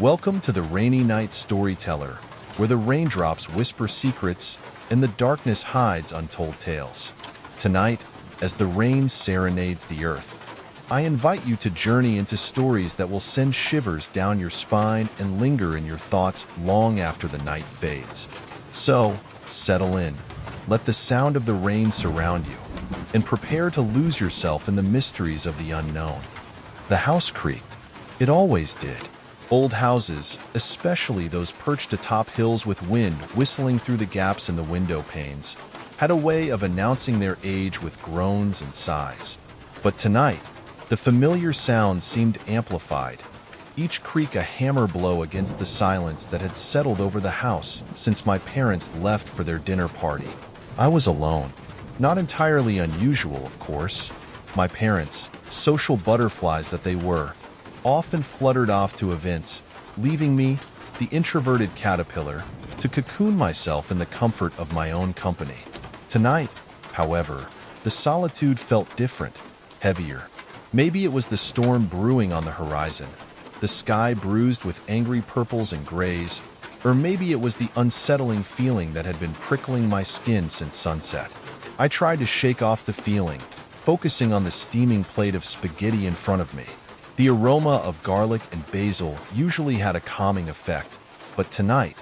Welcome to the Rainy Night Storyteller, where the raindrops whisper secrets and the darkness hides untold tales. Tonight, as the rain serenades the earth, I invite you to journey into stories that will send shivers down your spine and linger in your thoughts long after the night fades. So, settle in, let the sound of the rain surround you, and prepare to lose yourself in the mysteries of the unknown. The house creaked. It always did. Old houses, especially those perched atop hills with wind whistling through the gaps in the window panes, had a way of announcing their age with groans and sighs. But tonight, the familiar sound seemed amplified, each creak a hammer blow against the silence that had settled over the house since my parents left for their dinner party. I was alone. Not entirely unusual, of course. My parents, social butterflies that they were, often fluttered off to events, leaving me, the introverted caterpillar, to cocoon myself in the comfort of my own company. Tonight, however, the solitude felt different, heavier. Maybe it was the storm brewing on the horizon, the sky bruised with angry purples and grays, or maybe it was the unsettling feeling that had been prickling my skin since sunset. I tried to shake off the feeling, focusing on the steaming plate of spaghetti in front of me. The aroma of garlic and basil usually had a calming effect, but tonight,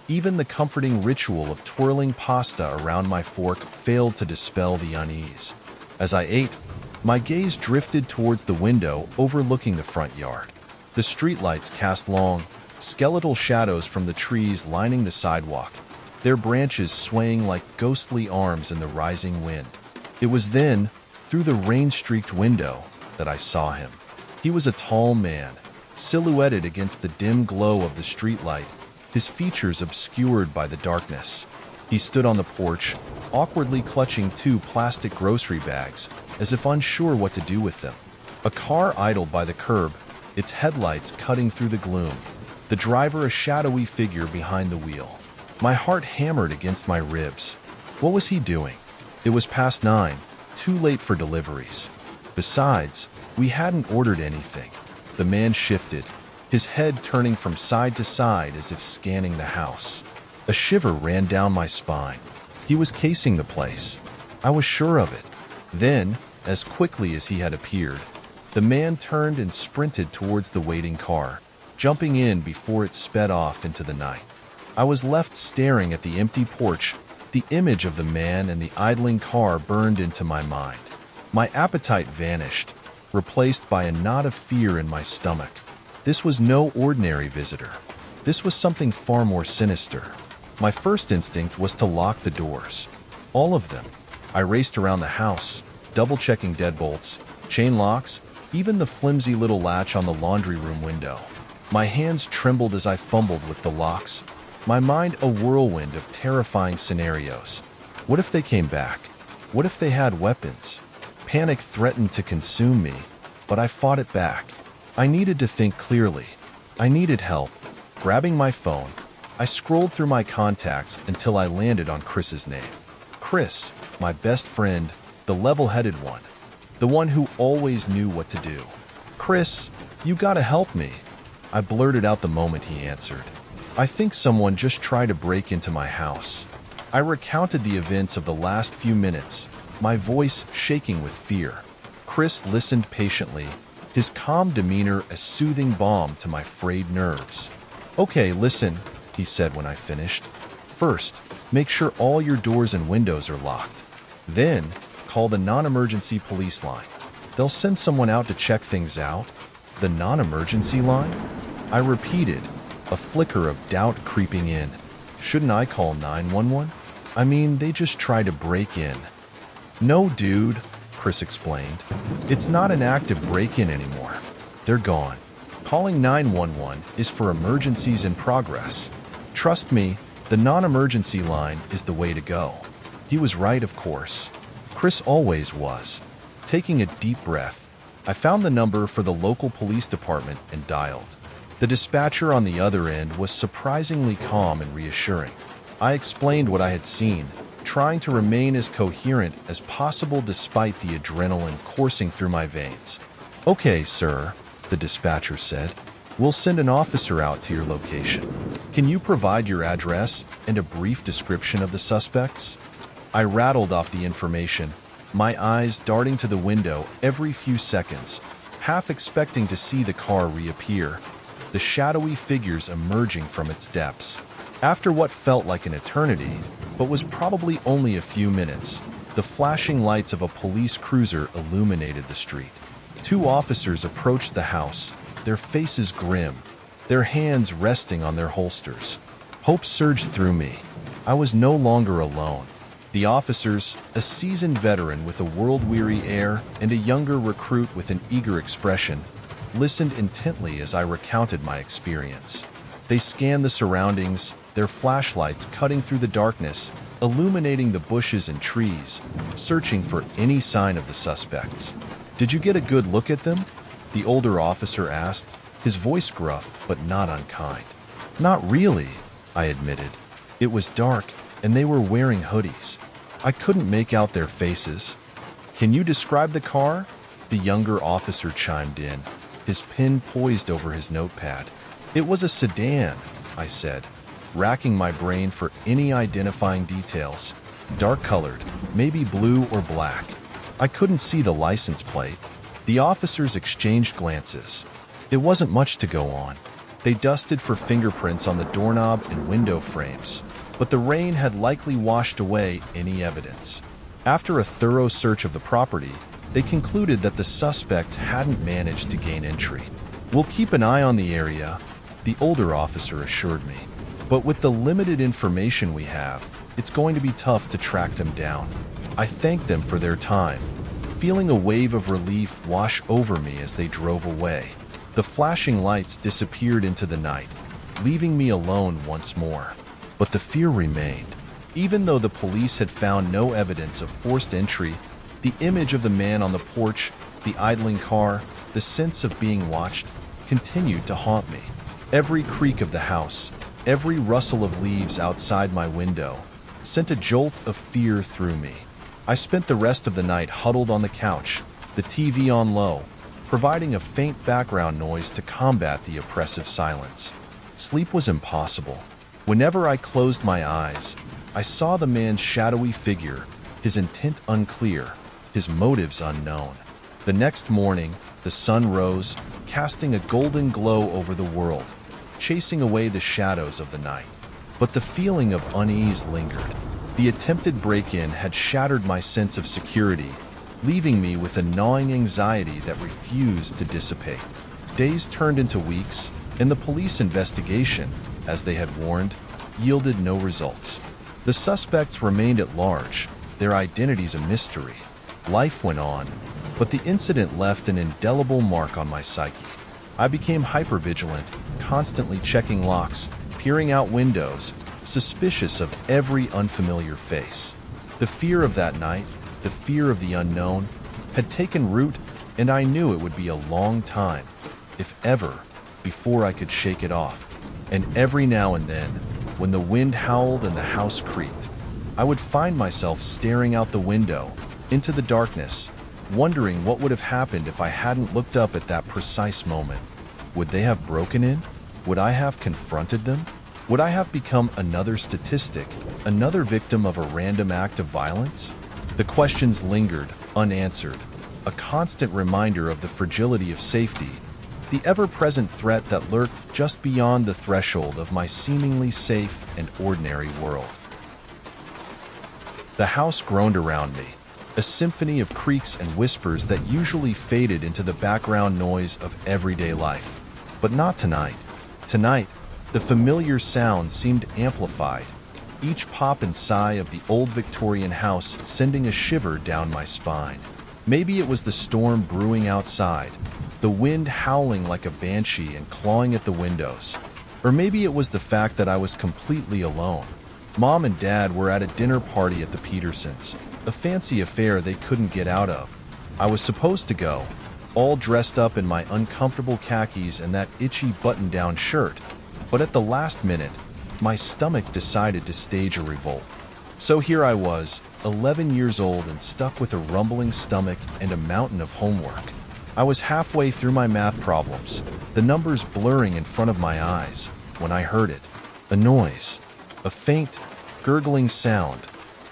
even the comforting ritual of twirling pasta around my fork failed to dispel the unease. As I ate, my gaze drifted towards the window overlooking the front yard. The streetlights cast long, skeletal shadows from the trees lining the sidewalk, their branches swaying like ghostly arms in the rising wind. It was then, through the rain-streaked window, that I saw him. He was a tall man, silhouetted against the dim glow of the streetlight, his features obscured by the darkness. He stood on the porch, awkwardly clutching two plastic grocery bags, as if unsure what to do with them. A car idled by the curb, its headlights cutting through the gloom, the driver a shadowy figure behind the wheel. My heart hammered against my ribs. What was he doing? It was past 9, too late for deliveries. Besides, we hadn't ordered anything. The man shifted, his head turning from side to side as if scanning the house. A shiver ran down my spine. He was casing the place. I was sure of it. Then, as quickly as he had appeared, the man turned and sprinted towards the waiting car, jumping in before it sped off into the night. I was left staring at the empty porch. The image of the man and the idling car burned into my mind. My appetite vanished, replaced by a knot of fear in my stomach. This was no ordinary visitor. This was something far more sinister. My first instinct was to lock the doors. All of them. I raced around the house, double-checking deadbolts, chain locks, even the flimsy little latch on the laundry room window. My hands trembled as I fumbled with the locks, my mind a whirlwind of terrifying scenarios. What if they came back? What if they had weapons? Panic threatened to consume me, but I fought it back. I needed to think clearly. I needed help. Grabbing my phone, I scrolled through my contacts until I landed on Chris's name. Chris, my best friend, the level-headed one, the one who always knew what to do. "Chris, you gotta help me," I blurted out the moment he answered. "I think someone just tried to break into my house." I recounted the events of the last few minutes, my voice shaking with fear. Chris listened patiently, his calm demeanor a soothing balm to my frayed nerves. "Okay, listen," he said when I finished. "First, make sure all your doors and windows are locked. Then, call the non-emergency police line. They'll send someone out to check things out." "The non-emergency line?" I repeated, a flicker of doubt creeping in. Shouldn't I call 911? I mean, they just tried to break in. "No, dude," Chris explained. "It's not an active break-in anymore. They're gone. Calling 911 is for emergencies in progress. Trust me, the non-emergency line is the way to go." He was right, of course. Chris always was. Taking a deep breath, I found the number for the local police department and dialed. The dispatcher on the other end was surprisingly calm and reassuring. I explained what I had seen, trying to remain as coherent as possible despite the adrenaline coursing through my veins. "Okay, sir," the dispatcher said. We'll send an officer out to your location. Can you provide your address and a brief description of the suspects?" I rattled off the information, my eyes darting to the window every few seconds, half expecting to see the car reappear, the shadowy figures emerging from its depths. After what felt like an eternity, but was probably only a few minutes, the flashing lights of a police cruiser illuminated the street. Two officers approached the house, their faces grim, their hands resting on their holsters. Hope surged through me. I was no longer alone. The officers, a seasoned veteran with a world-weary air and a younger recruit with an eager expression, listened intently as I recounted my experience. They scanned the surroundings, their flashlights cutting through the darkness, illuminating the bushes and trees, searching for any sign of the suspects. "Did you get a good look at them?" the older officer asked, his voice gruff but not unkind. "Not really," I admitted. It was dark, and they were wearing hoodies. I couldn't make out their faces. "Can you describe the car?" the younger officer chimed in, his pen poised over his notepad. "It was a sedan," I said, racking my brain for any identifying details. "Dark-colored, maybe blue or black." I couldn't see the license plate. The officers exchanged glances. It wasn't much to go on. They dusted for fingerprints on the doorknob and window frames, but the rain had likely washed away any evidence. After a thorough search of the property, they concluded that the suspects hadn't managed to gain entry. "We'll keep an eye on the area," the older officer assured me. "But with the limited information we have, it's going to be tough to track them down." I thanked them for their time, feeling a wave of relief wash over me as they drove away. The flashing lights disappeared into the night, leaving me alone once more. But the fear remained. Even though the police had found no evidence of forced entry, the image of the man on the porch, the idling car, the sense of being watched, continued to haunt me. Every creak of the house, every rustle of leaves outside my window, sent a jolt of fear through me. I spent the rest of the night huddled on the couch, the TV on low, providing a faint background noise to combat the oppressive silence. Sleep was impossible. Whenever I closed my eyes, I saw the man's shadowy figure, his intent unclear, his motives unknown. The next morning, the sun rose, casting a golden glow over the world, chasing away the shadows of the night. But the feeling of unease lingered. The attempted break-in had shattered my sense of security, leaving me with a gnawing anxiety that refused to dissipate. Days turned into weeks, and the police investigation, as they had warned, yielded no results. The suspects remained at large, their identities a mystery. Life went on, but the incident left an indelible mark on my psyche. I became hypervigilant, constantly checking locks, peering out windows, suspicious of every unfamiliar face. The fear of that night, the fear of the unknown, had taken root, and I knew it would be a long time, if ever, before I could shake it off. And every now and then, when the wind howled and the house creaked, I would find myself staring out the window, into the darkness, wondering what would have happened if I hadn't looked up at that precise moment. Would they have broken in? Would I have confronted them? Would I have become another statistic, another victim of a random act of violence? The questions lingered, unanswered, a constant reminder of the fragility of safety, the ever-present threat that lurked just beyond the threshold of my seemingly safe and ordinary world. The house groaned around me, a symphony of creaks and whispers that usually faded into the background noise of everyday life. But not tonight. Tonight, the familiar sound seemed amplified, each pop and sigh of the old Victorian house sending a shiver down my spine. Maybe it was the storm brewing outside, the wind howling like a banshee and clawing at the windows. Or maybe it was the fact that I was completely alone. Mom and Dad were at a dinner party at the Petersons, a fancy affair they couldn't get out of. I was supposed to go, all dressed up in my uncomfortable khakis and that itchy button-down shirt, but at the last minute, my stomach decided to stage a revolt. So here I was, 11 years old and stuck with a rumbling stomach and a mountain of homework. I was halfway through my math problems, the numbers blurring in front of my eyes, when I heard it. A noise. A faint, gurgling sound,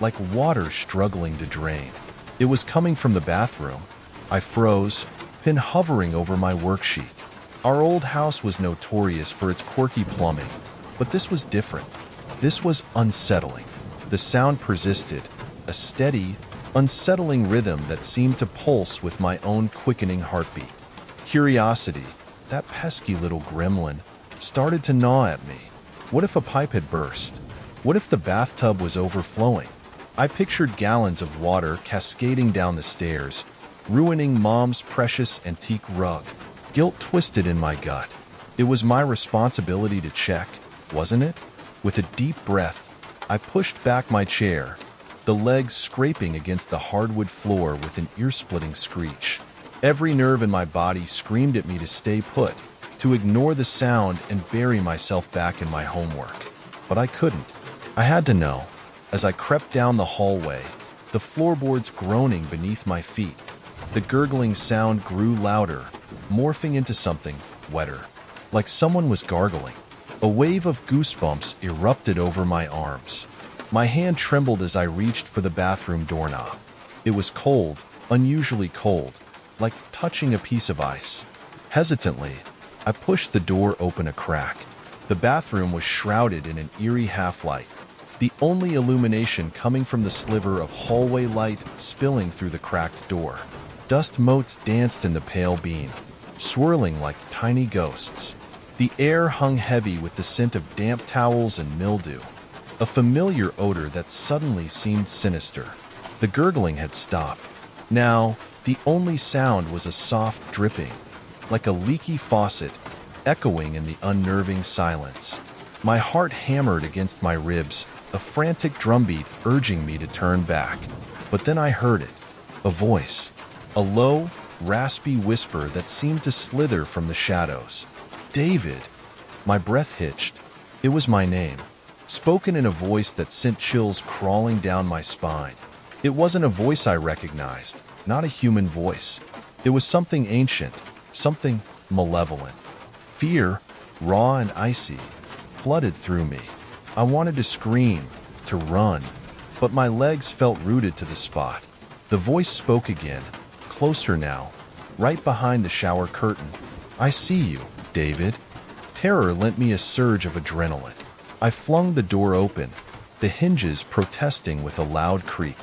like water struggling to drain. It was coming from the bathroom. I froze, pin hovering over my worksheet. Our old house was notorious for its quirky plumbing, but this was different. This was unsettling. The sound persisted, a steady, unsettling rhythm that seemed to pulse with my own quickening heartbeat. Curiosity, that pesky little gremlin, started to gnaw at me. What if a pipe had burst? What if the bathtub was overflowing? I pictured gallons of water cascading down the stairs, ruining Mom's precious antique rug. Guilt twisted in my gut. It was my responsibility to check, wasn't it? With a deep breath, I pushed back my chair, the legs scraping against the hardwood floor with an ear-splitting screech. Every nerve in my body screamed at me to stay put, to ignore the sound and bury myself back in my homework. But I couldn't. I had to know. As I crept down the hallway, the floorboards groaning beneath my feet, the gurgling sound grew louder, morphing into something wetter, like someone was gargling. A wave of goosebumps erupted over my arms. My hand trembled as I reached for the bathroom doorknob. It was cold, unusually cold, like touching a piece of ice. Hesitantly, I pushed the door open a crack. The bathroom was shrouded in an eerie half-light, the only illumination coming from the sliver of hallway light spilling through the cracked door. Dust motes danced in the pale beam, swirling like tiny ghosts. The air hung heavy with the scent of damp towels and mildew, a familiar odor that suddenly seemed sinister. The gurgling had stopped. Now, the only sound was a soft dripping, like a leaky faucet, echoing in the unnerving silence. My heart hammered against my ribs, a frantic drumbeat urging me to turn back. But then I heard it, a voice, a low, raspy whisper that seemed to slither from the shadows. David! My breath hitched. It was my name, spoken in a voice that sent chills crawling down my spine. It wasn't a voice I recognized, not a human voice. It was something ancient, something malevolent. Fear, raw and icy, flooded through me. I wanted to scream, to run, but my legs felt rooted to the spot. The voice spoke again, closer now, right behind the shower curtain. I see you, David. Terror lent me a surge of adrenaline. I flung the door open, the hinges protesting with a loud creak.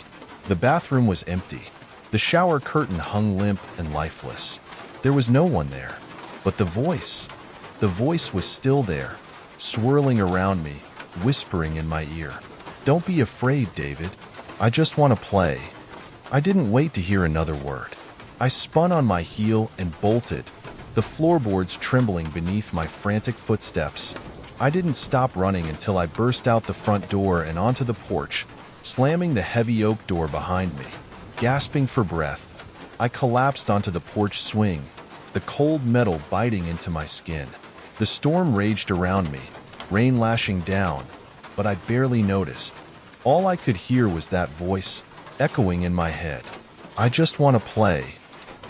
The bathroom was empty. The shower curtain hung limp and lifeless. There was no one there. But the voice was still there, swirling around me, whispering in my ear. Don't be afraid, David. I just want to play. I didn't wait to hear another word. I spun on my heel and bolted, the floorboards trembling beneath my frantic footsteps. I didn't stop running until I burst out the front door and onto the porch, slamming the heavy oak door behind me. Gasping for breath, I collapsed onto the porch swing, the cold metal biting into my skin. The storm raged around me, rain lashing down, but I barely noticed. All I could hear was that voice, echoing in my head. I just want to play.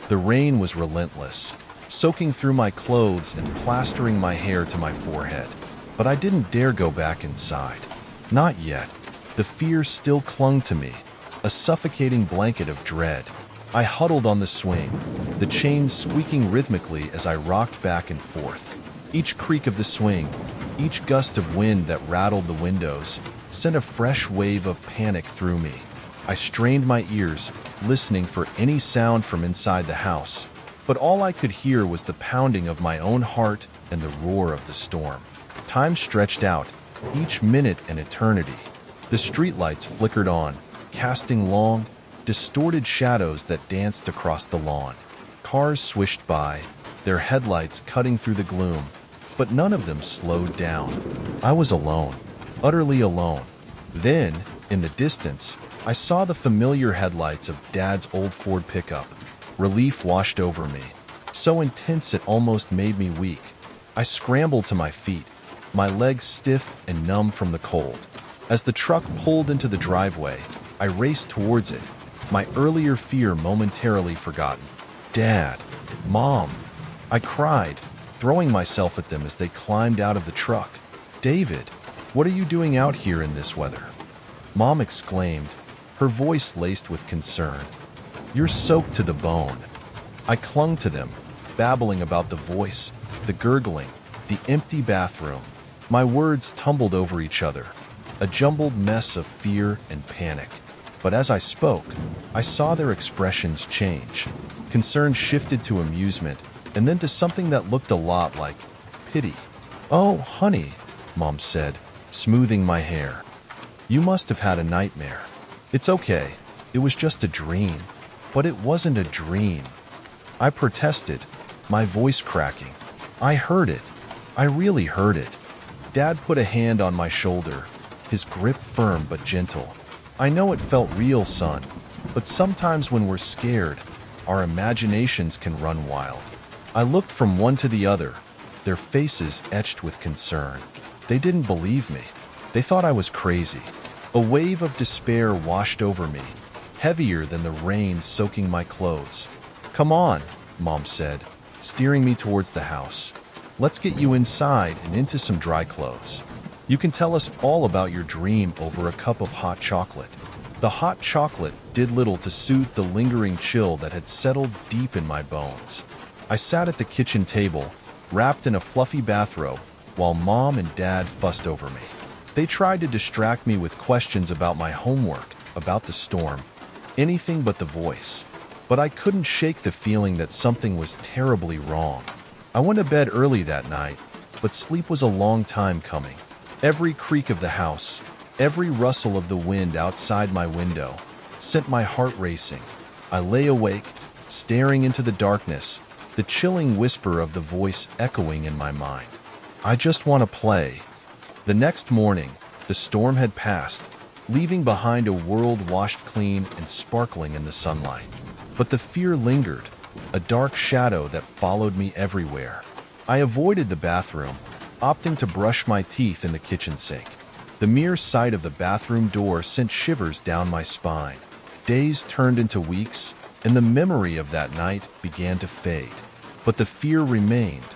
The rain was relentless, soaking through my clothes and plastering my hair to my forehead. But I didn't dare go back inside. Not yet. The fear still clung to me, a suffocating blanket of dread. I huddled on the swing, the chains squeaking rhythmically as I rocked back and forth. Each creak of the swing, each gust of wind that rattled the windows, sent a fresh wave of panic through me. I strained my ears, listening for any sound from inside the house, but all I could hear was the pounding of my own heart and the roar of the storm. Time stretched out, each minute an eternity. The streetlights flickered on, casting long, distorted shadows that danced across the lawn. Cars swished by, their headlights cutting through the gloom, but none of them slowed down. I was alone, utterly alone. Then, in the distance, I saw the familiar headlights of Dad's old Ford pickup. Relief washed over me, so intense it almost made me weak. I scrambled to my feet, my legs stiff and numb from the cold. As the truck pulled into the driveway, I raced towards it, my earlier fear momentarily forgotten. Dad, Mom, I cried, throwing myself at them as they climbed out of the truck. David, what are you doing out here in this weather? Mom exclaimed, her voice laced with concern. You're soaked to the bone. I clung to them, babbling about the voice, the gurgling, the empty bathroom. My words tumbled over each other, a jumbled mess of fear and panic. But as I spoke, I saw their expressions change. Concern shifted to amusement, and then to something that looked a lot like pity. Oh, honey, Mom said, smoothing my hair. You must have had a nightmare. It's okay. It was just a dream. But it wasn't a dream. I protested, my voice cracking. I heard it. I really heard it. Dad put a hand on my shoulder, his grip firm but gentle. I know it felt real, son, but sometimes when we're scared, our imaginations can run wild. I looked from one to the other, their faces etched with concern. They didn't believe me. They thought I was crazy. A wave of despair washed over me, heavier than the rain soaking my clothes. Come on, Mom said, steering me towards the house. Let's get you inside and into some dry clothes. You can tell us all about your dream over a cup of hot chocolate. The hot chocolate did little to soothe the lingering chill that had settled deep in my bones. I sat at the kitchen table, wrapped in a fluffy bathrobe, while Mom and Dad fussed over me. They tried to distract me with questions about my homework, about the storm, anything but the voice. But I couldn't shake the feeling that something was terribly wrong. I went to bed early that night, but sleep was a long time coming. Every creak of the house, every rustle of the wind outside my window, sent my heart racing. I lay awake, staring into the darkness, the chilling whisper of the voice echoing in my mind. I just want to play. The next morning, the storm had passed, leaving behind a world washed clean and sparkling in the sunlight. But the fear lingered, a dark shadow that followed me everywhere. I avoided the bathroom, opting to brush my teeth in the kitchen sink. The mere sight of the bathroom door sent shivers down my spine. Days turned into weeks, and the memory of that night began to fade. But the fear remained,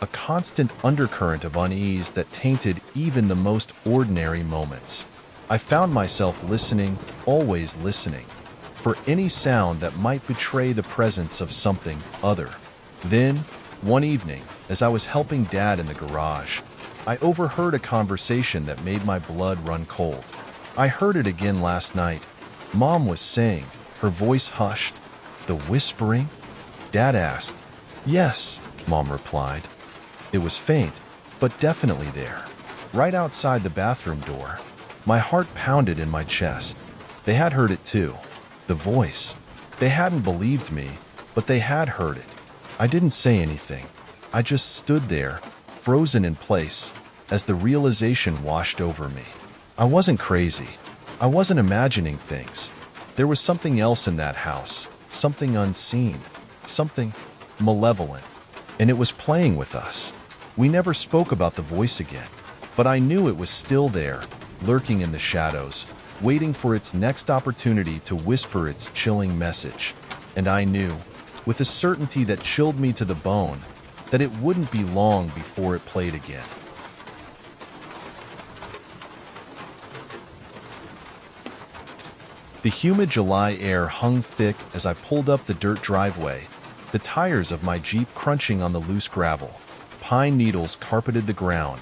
a constant undercurrent of unease that tainted even the most ordinary moments. I found myself listening, always listening, for any sound that might betray the presence of something other. Then, one evening, as I was helping Dad in the garage, I overheard a conversation that made my blood run cold. I heard it again last night. Mom was saying, her voice hushed. The whispering? Dad asked. Yes, Mom replied. It was faint, but definitely there, right outside the bathroom door. My heart pounded in my chest. They had heard it too. The voice. They hadn't believed me, but they had heard it. I didn't say anything. I just stood there, frozen in place, as the realization washed over me. I wasn't crazy. I wasn't imagining things. There was something else in that house, something unseen, something malevolent, and it was playing with us. We never spoke about the voice again, but I knew it was still there, lurking in the shadows, waiting for its next opportunity to whisper its chilling message. And I knew, with a certainty that chilled me to the bone, that it wouldn't be long before it played again. The humid July air hung thick as I pulled up the dirt driveway, the tires of my Jeep crunching on the loose gravel. Pine needles carpeted the ground,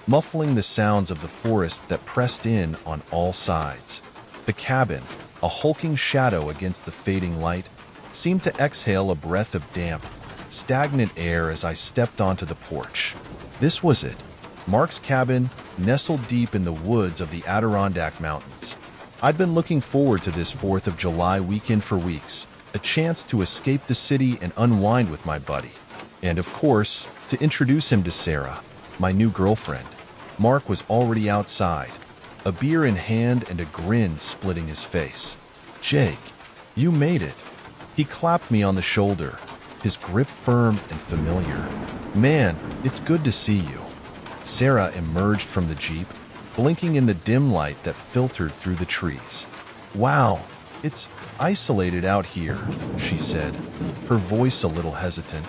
muffling the sounds of the forest that pressed in on all sides. The cabin, a hulking shadow against the fading light, seemed to exhale a breath of damp, stagnant air as I stepped onto the porch. This was it, Mark's cabin, nestled deep in the woods of the Adirondack Mountains. I'd been looking forward to this 4th of July weekend for weeks, a chance to escape the city and unwind with my buddy. And of course, to introduce him to Sarah, my new girlfriend. Mark was already outside, a beer in hand and a grin splitting his face. Jake, you made it. He clapped me on the shoulder, his grip firm and familiar. Man, it's good to see you. Sarah emerged from the Jeep, blinking in the dim light that filtered through the trees. Wow, it's isolated out here, she said. her voice a little hesitant.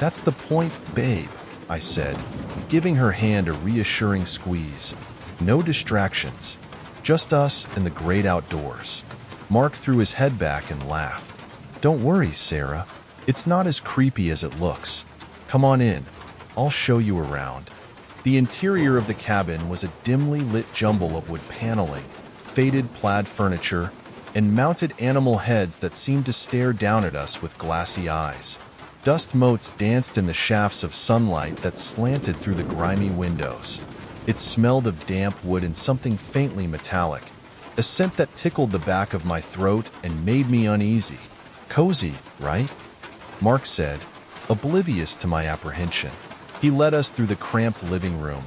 "That's the point, babe," I said, giving her hand a reassuring squeeze. "No distractions. Just us and the great outdoors." Mark threw his head back and laughed. "Don't worry, Sarah. It's not as creepy as it looks. Come on in. I'll show you around." The interior of the cabin was a dimly lit jumble of wood paneling, faded plaid furniture, and mounted animal heads that seemed to stare down at us with glassy eyes. Dust motes danced in the shafts of sunlight that slanted through the grimy windows. It smelled of damp wood and something faintly metallic, a scent that tickled the back of my throat and made me uneasy. "Cozy, right?" Mark said, oblivious to my apprehension. He led us through the cramped living room,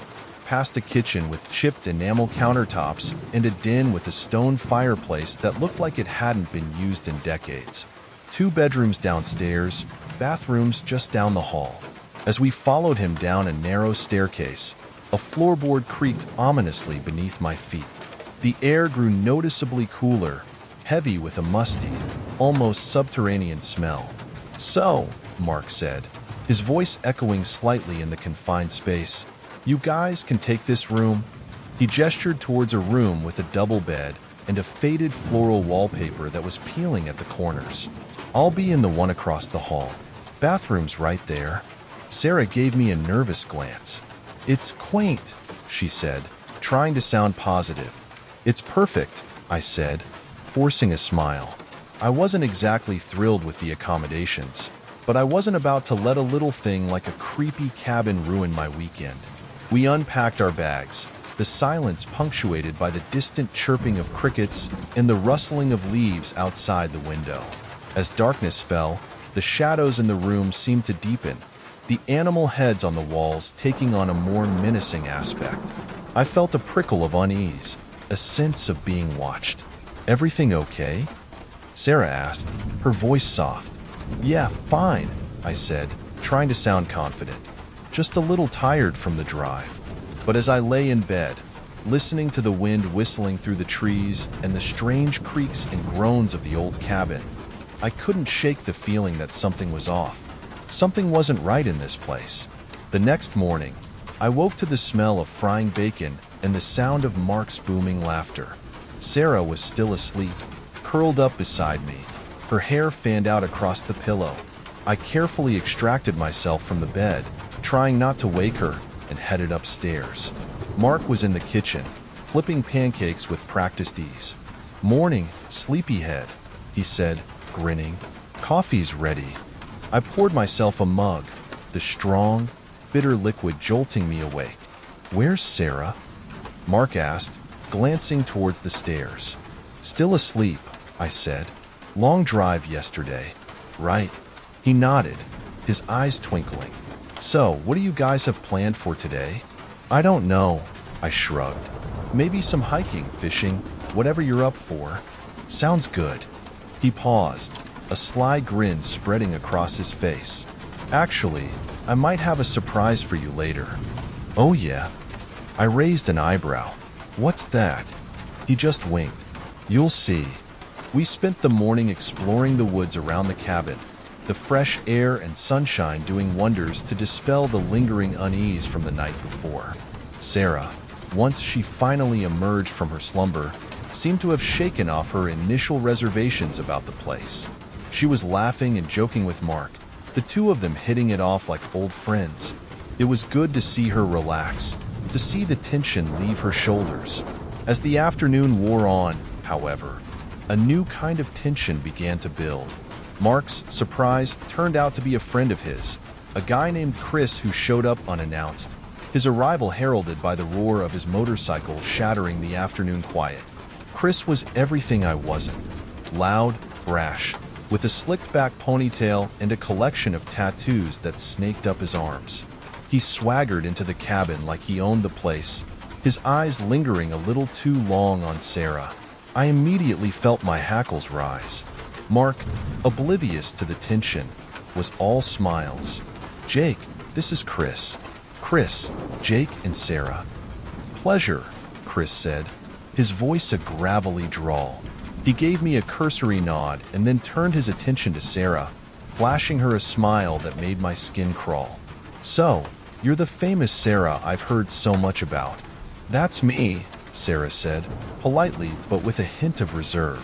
past a kitchen with chipped enamel countertops and a den with a stone fireplace that looked like it hadn't been used in decades. 2 bedrooms downstairs, bathrooms just down the hall. As we followed him down a narrow staircase, a floorboard creaked ominously beneath my feet. The air grew noticeably cooler, heavy with a musty, almost subterranean smell. "So," Mark said, his voice echoing slightly in the confined space, "you guys can take this room." He gestured towards a room with a double bed and a faded floral wallpaper that was peeling at the corners. "I'll be in the one across the hall. Bathroom's right there." Sarah gave me a nervous glance. "It's quaint," she said, trying to sound positive. "It's perfect," I said, forcing a smile. I wasn't exactly thrilled with the accommodations, but I wasn't about to let a little thing like a creepy cabin ruin my weekend. We unpacked our bags, the silence punctuated by the distant chirping of crickets and the rustling of leaves outside the window. As darkness fell, the shadows in the room seemed to deepen, the animal heads on the walls taking on a more menacing aspect. I felt a prickle of unease, a sense of being watched. "Everything okay?" Sarah asked, her voice soft. "Yeah, fine," I said, trying to sound confident. "Just a little tired from the drive." But as I lay in bed, listening to the wind whistling through the trees and the strange creaks and groans of the old cabin, I couldn't shake the feeling that something was off. Something wasn't right in this place. The next morning, I woke to the smell of frying bacon and the sound of Mark's booming laughter. Sarah was still asleep, curled up beside me, her hair fanned out across the pillow. I carefully extracted myself from the bed, trying not to wake her, and headed upstairs. Mark was in the kitchen, flipping pancakes with practiced ease. "Morning, sleepyhead," he said, grinning. "Coffee's ready." I poured myself a mug, the strong, bitter liquid jolting me awake. "Where's Sarah?" Mark asked, glancing towards the stairs. "Still asleep," I said. "Long drive yesterday, right?" He nodded, his eyes twinkling. "So, what do you guys have planned for today?" "I don't know," I shrugged. "Maybe some hiking, fishing, whatever you're up for." "Sounds good." He paused, a sly grin spreading across his face. "Actually, I might have a surprise for you later." "Oh yeah?" I raised an eyebrow. "What's that?" He just winked. "You'll see." We spent the morning exploring the woods around the cabin, the fresh air and sunshine doing wonders to dispel the lingering unease from the night before. Sarah, once she finally emerged from her slumber, seemed to have shaken off her initial reservations about the place. She was laughing and joking with Mark, the two of them hitting it off like old friends. It was good to see her relax, to see the tension leave her shoulders. As the afternoon wore on, however, a new kind of tension began to build. Mark's surprise turned out to be a friend of his, a guy named Chris who showed up unannounced, his arrival heralded by the roar of his motorcycle shattering the afternoon quiet. Chris was everything I wasn't. Loud, brash, with a slicked-back ponytail and a collection of tattoos that snaked up his arms. He swaggered into the cabin like he owned the place, his eyes lingering a little too long on Sarah. I immediately felt my hackles rise. Mark, oblivious to the tension, was all smiles. "Jake, this is Chris." "Chris, Jake, and Sarah." "Pleasure," Chris said, his voice a gravelly drawl. He gave me a cursory nod and then turned his attention to Sarah, flashing her a smile that made my skin crawl. "So, you're the famous Sarah I've heard so much about." "That's me," Sarah said, politely but with a hint of reserve.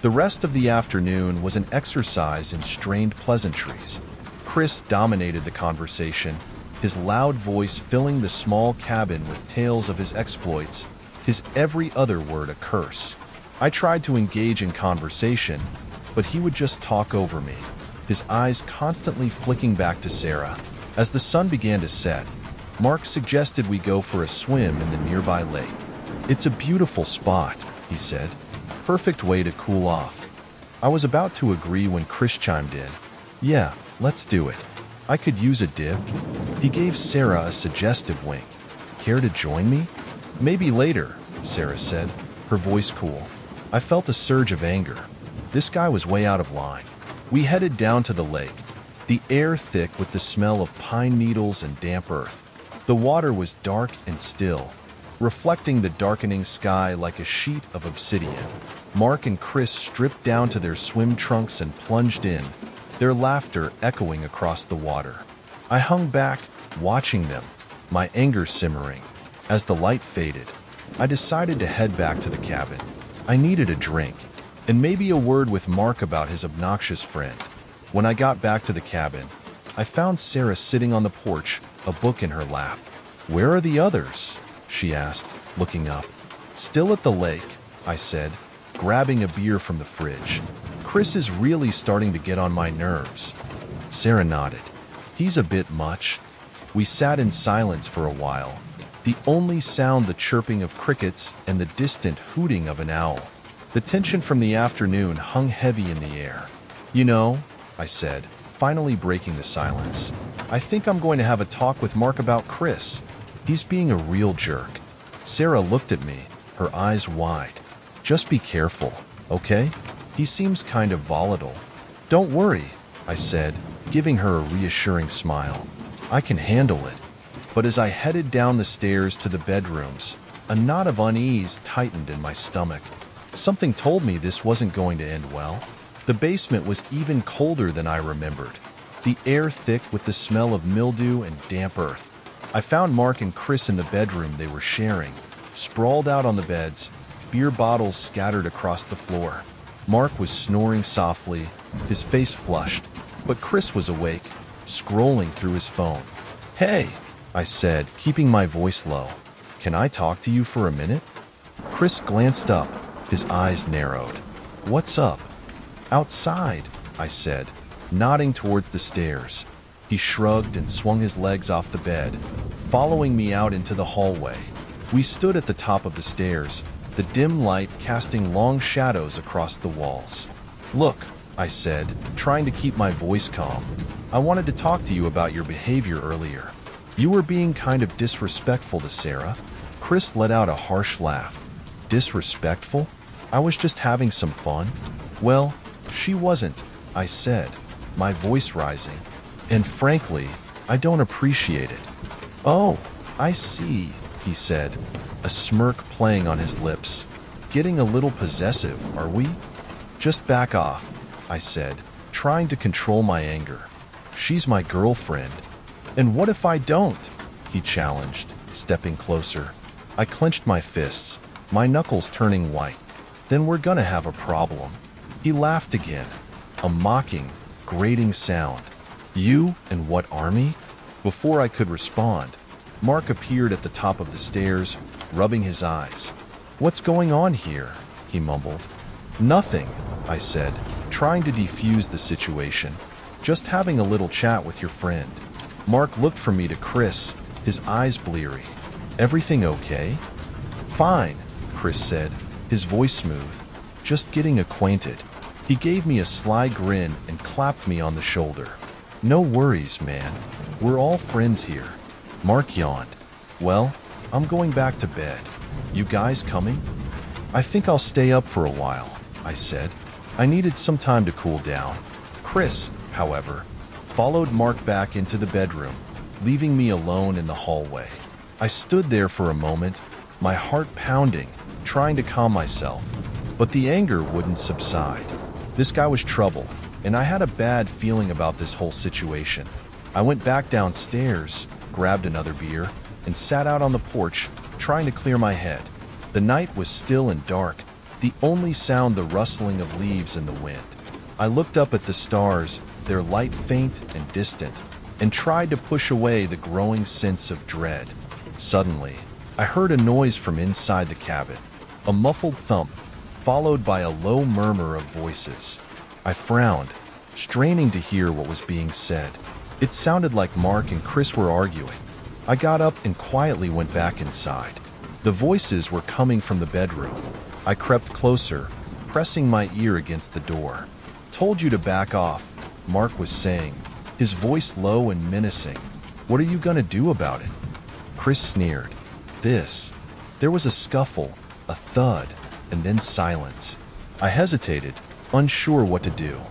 The rest of the afternoon was an exercise in strained pleasantries. Chris dominated the conversation, his loud voice filling the small cabin with tales of his exploits, his every other word a curse. I tried to engage in conversation, but he would just talk over me, his eyes constantly flicking back to Sarah. As the sun began to set, Mark suggested we go for a swim in the nearby lake. "It's a beautiful spot," he said. "Perfect way to cool off." I was about to agree when Chris chimed in. "Yeah, let's do it. I could use a dip." He gave Sarah a suggestive wink. "Care to join me?" "Maybe later," Sarah said, her voice cool. I felt a surge of anger. This guy was way out of line. We headed down to the lake, the air thick with the smell of pine needles and damp earth. The water was dark and still, reflecting the darkening sky like a sheet of obsidian. Mark and Chris stripped down to their swim trunks and plunged in, their laughter echoing across the water. I hung back, watching them, my anger simmering. As the light faded, I decided to head back to the cabin. I needed a drink, and maybe a word with Mark about his obnoxious friend. When I got back to the cabin, I found Sarah sitting on the porch, a book in her lap. "Where are the others?" she asked, looking up. "Still at the lake," I said, grabbing a beer from the fridge. "Chris is really starting to get on my nerves." Sarah nodded. "He's a bit much." We sat in silence for a while, the only sound the chirping of crickets and the distant hooting of an owl. The tension from the afternoon hung heavy in the air. "You know," I said, finally breaking the silence, "I think I'm going to have a talk with Mark about Chris. He's being a real jerk." Sarah looked at me, her eyes wide. "Just be careful, okay? He seems kind of volatile." "Don't worry," I said, giving her a reassuring smile. "I can handle it." But as I headed down the stairs to the bedrooms, a knot of unease tightened in my stomach. Something told me this wasn't going to end well. The basement was even colder than I remembered, the air thick with the smell of mildew and damp earth. I found Mark and Chris in the bedroom they were sharing, sprawled out on the beds, beer bottles scattered across the floor. Mark was snoring softly, his face flushed, but Chris was awake, scrolling through his phone. "Hey," I said, keeping my voice low. "Can I talk to you for a minute?" Chris glanced up, his eyes narrowed. "What's up?" "Outside," I said, nodding towards the stairs. He shrugged and swung his legs off the bed, following me out into the hallway. We stood at the top of the stairs, the dim light casting long shadows across the walls. "Look," I said, trying to keep my voice calm. "I wanted to talk to you about your behavior earlier. You were being kind of disrespectful to Sarah." Chris let out a harsh laugh. "Disrespectful? I was just having some fun." "Well, she wasn't," I said, my voice rising. "And frankly, I don't appreciate it." "Oh, I see," he said, a smirk playing on his lips. "Getting a little possessive, are we?" "Just back off," I said, trying to control my anger. "She's my girlfriend." "And what if I don't?" he challenged, stepping closer. I clenched my fists, my knuckles turning white. "Then we're gonna have a problem." He laughed again, a mocking, grating sound. "You and what army?" Before I could respond, Mark appeared at the top of the stairs, rubbing his eyes. "What's going on here?" he mumbled. "Nothing," I said, trying to defuse the situation. "Just having a little chat with your friend." Mark looked from me to Chris, his eyes bleary. "Everything okay?" "Fine," Chris said, his voice smooth. "Just getting acquainted." He gave me a sly grin and clapped me on the shoulder. "No worries, man. We're all friends here." Mark yawned. "Well, I'm going back to bed. You guys coming?" "I think I'll stay up for a while," I said. I needed some time to cool down. Chris, however, followed Mark back into the bedroom, leaving me alone in the hallway. I stood there for a moment, my heart pounding, trying to calm myself, but the anger wouldn't subside. This guy was trouble, and I had a bad feeling about this whole situation. I went back downstairs, grabbed another beer, and sat out on the porch, trying to clear my head. The night was still and dark, the only sound the rustling of leaves in the wind. I looked up at the stars, their light faint and distant, and tried to push away the growing sense of dread. Suddenly, I heard a noise from inside the cabin, a muffled thump, followed by a low murmur of voices. I frowned, straining to hear what was being said. It sounded like Mark and Chris were arguing. I got up and quietly went back inside. The voices were coming from the bedroom. I crept closer, pressing my ear against the door. "Told you to back off," Mark was saying, his voice low and menacing. "What are you gonna do about it?" Chris sneered. There was a scuffle, a thud, and then silence. I hesitated, unsure what to do.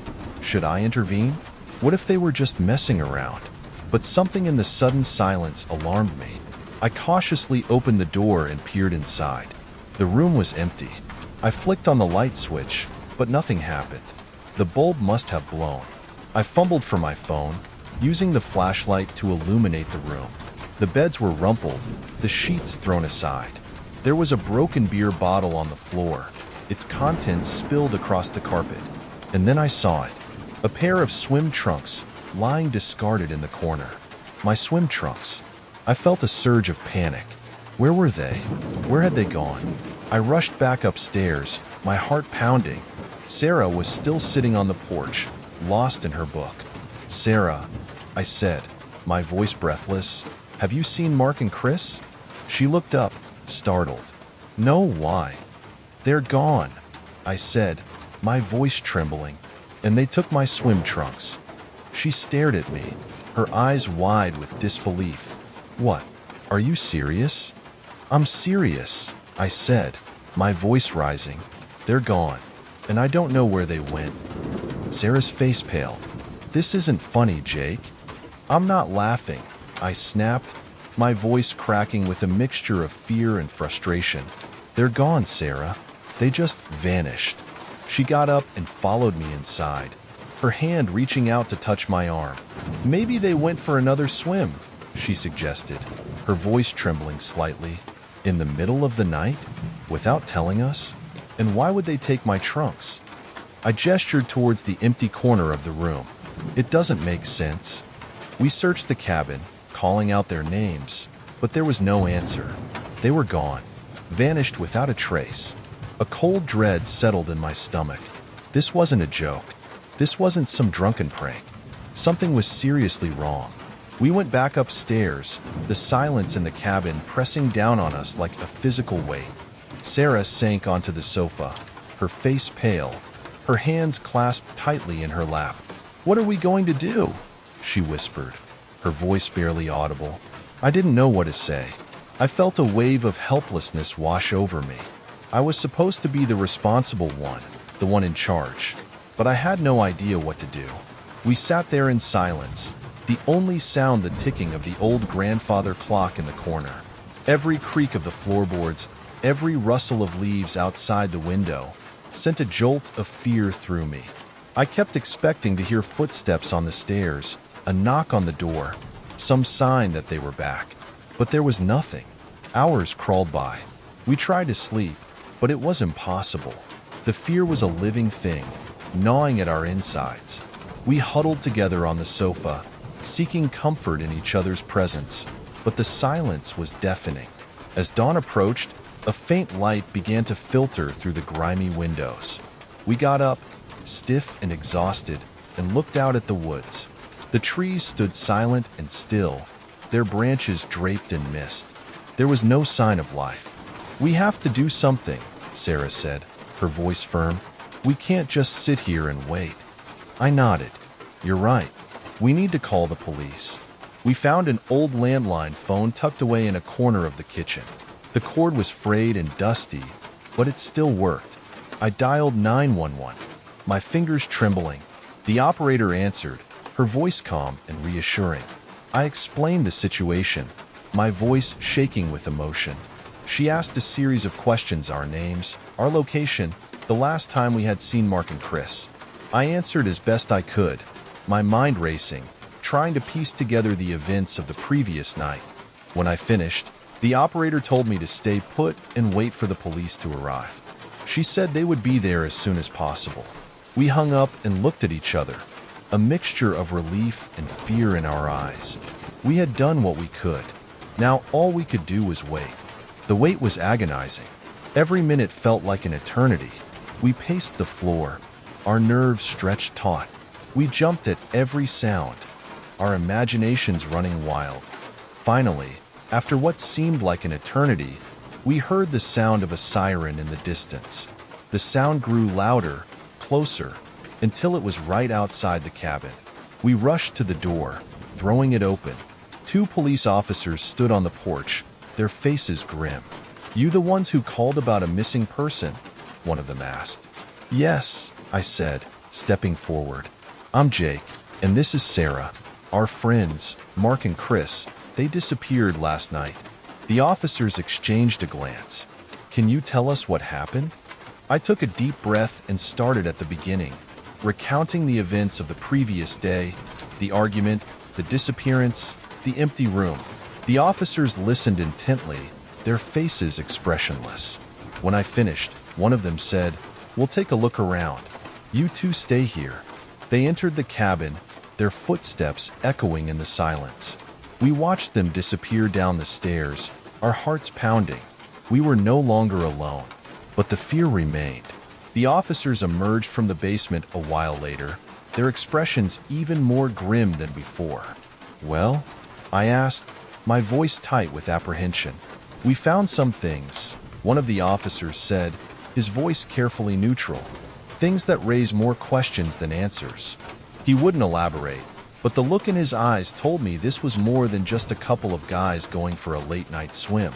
Should I intervene? What if they were just messing around? But something in the sudden silence alarmed me. I cautiously opened the door and peered inside. The room was empty. I flicked on the light switch, but nothing happened. The bulb must have blown. I fumbled for my phone, using the flashlight to illuminate the room. The beds were rumpled, the sheets thrown aside. There was a broken beer bottle on the floor, its contents spilled across the carpet. And then I saw it, a pair of swim trunks lying discarded in the corner. My swim trunks. I felt a surge of panic. Where were they? Where had they gone? I rushed back upstairs, my heart pounding. Sarah was still sitting on the porch, lost in her book. "Sarah," I said, my voice breathless, "have you seen Mark and Chris?" She looked up, startled. "No, why?" "They're gone," I said, my voice trembling, "and they took my swim trunks." She stared at me, her eyes wide with disbelief. "What? Are you serious?" "I'm serious," I said, my voice rising. "They're gone, and I don't know where they went." Sarah's face paled. "This isn't funny, Jake." "I'm not laughing," I snapped, my voice cracking with a mixture of fear and frustration. "They're gone, Sarah. They just vanished." She got up and followed me inside, her hand reaching out to touch my arm. "Maybe they went for another swim," she suggested, her voice trembling slightly. "In the middle of the night? Without telling us? And why would they take my trunks?" I gestured towards the empty corner of the room. "It doesn't make sense." We searched the cabin, calling out their names, but there was no answer. They were gone, vanished without a trace. A cold dread settled in my stomach. This wasn't a joke. This wasn't some drunken prank. Something was seriously wrong. We went back upstairs, the silence in the cabin pressing down on us like a physical weight. Sarah sank onto the sofa, her face pale, her hands clasped tightly in her lap. "What are we going to do?" she whispered, her voice barely audible. I didn't know what to say. I felt a wave of helplessness wash over me. I was supposed to be the responsible one, the one in charge, but I had no idea what to do. We sat there in silence, the only sound the ticking of the old grandfather clock in the corner. Every creak of the floorboards, every rustle of leaves outside the window, sent a jolt of fear through me. I kept expecting to hear footsteps on the stairs, a knock on the door, some sign that they were back. But there was nothing. Hours crawled by. We tried to sleep, but it was impossible. The fear was a living thing, gnawing at our insides. We huddled together on the sofa, seeking comfort in each other's presence, but the silence was deafening. As dawn approached, a faint light began to filter through the grimy windows. We got up, stiff and exhausted, and looked out at the woods. The trees stood silent and still, their branches draped in mist. There was no sign of life. "We have to do something," Sarah said, her voice firm. "We can't just sit here and wait." I nodded. "You're right. We need to call the police." We found an old landline phone tucked away in a corner of the kitchen. The cord was frayed and dusty, but it still worked. I dialed 911, my fingers trembling. The operator answered, her voice calm and reassuring. I explained the situation, my voice shaking with emotion. She asked a series of questions, our names, our location, the last time we had seen Mark and Chris. I answered as best I could, my mind racing, trying to piece together the events of the previous night. When I finished, the operator told me to stay put and wait for the police to arrive. She said they would be there as soon as possible. We hung up and looked at each other, a mixture of relief and fear in our eyes. We had done what we could. Now all we could do was wait. The wait was agonizing. Every minute felt like an eternity. We paced the floor, our nerves stretched taut. We jumped at every sound, our imaginations running wild. Finally, after what seemed like an eternity, we heard the sound of a siren in the distance. The sound grew louder, closer, until it was right outside the cabin. We rushed to the door, throwing it open. 2 police officers stood on the porch, their faces grim. "You the ones who called about a missing person?" one of them asked. "Yes," I said, stepping forward. "I'm Jake, and this is Sarah. Our friends, Mark and Chris, they disappeared last night." The officers exchanged a glance. "Can you tell us what happened?" I took a deep breath and started at the beginning, recounting the events of the previous day, the argument, the disappearance, the empty room. The officers listened intently, their faces expressionless. When I finished, one of them said, "We'll take a look around. You two stay here." They entered the cabin, their footsteps echoing in the silence. We watched them disappear down the stairs, our hearts pounding. We were no longer alone, but the fear remained. The officers emerged from the basement a while later, their expressions even more grim than before. "Well?" I asked, my voice tight with apprehension. "We found some things," one of the officers said, his voice carefully neutral. "Things that raise more questions than answers." He wouldn't elaborate, but the look in his eyes told me this was more than just a couple of guys going for a late-night swim.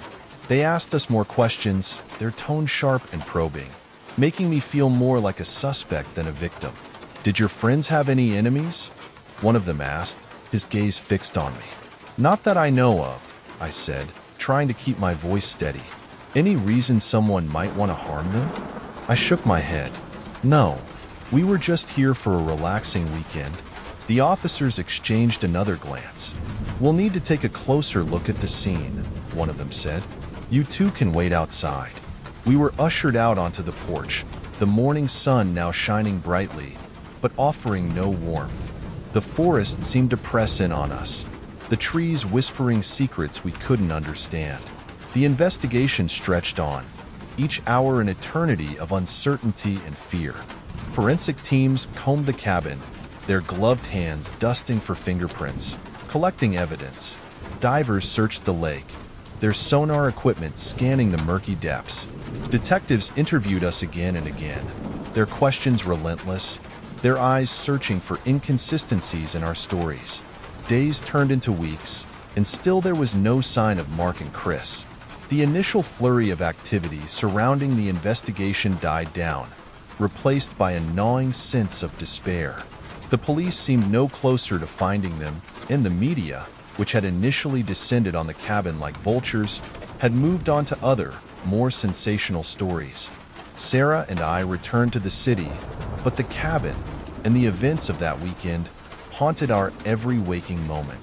They asked us more questions, their tone sharp and probing, making me feel more like a suspect than a victim. "Did your friends have any enemies?" one of them asked, his gaze fixed on me. "Not that I know of," I said, trying to keep my voice steady. "Any reason someone might want to harm them?" I shook my head. "No, we were just here for a relaxing weekend." The officers exchanged another glance. "We'll need to take a closer look at the scene," one of them said. "You two can wait outside." We were ushered out onto the porch, the morning sun now shining brightly, but offering no warmth. The forest seemed to press in on us, the trees whispering secrets we couldn't understand. The investigation stretched on, each hour an eternity of uncertainty and fear. Forensic teams combed the cabin, their gloved hands dusting for fingerprints, collecting evidence. Divers searched the lake, their sonar equipment scanning the murky depths. Detectives interviewed us again and again, their questions relentless, their eyes searching for inconsistencies in our stories. Days turned into weeks, and still there was no sign of Mark and Chris. The initial flurry of activity surrounding the investigation died down, replaced by a gnawing sense of despair. The police seemed no closer to finding them, and the media, which had initially descended on the cabin like vultures, had moved on to other, more sensational stories. Sarah and I returned to the city, but the cabin and the events of that weekend haunted our every waking moment.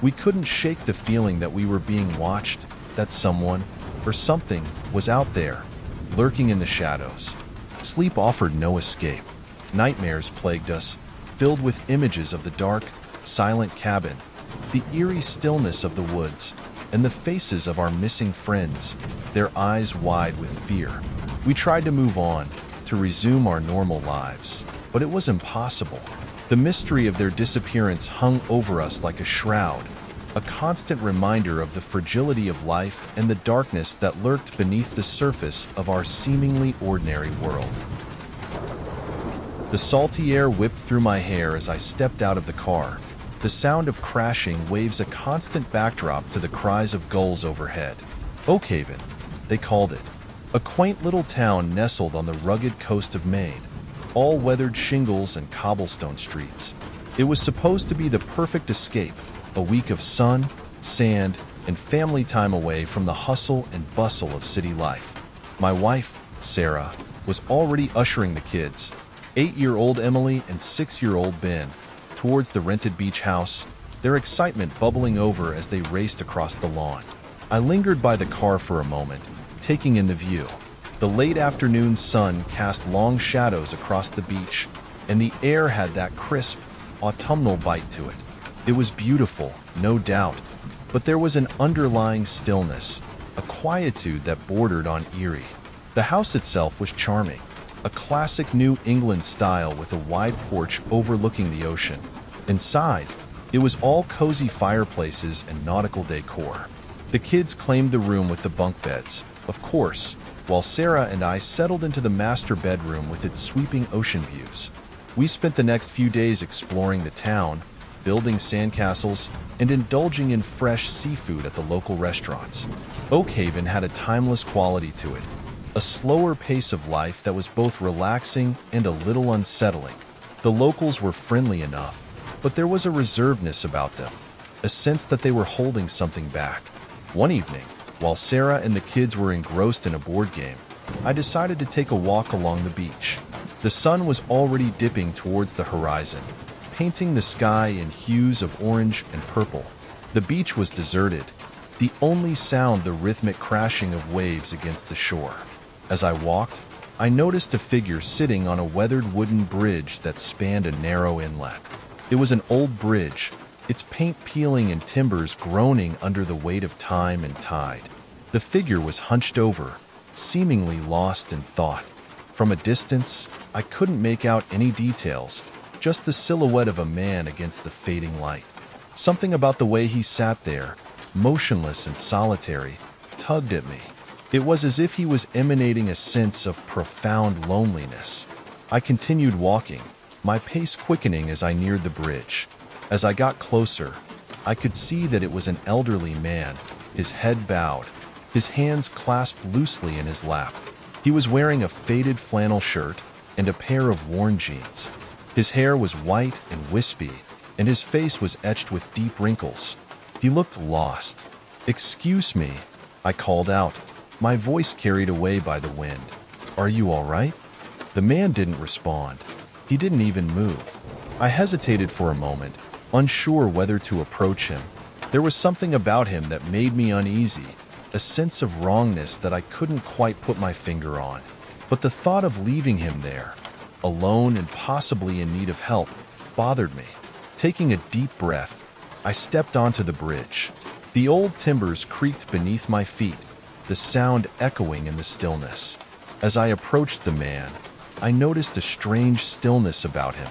We couldn't shake the feeling that we were being watched, that someone or something was out there, lurking in the shadows. Sleep offered no escape. Nightmares plagued us, filled with images of the dark, silent cabin, the eerie stillness of the woods, and the faces of our missing friends, their eyes wide with fear. We tried to move on, to resume our normal lives, but it was impossible. The mystery of their disappearance hung over us like a shroud, a constant reminder of the fragility of life and the darkness that lurked beneath the surface of our seemingly ordinary world. The salty air whipped through my hair as I stepped out of the car. The sound of crashing waves a constant backdrop to the cries of gulls overhead. Oakhaven, they called it. A quaint little town nestled on the rugged coast of Maine, all weathered shingles and cobblestone streets. It was supposed to be the perfect escape, a week of sun, sand, and family time away from the hustle and bustle of city life. My wife, Sarah, was already ushering the kids, 8-year-old Emily and 6-year-old Ben, towards the rented beach house, their excitement bubbling over as they raced across the lawn. I lingered by the car for a moment, taking in the view. The late afternoon sun cast long shadows across the beach, and the air had that crisp, autumnal bite to it. It was beautiful, no doubt, but there was an underlying stillness, a quietude that bordered on eerie. The house itself was charming, a classic New England style with a wide porch overlooking the ocean. Inside, it was all cozy fireplaces and nautical decor. The kids claimed the room with the bunk beds, of course, while Sarah and I settled into the master bedroom with its sweeping ocean views. We spent the next few days exploring the town, building sandcastles, and indulging in fresh seafood at the local restaurants. Oak Haven had a timeless quality to it, a slower pace of life that was both relaxing and a little unsettling. The locals were friendly enough, but there was a reservedness about them, a sense that they were holding something back. One evening, while Sarah and the kids were engrossed in a board game, I decided to take a walk along the beach. The sun was already dipping towards the horizon, painting the sky in hues of orange and purple. The beach was deserted, the only sound the rhythmic crashing of waves against the shore. As I walked, I noticed a figure sitting on a weathered wooden bridge that spanned a narrow inlet. It was an old bridge, its paint peeling and timbers groaning under the weight of time and tide. The figure was hunched over, seemingly lost in thought. From a distance, I couldn't make out any details, just the silhouette of a man against the fading light. Something about the way he sat there, motionless and solitary, tugged at me. It was as if he was emanating a sense of profound loneliness. I continued walking, my pace quickening as I neared the bridge. As I got closer, I could see that it was an elderly man, his head bowed, his hands clasped loosely in his lap. He was wearing a faded flannel shirt and a pair of worn jeans. His hair was white and wispy, and his face was etched with deep wrinkles. He looked lost. "Excuse me," I called out, my voice carried away by the wind. "Are you all right?" The man didn't respond. He didn't even move. I hesitated for a moment, unsure whether to approach him. There was something about him that made me uneasy, a sense of wrongness that I couldn't quite put my finger on. But the thought of leaving him there, alone and possibly in need of help, bothered me. Taking a deep breath, I stepped onto the bridge. The old timbers creaked beneath my feet, the sound echoing in the stillness. As I approached the man, I noticed a strange stillness about him.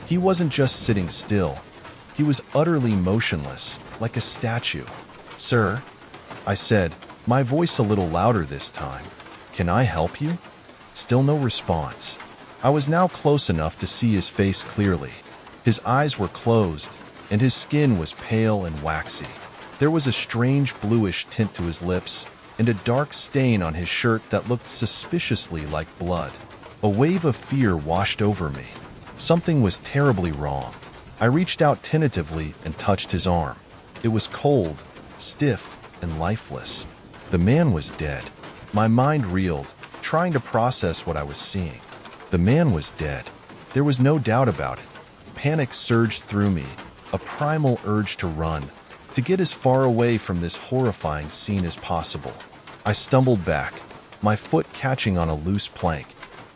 He wasn't just sitting still. He was utterly motionless, like a statue. "Sir," I said, my voice a little louder this time, "can I help you?" Still no response. I was now close enough to see his face clearly. His eyes were closed, and his skin was pale and waxy. There was a strange bluish tint to his lips, and a dark stain on his shirt that looked suspiciously like blood. A wave of fear washed over me. Something was terribly wrong. I reached out tentatively and touched his arm. It was cold, stiff, and lifeless. The man was dead. My mind reeled, trying to process what I was seeing. The man was dead. There was no doubt about it. Panic surged through me, a primal urge to run, to get as far away from this horrifying scene as possible. I stumbled back, my foot catching on a loose plank.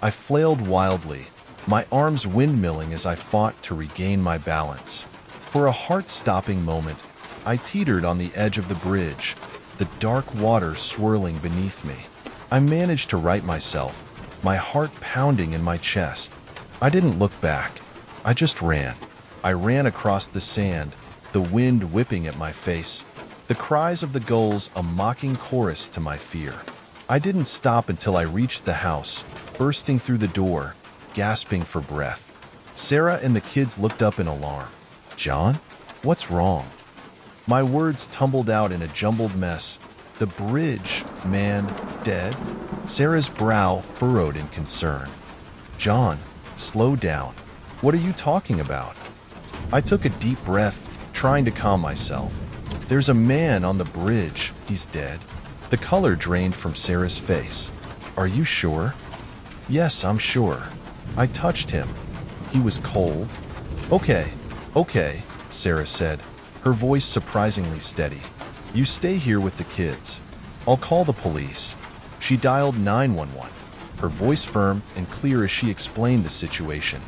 I flailed wildly, my arms windmilling as I fought to regain my balance. For a heart-stopping moment, I teetered on the edge of the bridge, the dark water swirling beneath me. I managed to right myself, my heart pounding in my chest. I didn't look back. I just ran. I ran across the sand, the wind whipping at my face, the cries of the gulls a mocking chorus to my fear. I didn't stop until I reached the house, bursting through the door, gasping for breath. Sarah and the kids looked up in alarm. "John? What's wrong?" My words tumbled out in a jumbled mess. "The bridge, man, dead?" Sarah's brow furrowed in concern. "John, slow down. What are you talking about?" I took a deep breath, trying to calm myself. "There's a man on the bridge. He's dead." The color drained from Sarah's face. "Are you sure?" "Yes, I'm sure. I touched him. He was cold. Okay, okay, Sarah said, her voice surprisingly steady. You stay here with the kids. I'll call the police. She dialed 911, her voice firm and clear as she explained the situation.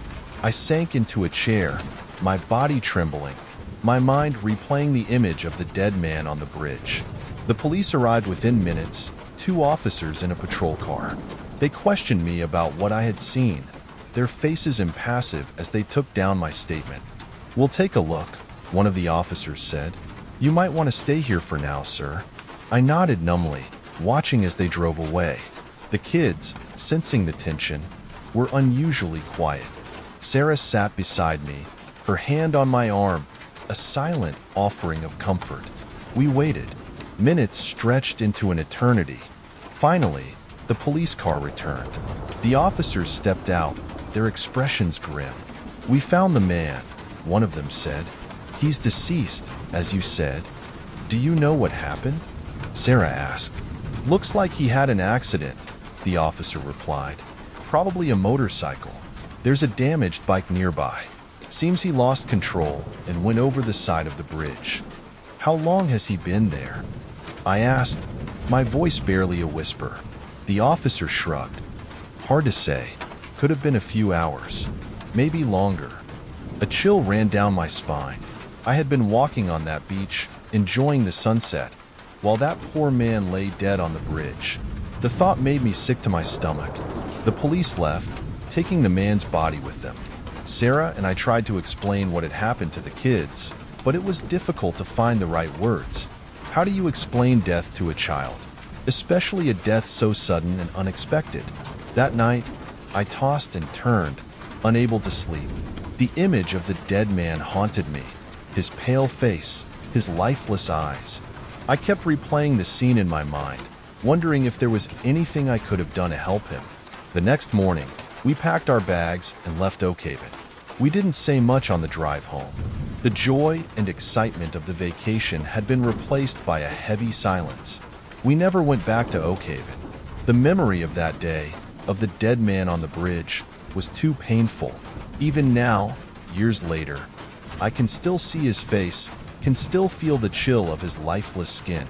I sank into a chair, my body trembling, my mind replaying the image of the dead man on the bridge. The police arrived within minutes, 2 officers in a patrol car. They questioned me about what I had seen, their faces impassive as they took down my statement. We'll take a look, one of the officers said. You might want to stay here for now, sir. I nodded numbly, watching as they drove away. The kids, sensing the tension, were unusually quiet. Sarah sat beside me, her hand on my arm, a silent offering of comfort. We waited. Minutes stretched into an eternity. Finally, the police car returned. The officers stepped out, their expressions grim. We found the man, one of them said. He's deceased, as you said. Do you know what happened? Sarah asked. Looks like he had an accident, the officer replied. Probably a motorcycle. There's a damaged bike nearby. Seems he lost control and went over the side of the bridge. How long has he been there? I asked, my voice barely a whisper. The officer shrugged. Hard to say. Could have been a few hours. Maybe longer. A chill ran down my spine. I had been walking on that beach, enjoying the sunset, while that poor man lay dead on the bridge. The thought made me sick to my stomach. The police left, taking the man's body with them. Sarah and I tried to explain what had happened to the kids, but it was difficult to find the right words. How do you explain death to a child, especially a death so sudden and unexpected? That night, I tossed and turned, unable to sleep. The image of the dead man haunted me, his pale face, his lifeless eyes. I kept replaying the scene in my mind, wondering if there was anything I could have done to help him. The next morning, we packed our bags and left Oakhaven. We didn't say much on the drive home. The joy and excitement of the vacation had been replaced by a heavy silence. We never went back to Oakhaven. The memory of that day, of the dead man on the bridge, was too painful. Even now, years later, I can still see his face, can still feel the chill of his lifeless skin.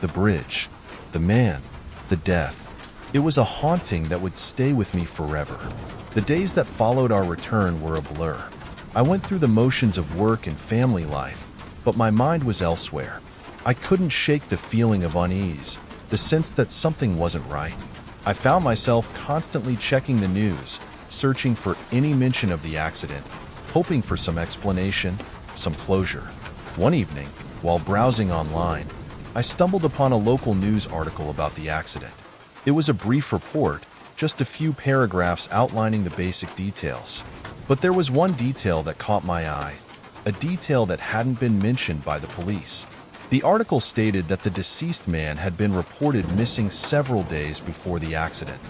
The bridge, the man, the death. It was a haunting that would stay with me forever. The days that followed our return were a blur. I went through the motions of work and family life, but my mind was elsewhere. I couldn't shake the feeling of unease, the sense that something wasn't right. I found myself constantly checking the news, searching for any mention of the accident, hoping for some explanation, some closure. One evening, while browsing online, I stumbled upon a local news article about the accident. It was a brief report, just a few paragraphs outlining the basic details. But there was one detail that caught my eye, a detail that hadn't been mentioned by the police. The article stated that the deceased man had been reported missing several days before the accident.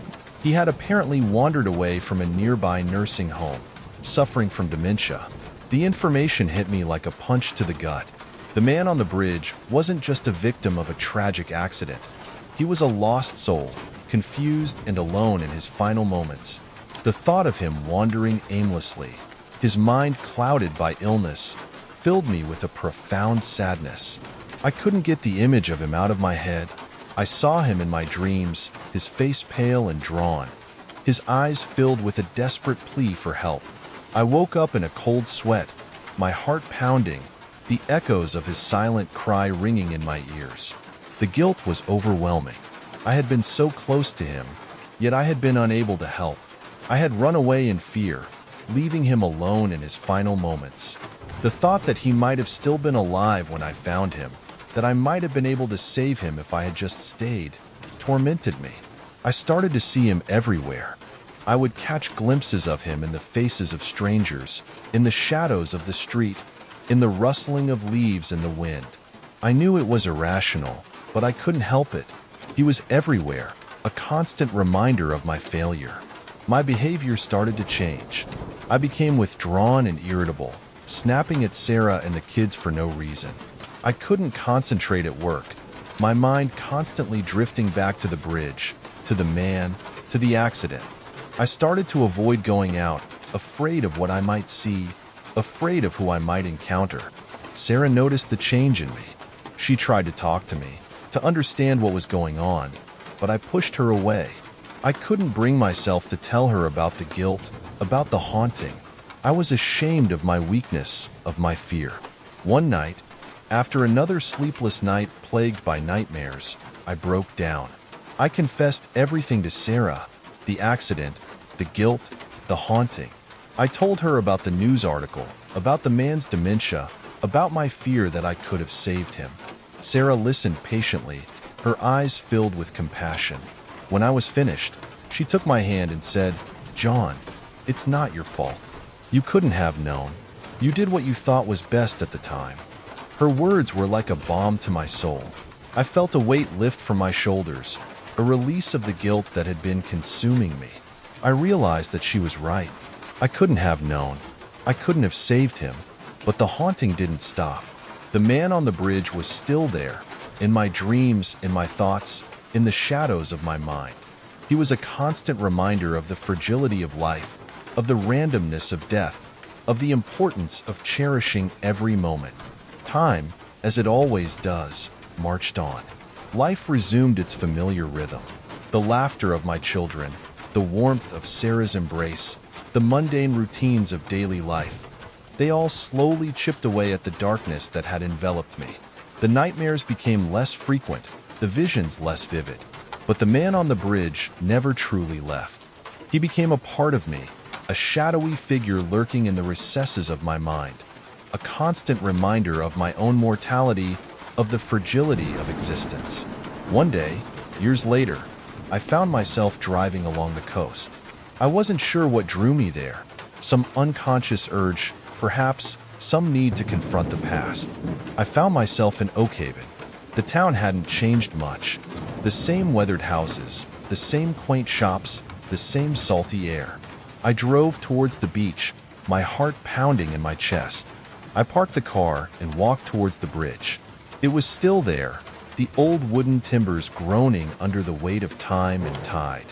He had apparently wandered away from a nearby nursing home, suffering from dementia. The information hit me like a punch to the gut. The man on the bridge wasn't just a victim of a tragic accident. He was a lost soul, confused and alone in his final moments. The thought of him wandering aimlessly, his mind clouded by illness, filled me with a profound sadness. I couldn't get the image of him out of my head. I saw him in my dreams, his face pale and drawn, his eyes filled with a desperate plea for help. I woke up in a cold sweat, my heart pounding, the echoes of his silent cry ringing in my ears. The guilt was overwhelming. I had been so close to him, yet I had been unable to help. I had run away in fear, leaving him alone in his final moments. The thought that he might have still been alive when I found him, that I might have been able to save him if I had just stayed, tormented me. I started to see him everywhere. I would catch glimpses of him in the faces of strangers, in the shadows of the street, in the rustling of leaves in the wind. I knew it was irrational, but I couldn't help it. He was everywhere, a constant reminder of my failure. My behavior started to change. I became withdrawn and irritable, snapping at Sarah and the kids for no reason. I couldn't concentrate at work, my mind constantly drifting back to the bridge, to the man, to the accident. I started to avoid going out, afraid of what I might see, afraid of who I might encounter. Sarah noticed the change in me. She tried to talk to me, to understand what was going on, but I pushed her away. I couldn't bring myself to tell her about the guilt, about the haunting. I was ashamed of my weakness, of my fear. One night, after another sleepless night plagued by nightmares, I broke down. I confessed everything to Sarah, the accident, the guilt, the haunting. I told her about the news article, about the man's dementia, about my fear that I could have saved him. Sarah listened patiently, her eyes filled with compassion. When I was finished, she took my hand and said, "John, it's not your fault. You couldn't have known. You did what you thought was best at the time." Her words were like a balm to my soul. I felt a weight lift from my shoulders, a release of the guilt that had been consuming me. I realized that she was right. I couldn't have known. I couldn't have saved him. But the haunting didn't stop. The man on the bridge was still there, in my dreams, in my thoughts, in the shadows of my mind. He was a constant reminder of the fragility of life, of the randomness of death, of the importance of cherishing every moment. Time, as it always does, marched on. Life resumed its familiar rhythm. The laughter of my children, the warmth of Sarah's embrace, the mundane routines of daily life. They all slowly chipped away at the darkness that had enveloped me. The nightmares became less frequent, the visions less vivid. But the man on the bridge never truly left. He became a part of me, a shadowy figure lurking in the recesses of my mind, a constant reminder of my own mortality, of the fragility of existence. One day, years later, I found myself driving along the coast. I wasn't sure what drew me there, some unconscious urge, perhaps some need to confront the past. I found myself in Oak Haven. The town hadn't changed much. The same weathered houses, the same quaint shops, the same salty air. I drove towards the beach, my heart pounding in my chest. I parked the car and walked towards the bridge. It was still there, the old wooden timbers groaning under the weight of time and tide.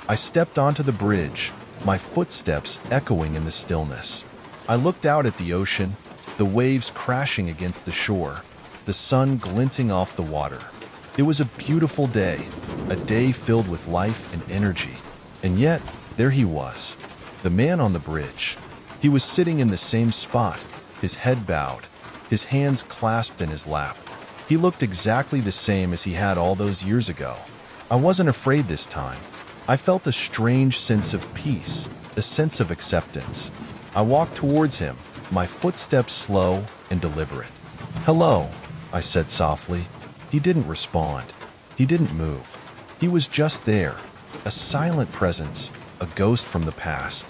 I stepped onto the bridge, my footsteps echoing in the stillness. I looked out at the ocean, the waves crashing against the shore, the sun glinting off the water. It was a beautiful day, a day filled with life and energy. And yet, there he was, the man on the bridge. He was sitting in the same spot, his head bowed, his hands clasped in his lap. He looked exactly the same as he had all those years ago. I wasn't afraid this time. I felt a strange sense of peace, a sense of acceptance. I walked towards him, my footsteps slow and deliberate. "Hello," I said softly. He didn't respond. He didn't move. He was just there, a silent presence, a ghost from the past.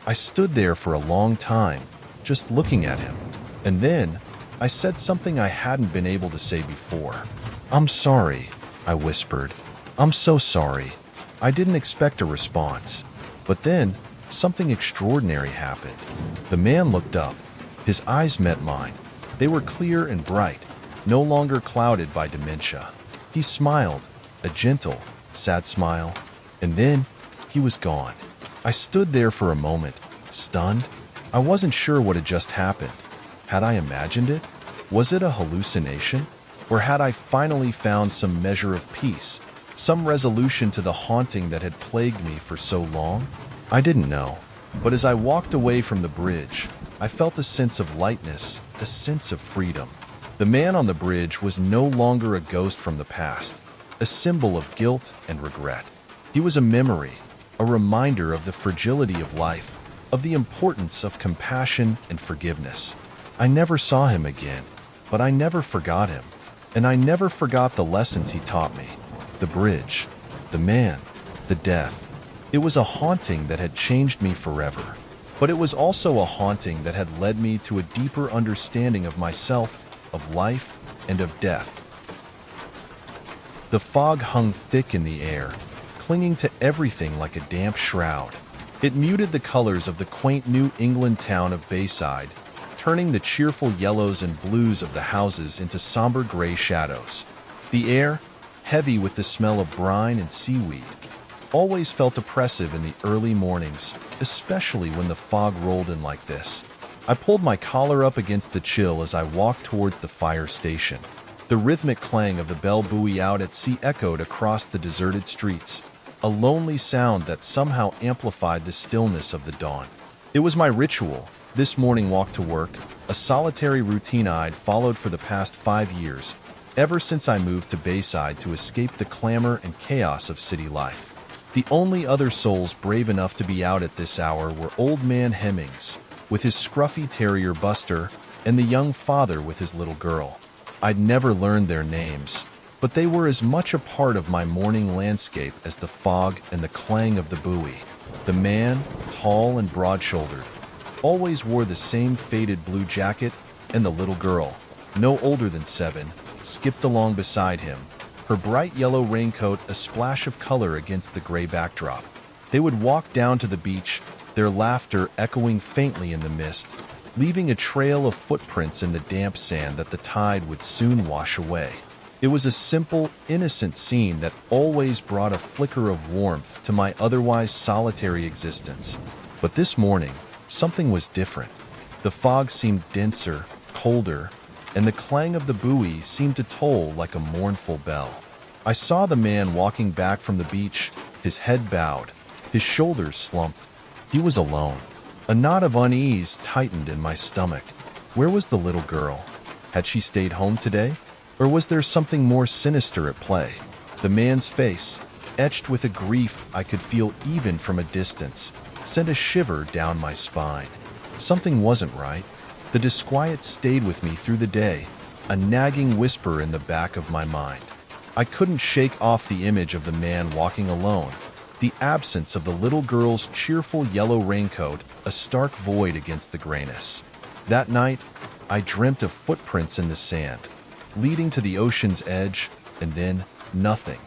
I stood there for a long time, just looking at him. And then, I said something I hadn't been able to say before. "I'm sorry," I whispered. "I'm so sorry." I didn't expect a response. But then, something extraordinary happened. The man looked up. His eyes met mine. They were clear and bright, no longer clouded by dementia. He smiled, a gentle, sad smile, and then he was gone. I stood there for a moment, stunned. I wasn't sure what had just happened. Had I imagined it? Was it a hallucination? Or had I finally found some measure of peace, some resolution to the haunting that had plagued me for so long? I didn't know. But as I walked away from the bridge, I felt a sense of lightness, a sense of freedom. The man on the bridge was no longer a ghost from the past, a symbol of guilt and regret. He was a memory, a reminder of the fragility of life, of the importance of compassion and forgiveness. I never saw him again, but I never forgot him. And I never forgot the lessons he taught me. The bridge, the man, the death. It was a haunting that had changed me forever. But it was also a haunting that had led me to a deeper understanding of myself, of life, and of death. The fog hung thick in the air, clinging to everything like a damp shroud. It muted the colors of the quaint New England town of Bayside, turning the cheerful yellows and blues of the houses into somber gray shadows. The air, heavy with the smell of brine and seaweed, always felt oppressive in the early mornings, especially when the fog rolled in like this. I pulled my collar up against the chill as I walked towards the fire station. The rhythmic clang of the bell buoy out at sea echoed across the deserted streets, a lonely sound that somehow amplified the stillness of the dawn. It was my ritual, this morning walk to work, a solitary routine I'd followed for the past 5 years, ever since I moved to Bayside to escape the clamor and chaos of city life. The only other souls brave enough to be out at this hour were Old Man Hemmings, with his scruffy terrier Buster, and the young father with his little girl. I'd never learned their names, but they were as much a part of my morning landscape as the fog and the clang of the buoy. The man, tall and broad-shouldered, always wore the same faded blue jacket, and the little girl, no older than 7, skipped along beside him, her bright yellow raincoat a splash of color against the gray backdrop. They would walk down to the beach, their laughter echoing faintly in the mist, leaving a trail of footprints in the damp sand that the tide would soon wash away. It was a simple, innocent scene that always brought a flicker of warmth to my otherwise solitary existence. But this morning, something was different. The fog seemed denser, colder, and the clang of the buoy seemed to toll like a mournful bell. I saw the man walking back from the beach, his head bowed, his shoulders slumped. He was alone. A knot of unease tightened in my stomach. Where was the little girl? Had she stayed home today? Or was there something more sinister at play? The man's face, etched with a grief I could feel even from a distance, sent a shiver down my spine. Something wasn't right. The disquiet stayed with me through the day, a nagging whisper in the back of my mind. I couldn't shake off the image of the man walking alone, the absence of the little girl's cheerful yellow raincoat, a stark void against the grayness. That night, I dreamt of footprints in the sand, leading to the ocean's edge, and then nothing.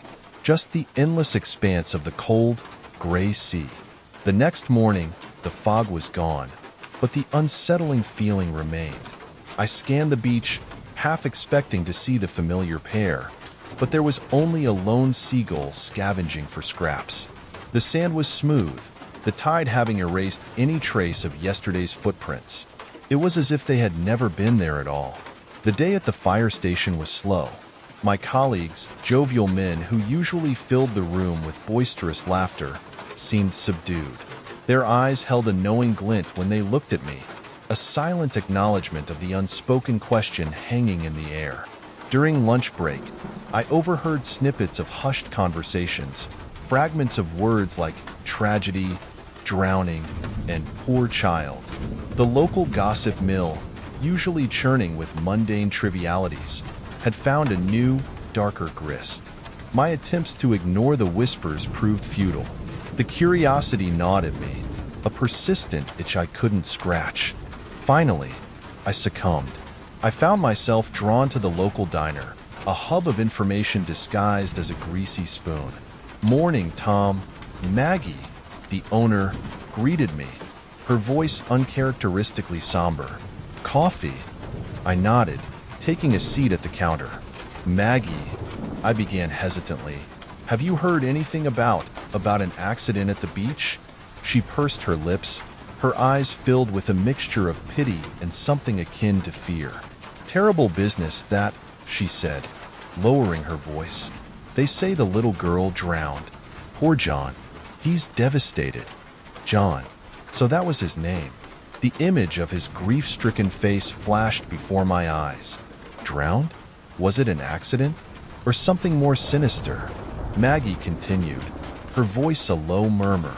Just the endless expanse of the cold, gray sea. The next morning, the fog was gone, but the unsettling feeling remained. I scanned the beach, half expecting to see the familiar pair, but there was only a lone seagull scavenging for scraps. The sand was smooth, the tide having erased any trace of yesterday's footprints. It was as if they had never been there at all. The day at the fire station was slow. My colleagues, jovial men who usually filled the room with boisterous laughter, seemed subdued. Their eyes held a knowing glint when they looked at me, a silent acknowledgement of the unspoken question hanging in the air. During lunch break, I overheard snippets of hushed conversations, fragments of words like tragedy, drowning, and poor child. The local gossip mill, usually churning with mundane trivialities, had found a new, darker grist. My attempts to ignore the whispers proved futile. The curiosity gnawed at me, a persistent itch I couldn't scratch. Finally, I succumbed. I found myself drawn to the local diner, a hub of information disguised as a greasy spoon. "Morning, Tom." Maggie, the owner, greeted me, her voice uncharacteristically somber. "Coffee?" I nodded, taking a seat at the counter. "Maggie," I began hesitantly, "have you heard anything about an accident at the beach?" She pursed her lips, her eyes filled with a mixture of pity and something akin to fear. "Terrible business, that," she said, lowering her voice. "They say the little girl drowned. Poor John. He's devastated." John. So that was his name. The image of his grief-stricken face flashed before my eyes. Drowned? Was it an accident? Or something more sinister? Maggie continued, her voice a low murmur.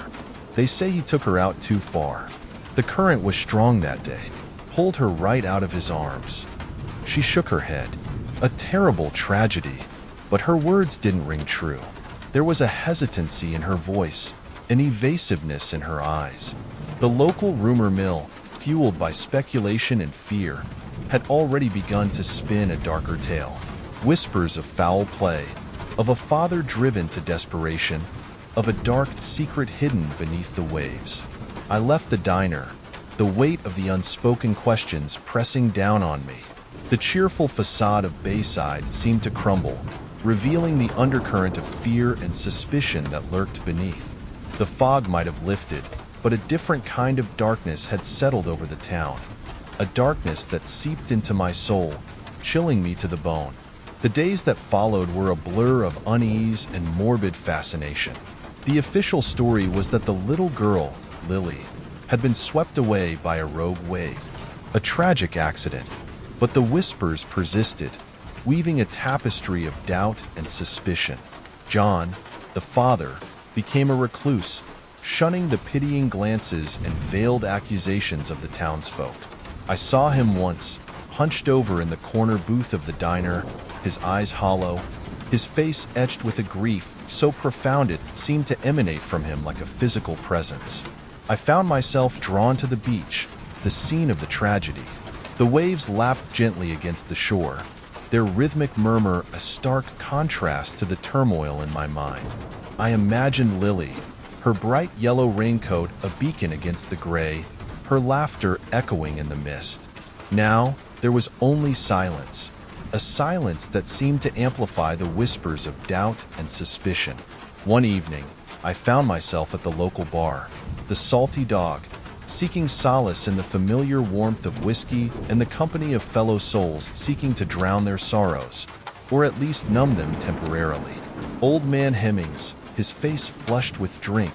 "They say he took her out too far. The current was strong that day. Pulled her right out of his arms." She shook her head. A terrible tragedy. But her words didn't ring true. There was a hesitancy in her voice, an evasiveness in her eyes. The local rumor mill, fueled by speculation and fear, had already begun to spin a darker tale. Whispers of foul play, of a father driven to desperation, of a dark secret hidden beneath the waves. I left the diner, the weight of the unspoken questions pressing down on me. The cheerful facade of Bayside seemed to crumble, revealing the undercurrent of fear and suspicion that lurked beneath. The fog might have lifted, but a different kind of darkness had settled over the town. A darkness that seeped into my soul, chilling me to the bone. The days that followed were a blur of unease and morbid fascination. The official story was that the little girl, Lily, had been swept away by a rogue wave. A tragic accident, but the whispers persisted, weaving a tapestry of doubt and suspicion. John, the father, became a recluse, shunning the pitying glances and veiled accusations of the townsfolk. I saw him once, hunched over in the corner booth of the diner, his eyes hollow, his face etched with a grief so profound it seemed to emanate from him like a physical presence. I found myself drawn to the beach, the scene of the tragedy. The waves lapped gently against the shore, their rhythmic murmur a stark contrast to the turmoil in my mind. I imagined Lily, her bright yellow raincoat a beacon against the gray, her laughter echoing in the mist. Now, there was only silence, a silence that seemed to amplify the whispers of doubt and suspicion. One evening, I found myself at the local bar, the Salty Dog, seeking solace in the familiar warmth of whiskey and the company of fellow souls seeking to drown their sorrows, or at least numb them temporarily. Old man Hemmings, his face flushed with drink,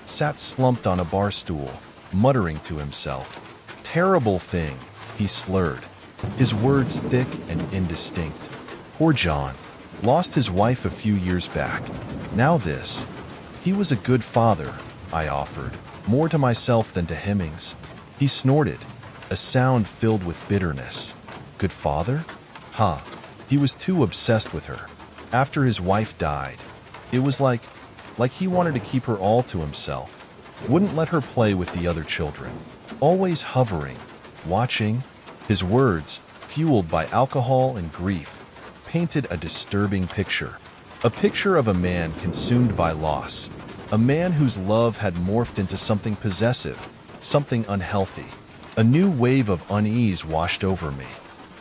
sat slumped on a bar stool, muttering to himself. "Terrible thing," he slurred, his words thick and indistinct. "Poor John. Lost his wife a few years back. Now this." "He was a good father," I offered, more to myself than to Hemmings. He snorted, a sound filled with bitterness. "Good father? Huh. He was too obsessed with her. After his wife died, it was like he wanted to keep her all to himself. Wouldn't let her play with the other children. Always hovering, watching." His words, fueled by alcohol and grief, painted a disturbing picture. A picture of a man consumed by loss. A man whose love had morphed into something possessive, something unhealthy. A new wave of unease washed over me.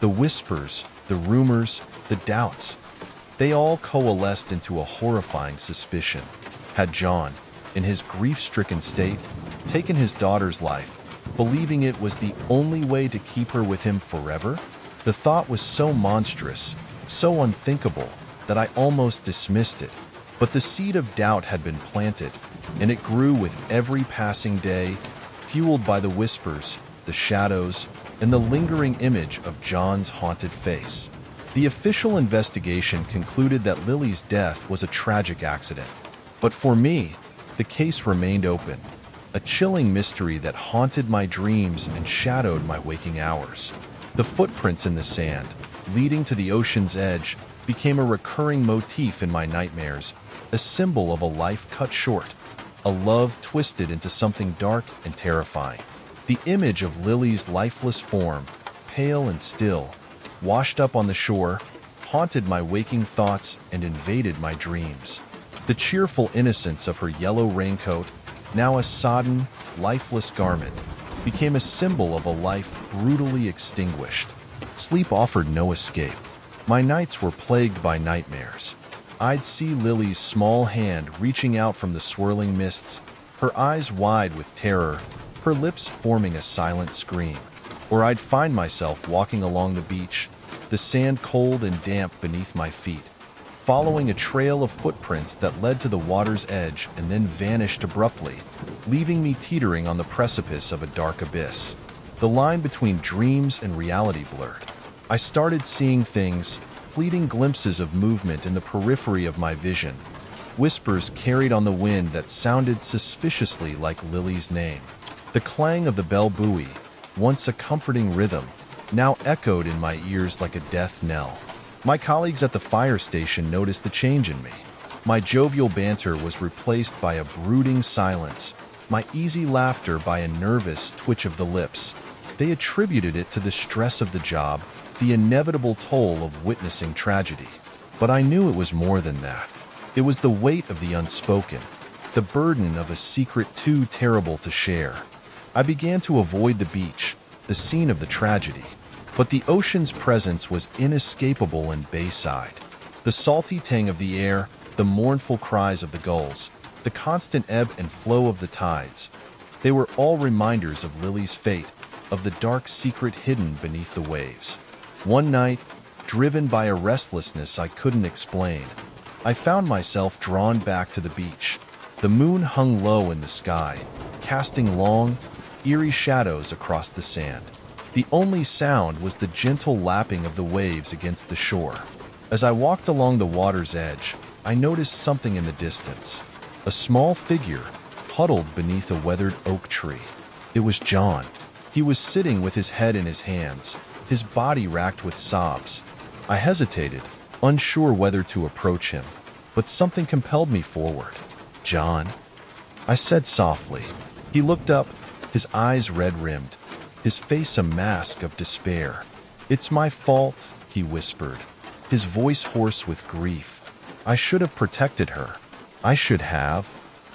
The whispers, the rumors, the doubts. They all coalesced into a horrifying suspicion. Had John, in his grief-stricken state, taken his daughter's life, believing it was the only way to keep her with him forever? The thought was so monstrous, so unthinkable, that I almost dismissed it. But the seed of doubt had been planted, and it grew with every passing day, fueled by the whispers, the shadows, and the lingering image of John's haunted face. The official investigation concluded that Lily's death was a tragic accident. But for me, the case remained open, a chilling mystery that haunted my dreams and shadowed my waking hours. The footprints in the sand, leading to the ocean's edge, became a recurring motif in my nightmares, a symbol of a life cut short, a love twisted into something dark and terrifying. The image of Lily's lifeless form, pale and still, washed up on the shore, haunted my waking thoughts and invaded my dreams. The cheerful innocence of her yellow raincoat, now a sodden, lifeless garment, became a symbol of a life brutally extinguished. Sleep offered no escape. My nights were plagued by nightmares. I'd see Lily's small hand reaching out from the swirling mists, her eyes wide with terror, her lips forming a silent scream. Or I'd find myself walking along the beach, the sand cold and damp beneath my feet, following a trail of footprints that led to the water's edge and then vanished abruptly, leaving me teetering on the precipice of a dark abyss. The line between dreams and reality blurred. I started seeing things, fleeting glimpses of movement in the periphery of my vision, whispers carried on the wind that sounded suspiciously like Lily's name. The clang of the bell buoy, once a comforting rhythm, now echoed in my ears like a death knell. My colleagues at the fire station noticed the change in me. My jovial banter was replaced by a brooding silence, my easy laughter by a nervous twitch of the lips. They attributed it to the stress of the job, the inevitable toll of witnessing tragedy. But I knew it was more than that. It was the weight of the unspoken, the burden of a secret too terrible to share. I began to avoid the beach, the scene of the tragedy. But the ocean's presence was inescapable in Bayside. The salty tang of the air, the mournful cries of the gulls, the constant ebb and flow of the tides. They were all reminders of Lily's fate, of the dark secret hidden beneath the waves. One night, driven by a restlessness I couldn't explain, I found myself drawn back to the beach. The moon hung low in the sky, casting long, eerie shadows across the sand. The only sound was the gentle lapping of the waves against the shore. As I walked along the water's edge, I noticed something in the distance. A small figure, huddled beneath a weathered oak tree. It was John. He was sitting with his head in his hands, his body racked with sobs. I hesitated, unsure whether to approach him, but something compelled me forward. "John," I said softly. He looked up, his eyes red-rimmed, his face a mask of despair. "It's my fault," he whispered, his voice hoarse with grief. "I should have protected her. I should have."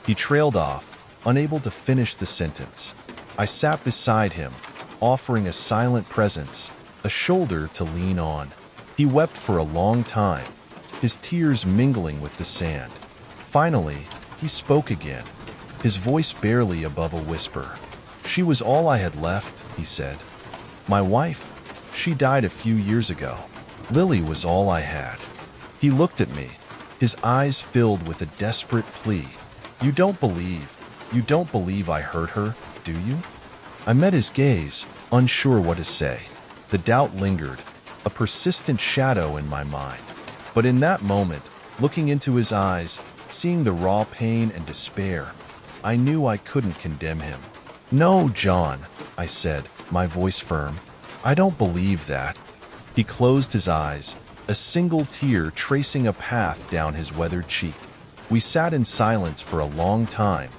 He trailed off, unable to finish the sentence. I sat beside him, offering a silent presence, a shoulder to lean on. He wept for a long time, his tears mingling with the sand. Finally, he spoke again, his voice barely above a whisper. "She was all I had left," he said. "My wife, she died a few years ago. Lily was all I had." He looked at me, his eyes filled with a desperate plea. You don't believe I hurt her, do you?" I met his gaze, unsure what to say. The doubt lingered, a persistent shadow in my mind. But in that moment, looking into his eyes, seeing the raw pain and despair, I knew I couldn't condemn him. "No, John," I said, my voice firm. "I don't believe that." He closed his eyes, a single tear tracing a path down his weathered cheek. We sat in silence for a long time,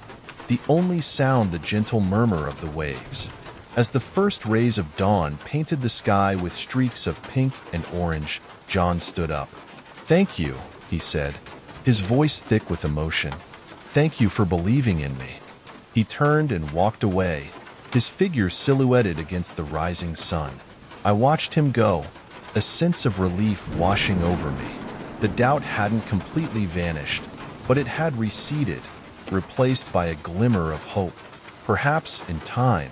the only sound the gentle murmur of the waves. As the first rays of dawn painted the sky with streaks of pink and orange, John stood up. "Thank you," he said, his voice thick with emotion. "Thank you for believing in me." He turned and walked away, his figure silhouetted against the rising sun. I watched him go, a sense of relief washing over me. The doubt hadn't completely vanished, but it had receded, replaced by a glimmer of hope. Perhaps, in time,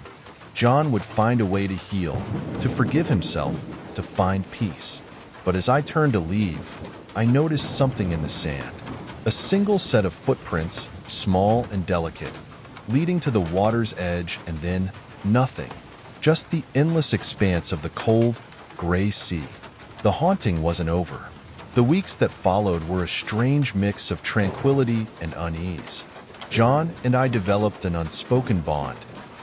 John would find a way to heal, to forgive himself, to find peace. But as I turned to leave, I noticed something in the sand. A single set of footprints, small and delicate, leading to the water's edge, and then nothing. Just the endless expanse of the cold, gray sea. The haunting wasn't over. The weeks that followed were a strange mix of tranquility and unease. John and I developed an unspoken bond,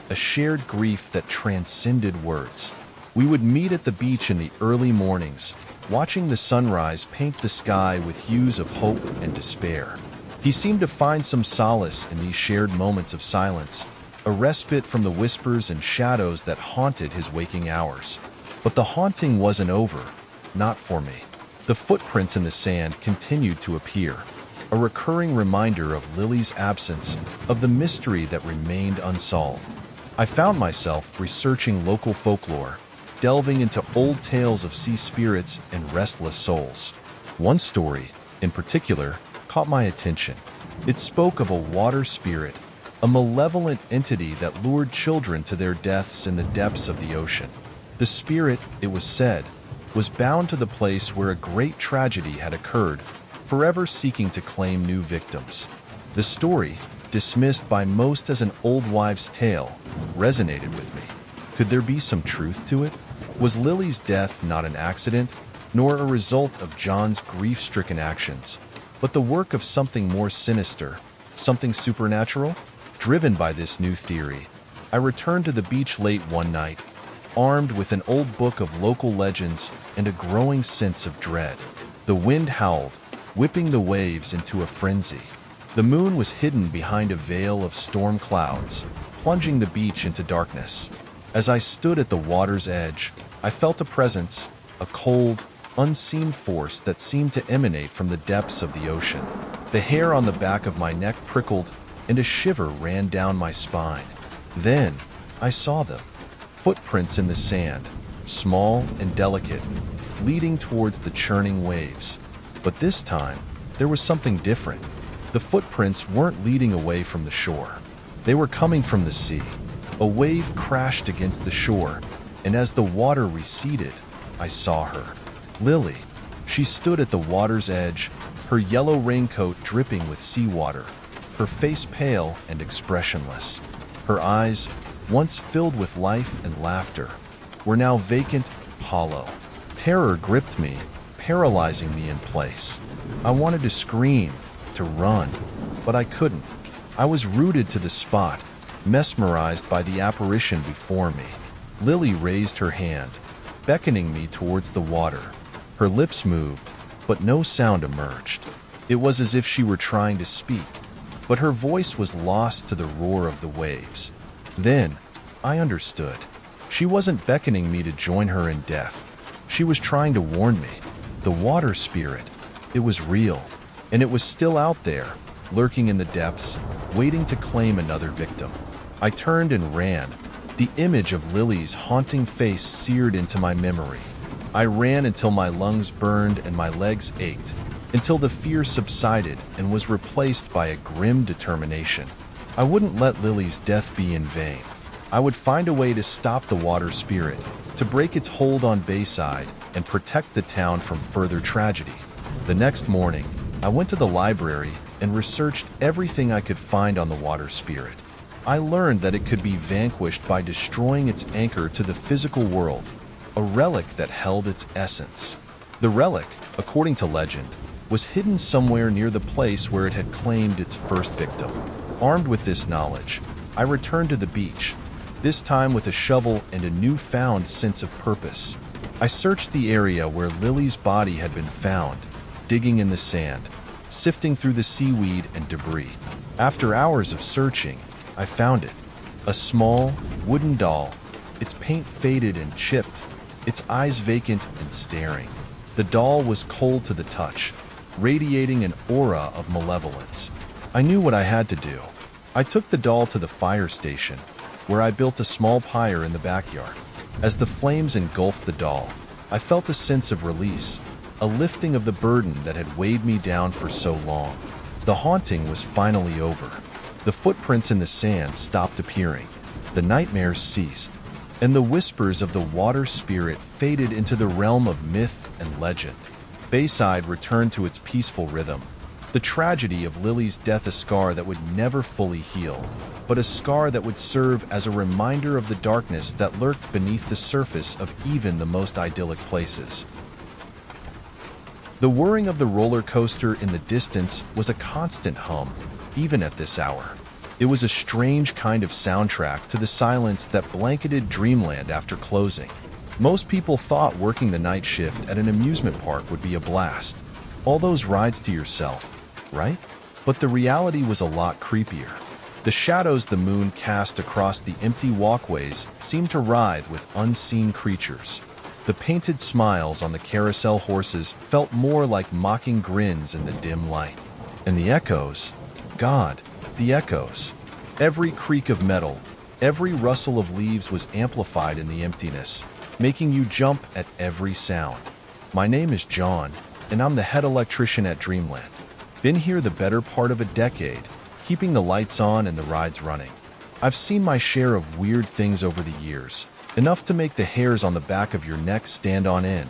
a shared grief that transcended words. We would meet at the beach in the early mornings, watching the sunrise paint the sky with hues of hope and despair. He seemed to find some solace in these shared moments of silence, a respite from the whispers and shadows that haunted his waking hours. But the haunting wasn't over, not for me. The footprints in the sand continued to appear, a recurring reminder of Lily's absence, of the mystery that remained unsolved. I found myself researching local folklore, delving into old tales of sea spirits and restless souls. One story, in particular, caught my attention. It spoke of a water spirit, a malevolent entity that lured children to their deaths in the depths of the ocean. The spirit, it was said, was bound to the place where a great tragedy had occurred, forever seeking to claim new victims. The story, dismissed by most as an old wives' tale, resonated with me. Could there be some truth to it? Was Lily's death not an accident, nor a result of John's grief-stricken actions, but the work of something more sinister, something supernatural? Driven by this new theory, I returned to the beach late one night, armed with an old book of local legends and a growing sense of dread. The wind howled, whipping the waves into a frenzy. The moon was hidden behind a veil of storm clouds, plunging the beach into darkness. As I stood at the water's edge, I felt a presence, a cold, unseen force that seemed to emanate from the depths of the ocean. The hair on the back of my neck prickled, and a shiver ran down my spine. Then, I saw them. Footprints in the sand, small and delicate, leading towards the churning waves. But this time, there was something different. The footprints weren't leading away from the shore. They were coming from the sea. A wave crashed against the shore, and as the water receded, I saw her. Lily. She stood at the water's edge, her yellow raincoat dripping with seawater, her face pale and expressionless. Her eyes, once filled with life and laughter, were now vacant, hollow. Terror gripped me, paralyzing me in place. I wanted to scream, to run, but I couldn't. I was rooted to the spot, mesmerized by the apparition before me. Lily raised her hand, beckoning me towards the water. Her lips moved, but no sound emerged. It was as if she were trying to speak, but her voice was lost to the roar of the waves. Then, I understood. She wasn't beckoning me to join her in death. She was trying to warn me. The water spirit. It was real, and it was still out there, lurking in the depths, waiting to claim another victim. I turned and ran, the image of Lily's haunting face seared into my memory. I ran until my lungs burned and my legs ached, until the fear subsided and was replaced by a grim determination. I wouldn't let Lily's death be in vain. I would find a way to stop the water spirit, to break its hold on Bayside and protect the town from further tragedy. The next morning, I went to the library and researched everything I could find on the water spirit. I learned that it could be vanquished by destroying its anchor to the physical world, a relic that held its essence. The relic, according to legend, was hidden somewhere near the place where it had claimed its first victim. Armed with this knowledge, I returned to the beach, this time with a shovel and a newfound sense of purpose. I searched the area where Lily's body had been found, digging in the sand, sifting through the seaweed and debris. After hours of searching, I found it. A small, wooden doll, its paint faded and chipped, its eyes vacant and staring. The doll was cold to the touch, radiating an aura of malevolence. I knew what I had to do. I took the doll to the fire station, where I built a small pyre in the backyard. As the flames engulfed the doll, I felt a sense of release, a lifting of the burden that had weighed me down for so long. The haunting was finally over. The footprints in the sand stopped appearing. The nightmares ceased, and the whispers of the water spirit faded into the realm of myth and legend. Bayside returned to its peaceful rhythm. The tragedy of Lily's death, a scar that would never fully heal, but a scar that would serve as a reminder of the darkness that lurked beneath the surface of even the most idyllic places. The whirring of the roller coaster in the distance was a constant hum, even at this hour. It was a strange kind of soundtrack to the silence that blanketed dreamland after closing. Most people thought working the night shift at an amusement park would be a blast. All those rides to yourself, right? But the reality was a lot creepier. The shadows the moon cast across the empty walkways seemed to writhe with unseen creatures. The painted smiles on the carousel horses felt more like mocking grins in the dim light. And the echoes, God, the echoes. Every creak of metal, every rustle of leaves was amplified in the emptiness, making you jump at every sound. My name is John, and I'm the head electrician at Dreamland. Been here the better part of a decade, keeping the lights on and the rides running. I've seen my share of weird things over the years, enough to make the hairs on the back of your neck stand on end.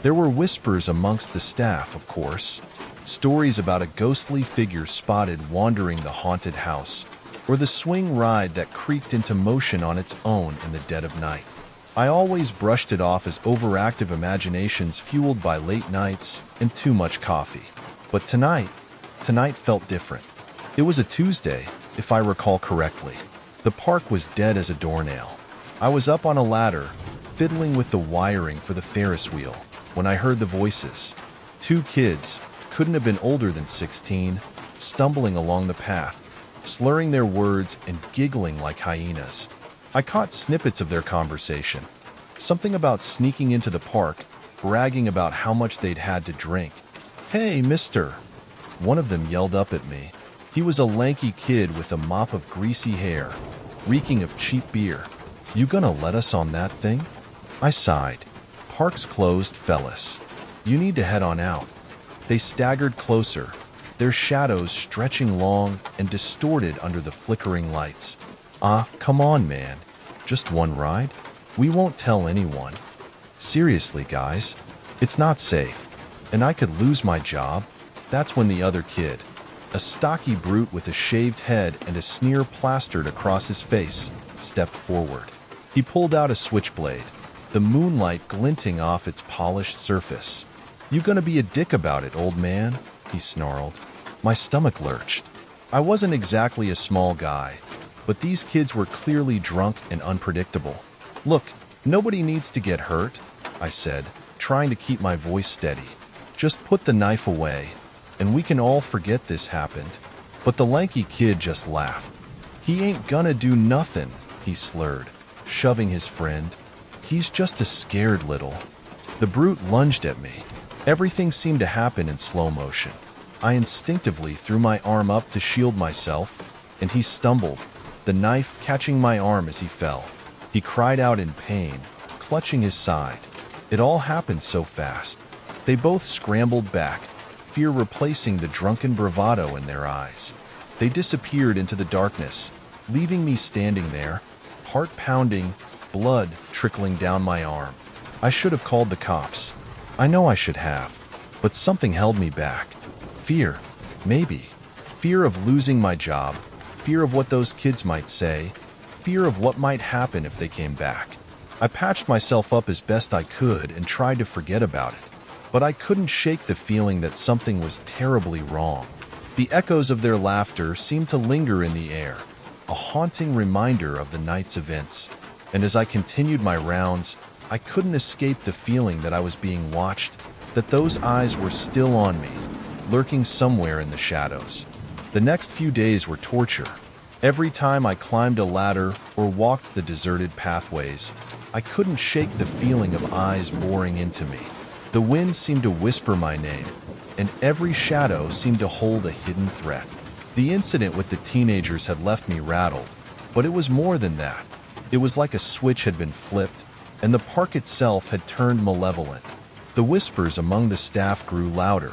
There were whispers amongst the staff, of course, stories about a ghostly figure spotted wandering the haunted house, or the swing ride that creaked into motion on its own in the dead of night. I always brushed it off as overactive imaginations fueled by late nights and too much coffee. But tonight felt different. It was a Tuesday, if I recall correctly. The park was dead as a doornail. I was up on a ladder, fiddling with the wiring for the Ferris wheel, when I heard the voices. Two kids, couldn't have been older than 16, stumbling along the path, slurring their words and giggling like hyenas. I caught snippets of their conversation. Something about sneaking into the park, bragging about how much they'd had to drink. "Hey, mister!" One of them yelled up at me. He was a lanky kid with a mop of greasy hair, reeking of cheap beer. "You gonna let us on that thing?" I sighed. "Park's closed, fellas. You need to head on out." They staggered closer, their shadows stretching long and distorted under the flickering lights. "Ah, come on, man. Just one ride? We won't tell anyone." "Seriously, guys, it's not safe. And I could lose my job." That's when the other kid, a stocky brute with a shaved head and a sneer plastered across his face, stepped forward. He pulled out a switchblade, the moonlight glinting off its polished surface. "You gonna be a dick about it, old man?" he snarled. My stomach lurched. I wasn't exactly a small guy, but these kids were clearly drunk and unpredictable. "Look, nobody needs to get hurt," I said, trying to keep my voice steady. "Just put the knife away, and we can all forget this happened." But the lanky kid just laughed. "He ain't gonna do nothin'," he slurred, shoving his friend. "He's just a scared little." The brute lunged at me. Everything seemed to happen in slow motion. I instinctively threw my arm up to shield myself, and he stumbled, the knife catching my arm as he fell. He cried out in pain, clutching his side. It all happened so fast. They both scrambled back, fear replacing the drunken bravado in their eyes. They disappeared into the darkness, leaving me standing there, heart pounding, blood trickling down my arm. I should have called the cops. I know I should have, but something held me back. Fear, maybe. Fear of losing my job, fear of what those kids might say, fear of what might happen if they came back. I patched myself up as best I could and tried to forget about it, but I couldn't shake the feeling that something was terribly wrong. The echoes of their laughter seemed to linger in the air, a haunting reminder of the night's events. And as I continued my rounds, I couldn't escape the feeling that I was being watched, that those eyes were still on me, lurking somewhere in the shadows. The next few days were torture. Every time I climbed a ladder or walked the deserted pathways, I couldn't shake the feeling of eyes boring into me. The wind seemed to whisper my name, and every shadow seemed to hold a hidden threat. The incident with the teenagers had left me rattled, but it was more than that. It was like a switch had been flipped, and the park itself had turned malevolent. The whispers among the staff grew louder.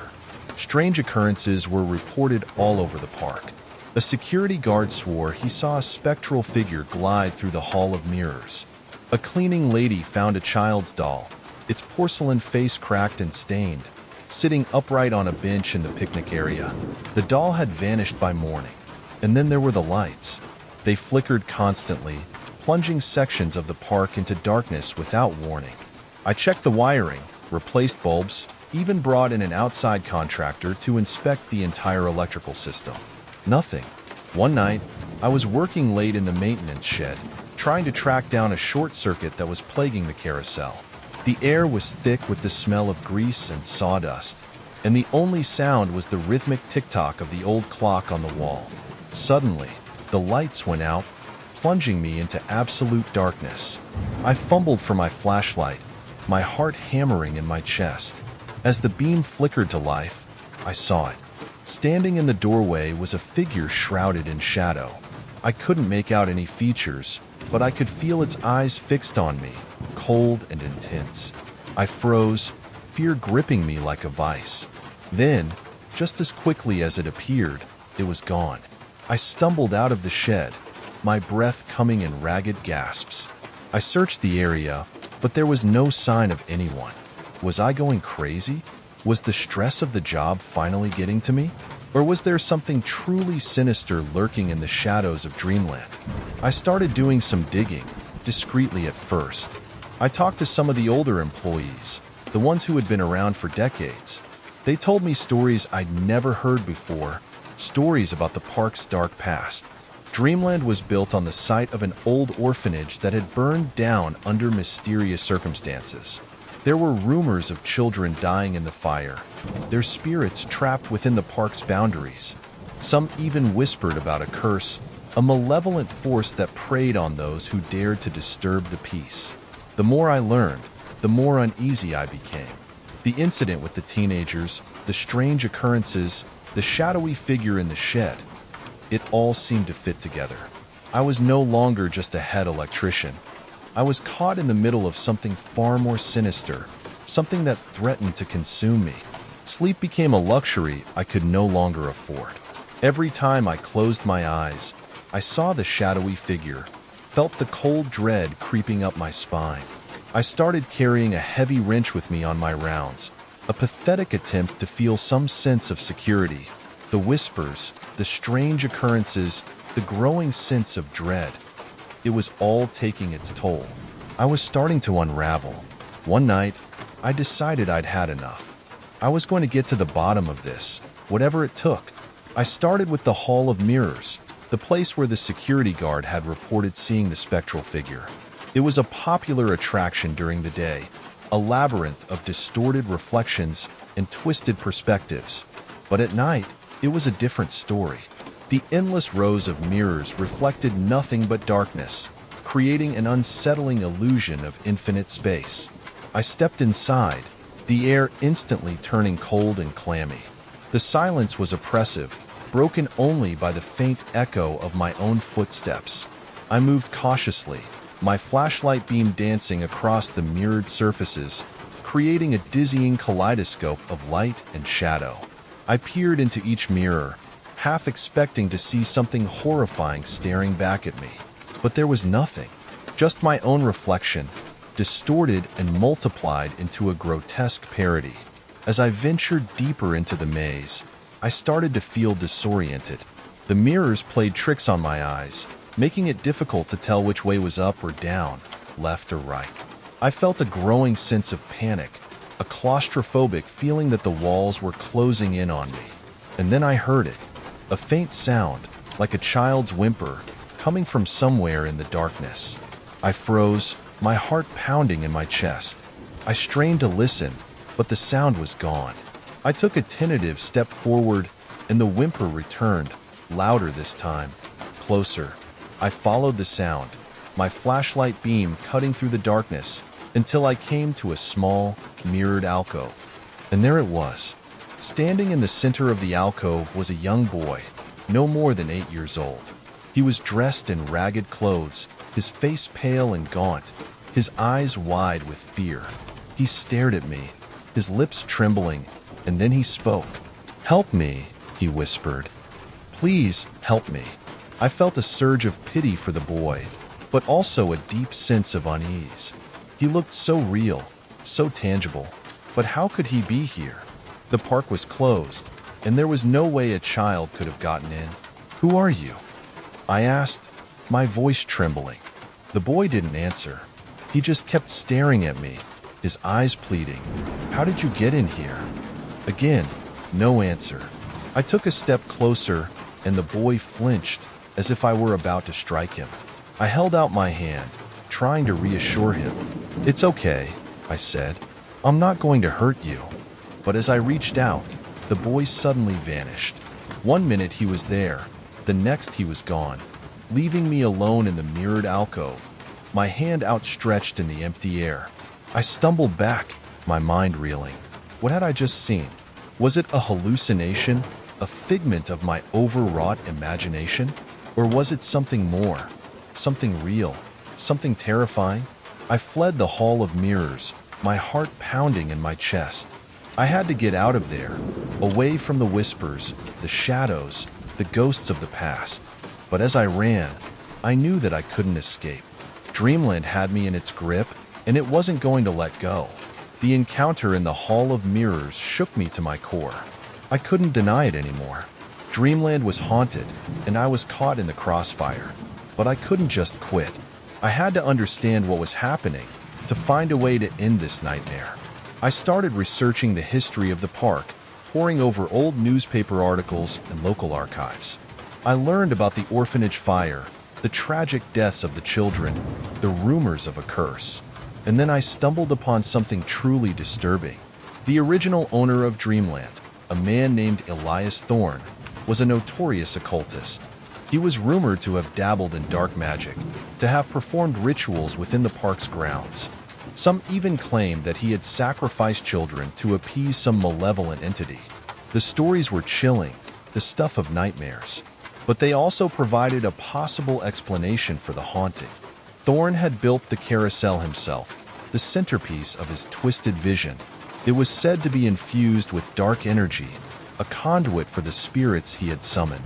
Strange occurrences were reported all over the park. A security guard swore he saw a spectral figure glide through the hall of mirrors. A cleaning lady found a child's doll, its porcelain face cracked and stained, sitting upright on a bench in the picnic area. The doll had vanished by morning. And then there were the lights. They flickered constantly, plunging sections of the park into darkness without warning. I checked the wiring, replaced bulbs, even brought in an outside contractor to inspect the entire electrical system. Nothing. One night, I was working late in the maintenance shed, trying to track down a short circuit that was plaguing the carousel. The air was thick with the smell of grease and sawdust, and the only sound was the rhythmic tick-tock of the old clock on the wall. Suddenly, the lights went out, plunging me into absolute darkness. I fumbled for my flashlight, my heart hammering in my chest. As the beam flickered to life, I saw it. Standing in the doorway was a figure shrouded in shadow. I couldn't make out any features, but I could feel its eyes fixed on me, cold and intense. I froze, fear gripping me like a vice. Then, just as quickly as it appeared, it was gone. I stumbled out of the shed, my breath coming in ragged gasps. I searched the area, but there was no sign of anyone. Was I going crazy? Was the stress of the job finally getting to me? Or was there something truly sinister lurking in the shadows of Dreamland? I started doing some digging, discreetly at first. I talked to some of the older employees, the ones who had been around for decades. They told me stories I'd never heard before, stories about the park's dark past. Dreamland was built on the site of an old orphanage that had burned down under mysterious circumstances. There were rumors of children dying in the fire, their spirits trapped within the park's boundaries. Some even whispered about a curse, a malevolent force that preyed on those who dared to disturb the peace. The more I learned, the more uneasy I became. The incident with the teenagers, the strange occurrences, the shadowy figure in the shed, it all seemed to fit together. I was no longer just a head electrician. I was caught in the middle of something far more sinister, something that threatened to consume me. Sleep became a luxury I could no longer afford. Every time I closed my eyes, I saw the shadowy figure, felt the cold dread creeping up my spine. I started carrying a heavy wrench with me on my rounds, a pathetic attempt to feel some sense of security. The whispers, the strange occurrences, the growing sense of dread. It was all taking its toll. I was starting to unravel. One night, I decided I'd had enough. I was going to get to the bottom of this, whatever it took. I started with the Hall of Mirrors, the place where the security guard had reported seeing the spectral figure. It was a popular attraction during the day, a labyrinth of distorted reflections and twisted perspectives. But at night, it was a different story. The endless rows of mirrors reflected nothing but darkness, creating an unsettling illusion of infinite space. I stepped inside, the air instantly turning cold and clammy. The silence was oppressive, broken only by the faint echo of my own footsteps. I moved cautiously, my flashlight beam dancing across the mirrored surfaces, creating a dizzying kaleidoscope of light and shadow. I peered into each mirror, half expecting to see something horrifying staring back at me. But there was nothing, just my own reflection, distorted and multiplied into a grotesque parody. As I ventured deeper into the maze, I started to feel disoriented. The mirrors played tricks on my eyes, making it difficult to tell which way was up or down, left or right. I felt a growing sense of panic, a claustrophobic feeling that the walls were closing in on me. And then I heard it, a faint sound, like a child's whimper, coming from somewhere in the darkness. I froze, my heart pounding in my chest. I strained to listen, but the sound was gone. I took a tentative step forward, and the whimper returned, louder this time, closer. I followed the sound, my flashlight beam cutting through the darkness, until I came to a small, mirrored alcove. And there it was. Standing in the center of the alcove was a young boy, no more than 8 years old. He was dressed in ragged clothes, his face pale and gaunt, his eyes wide with fear. He stared at me, his lips trembling, and then he spoke. "Help me," he whispered. "Please help me." I felt a surge of pity for the boy, but also a deep sense of unease. He looked so real, so tangible, but how could he be here? The park was closed, and there was no way a child could have gotten in. "Who are you?" I asked, my voice trembling. The boy didn't answer. He just kept staring at me, his eyes pleading. "How did you get in here?" Again, no answer. I took a step closer, and the boy flinched, as if I were about to strike him. I held out my hand, trying to reassure him. "It's okay," I said. "I'm not going to hurt you." But as I reached out, the boy suddenly vanished. One minute he was there, the next he was gone, leaving me alone in the mirrored alcove, my hand outstretched in the empty air. I stumbled back, my mind reeling. What had I just seen? Was it a hallucination, a figment of my overwrought imagination? Or was it something more, something real, something terrifying? I fled the Hall of Mirrors, my heart pounding in my chest. I had to get out of there, away from the whispers, the shadows, the ghosts of the past. But as I ran, I knew that I couldn't escape. Dreamland had me in its grip, and it wasn't going to let go. The encounter in the Hall of Mirrors shook me to my core. I couldn't deny it anymore. Dreamland was haunted, and I was caught in the crossfire. But I couldn't just quit. I had to understand what was happening, to find a way to end this nightmare. I started researching the history of the park, poring over old newspaper articles and local archives. I learned about the orphanage fire, the tragic deaths of the children, the rumors of a curse. And then I stumbled upon something truly disturbing. The original owner of Dreamland, a man named Elias Thorne, was a notorious occultist. He was rumored to have dabbled in dark magic, to have performed rituals within the park's grounds. Some even claimed that he had sacrificed children to appease some malevolent entity. The stories were chilling, the stuff of nightmares. But they also provided a possible explanation for the haunting. Thorne had built the carousel himself, the centerpiece of his twisted vision. It was said to be infused with dark energy, a conduit for the spirits he had summoned.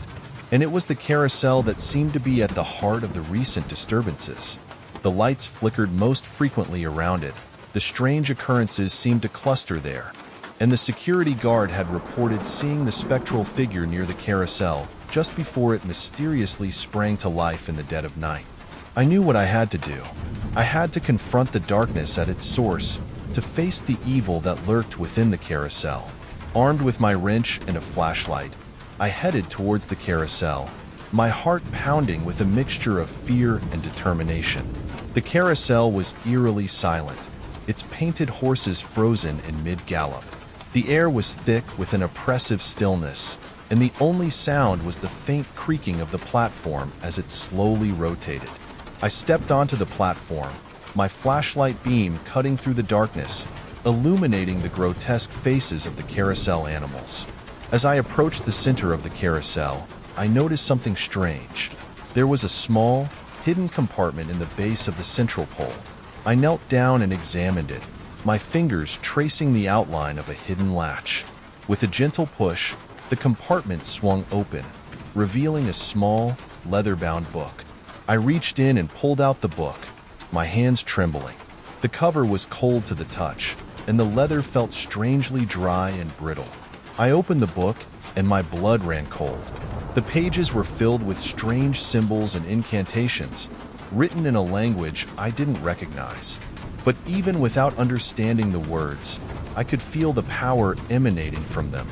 And it was the carousel that seemed to be at the heart of the recent disturbances. The lights flickered most frequently around it. The strange occurrences seemed to cluster there, and the security guard had reported seeing the spectral figure near the carousel just before it mysteriously sprang to life in the dead of night. I knew what I had to do. I had to confront the darkness at its source, to face the evil that lurked within the carousel. Armed with my wrench and a flashlight, I headed towards the carousel, my heart pounding with a mixture of fear and determination. The carousel was eerily silent, its painted horses frozen in mid-gallop. The air was thick with an oppressive stillness, and the only sound was the faint creaking of the platform as it slowly rotated. I stepped onto the platform, my flashlight beam cutting through the darkness, illuminating the grotesque faces of the carousel animals. As I approached the center of the carousel, I noticed something strange. There was a small, hidden compartment in the base of the central pole. I knelt down and examined it, my fingers tracing the outline of a hidden latch. With a gentle push, the compartment swung open, revealing a small, leather-bound book. I reached in and pulled out the book, my hands trembling. The cover was cold to the touch, and the leather felt strangely dry and brittle. I opened the book, and my blood ran cold. The pages were filled with strange symbols and incantations, written in a language I didn't recognize. But even without understanding the words, I could feel the power emanating from them,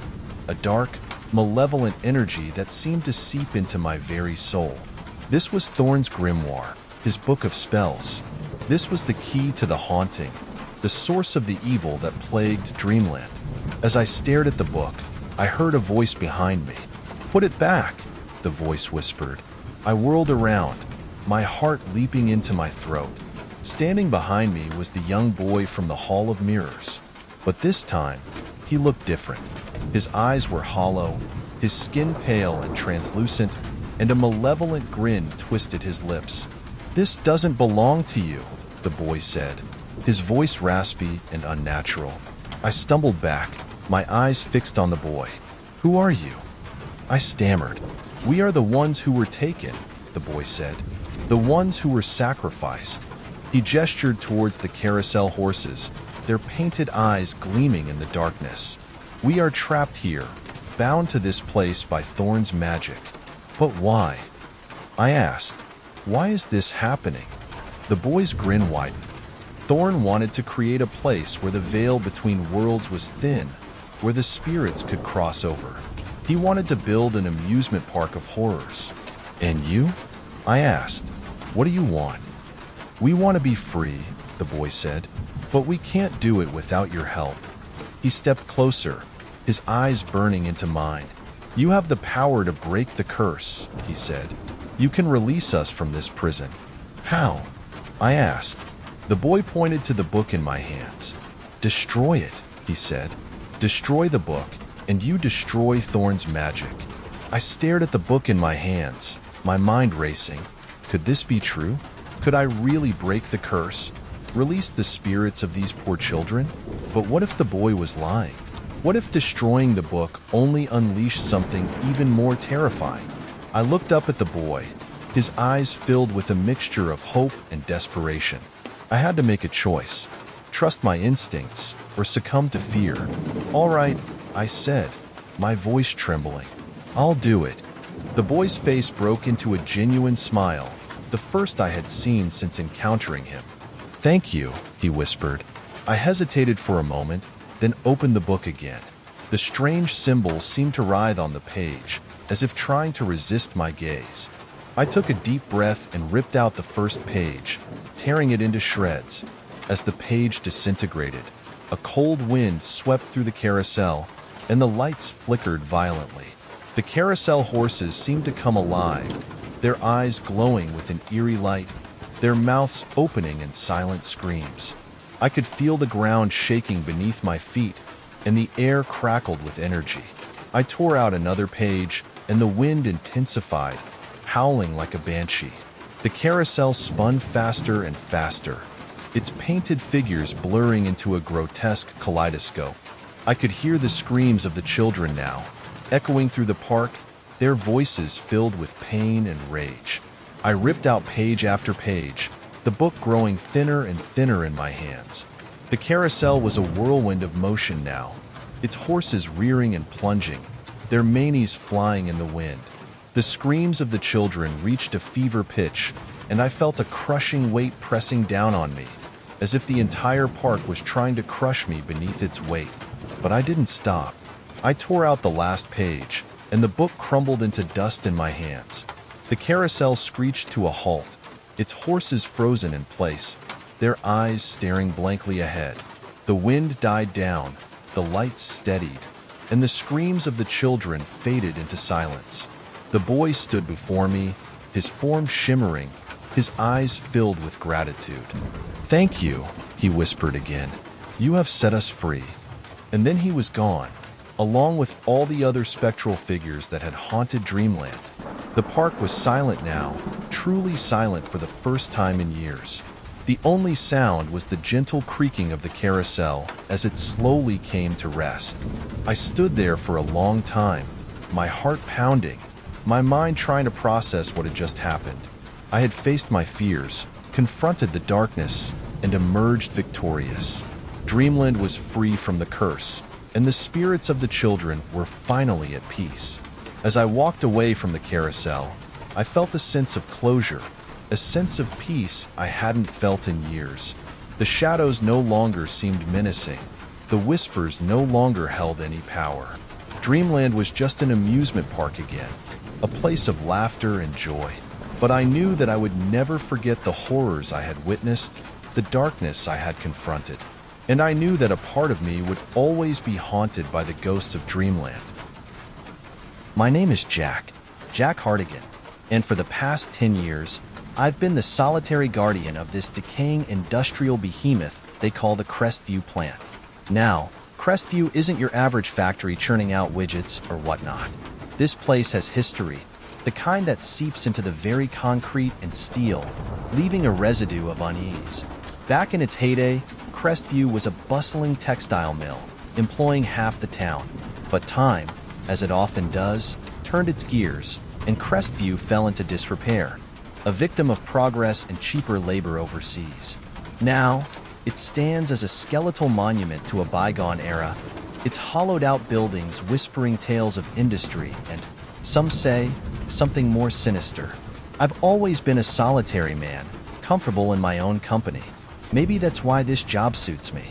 a dark, malevolent energy that seemed to seep into my very soul. This was Thorn's grimoire, his book of spells. This was the key to the haunting, the source of the evil that plagued Dreamland. As I stared at the book, I heard a voice behind me. "Put it back," the voice whispered. I whirled around, my heart leaping into my throat. Standing behind me was the young boy from the Hall of Mirrors. But this time, he looked different. His eyes were hollow, his skin pale and translucent, and a malevolent grin twisted his lips. "This doesn't belong to you," the boy said, his voice raspy and unnatural. I stumbled back, my eyes fixed on the boy. "Who are you?" I stammered. "We are the ones who were taken," the boy said. "The ones who were sacrificed." He gestured towards the carousel horses, their painted eyes gleaming in the darkness. "We are trapped here, bound to this place by Thorn's magic." "But why?" I asked. "Why is this happening?" The boy's grin widened. Thorn wanted to create a place where the veil between worlds was thin, where the spirits could cross over. He wanted to build an amusement park of horrors. "And you?" I asked. "What do you want?" "We want to be free," the boy said, "but we can't do it without your help." He stepped closer, his eyes burning into mine. "You have the power to break the curse," he said. "You can release us from this prison." "How?" I asked. The boy pointed to the book in my hands. "Destroy it," he said. "Destroy the book, and you destroy Thorn's magic." I stared at the book in my hands, my mind racing. Could this be true? Could I really break the curse? Release the spirits of these poor children? But what if the boy was lying? What if destroying the book only unleashed something even more terrifying? I looked up at the boy, his eyes filled with a mixture of hope and desperation. I had to make a choice. Trust my instincts or succumb to fear. "All right," I said, my voice trembling. "I'll do it." The boy's face broke into a genuine smile, the first I had seen since encountering him. "Thank you," he whispered. I hesitated for a moment, then opened the book again. The strange symbols seemed to writhe on the page, as if trying to resist my gaze. I took a deep breath and ripped out the first page, tearing it into shreds. As the page disintegrated, a cold wind swept through the carousel, and the lights flickered violently. The carousel horses seemed to come alive, their eyes glowing with an eerie light, their mouths opening in silent screams. I could feel the ground shaking beneath my feet, and the air crackled with energy. I tore out another page, and the wind intensified, howling like a banshee. The carousel spun faster and faster, its painted figures blurring into a grotesque kaleidoscope. I could hear the screams of the children now, echoing through the park, their voices filled with pain and rage. I ripped out page after page, the book growing thinner and thinner in my hands. The carousel was a whirlwind of motion now, its horses rearing and plunging, their manes flying in the wind. The screams of the children reached a fever pitch, and I felt a crushing weight pressing down on me, as if the entire park was trying to crush me beneath its weight. But I didn't stop. I tore out the last page, and the book crumbled into dust in my hands. The carousel screeched to a halt, its horses frozen in place, their eyes staring blankly ahead. The wind died down, the lights steadied, and the screams of the children faded into silence. The boy stood before me, his form shimmering, his eyes filled with gratitude. "Thank you," he whispered again. "You have set us free." And then he was gone, along with all the other spectral figures that had haunted Dreamland. The park was silent now, truly silent for the first time in years. The only sound was the gentle creaking of the carousel as it slowly came to rest. I stood there for a long time, my heart pounding, my mind trying to process what had just happened. I had faced my fears, confronted the darkness, and emerged victorious. Dreamland was free from the curse, and the spirits of the children were finally at peace. As I walked away from the carousel, I felt a sense of closure, a sense of peace I hadn't felt in years. The shadows no longer seemed menacing. The whispers no longer held any power. Dreamland was just an amusement park again, a place of laughter and joy. But I knew that I would never forget the horrors I had witnessed, the darkness I had confronted. And I knew that a part of me would always be haunted by the ghosts of Dreamland. My name is Jack Hardigan, and for the past 10 years, I've been the solitary guardian of this decaying industrial behemoth they call the Crestview plant. Now, Crestview isn't your average factory churning out widgets or whatnot. This place has history, the kind that seeps into the very concrete and steel, leaving a residue of unease. Back in its heyday, Crestview was a bustling textile mill, employing half the town. But time, as it often does, turned its gears, and Crestview fell into disrepair, a victim of progress and cheaper labor overseas. Now, it stands as a skeletal monument to a bygone era, its hollowed-out buildings whispering tales of industry and, some say, something more sinister. I've always been a solitary man, comfortable in my own company. Maybe that's why this job suits me.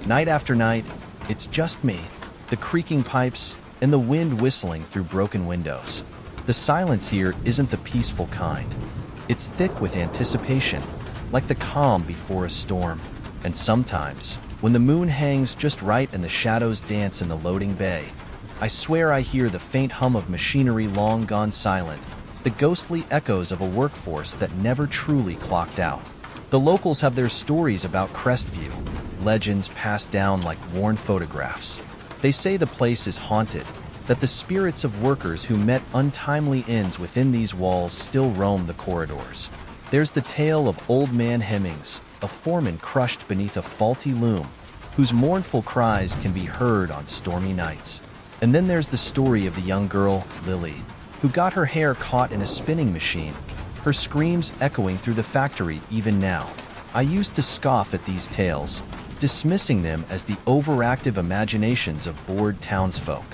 Night after night, it's just me, the creaking pipes, and the wind whistling through broken windows. The silence here isn't the peaceful kind. It's thick with anticipation, like the calm before a storm. And sometimes, when the moon hangs just right and the shadows dance in the loading bay, I swear I hear the faint hum of machinery long gone silent, the ghostly echoes of a workforce that never truly clocked out. The locals have their stories about Crestview, legends passed down like worn photographs. They say the place is haunted, that the spirits of workers who met untimely ends within these walls still roam the corridors. There's the tale of Old Man Hemmings, a foreman crushed beneath a faulty loom, whose mournful cries can be heard on stormy nights. And then there's the story of the young girl, Lily, who got her hair caught in a spinning machine, her screams echoing through the factory even now. I used to scoff at these tales, dismissing them as the overactive imaginations of bored townsfolk.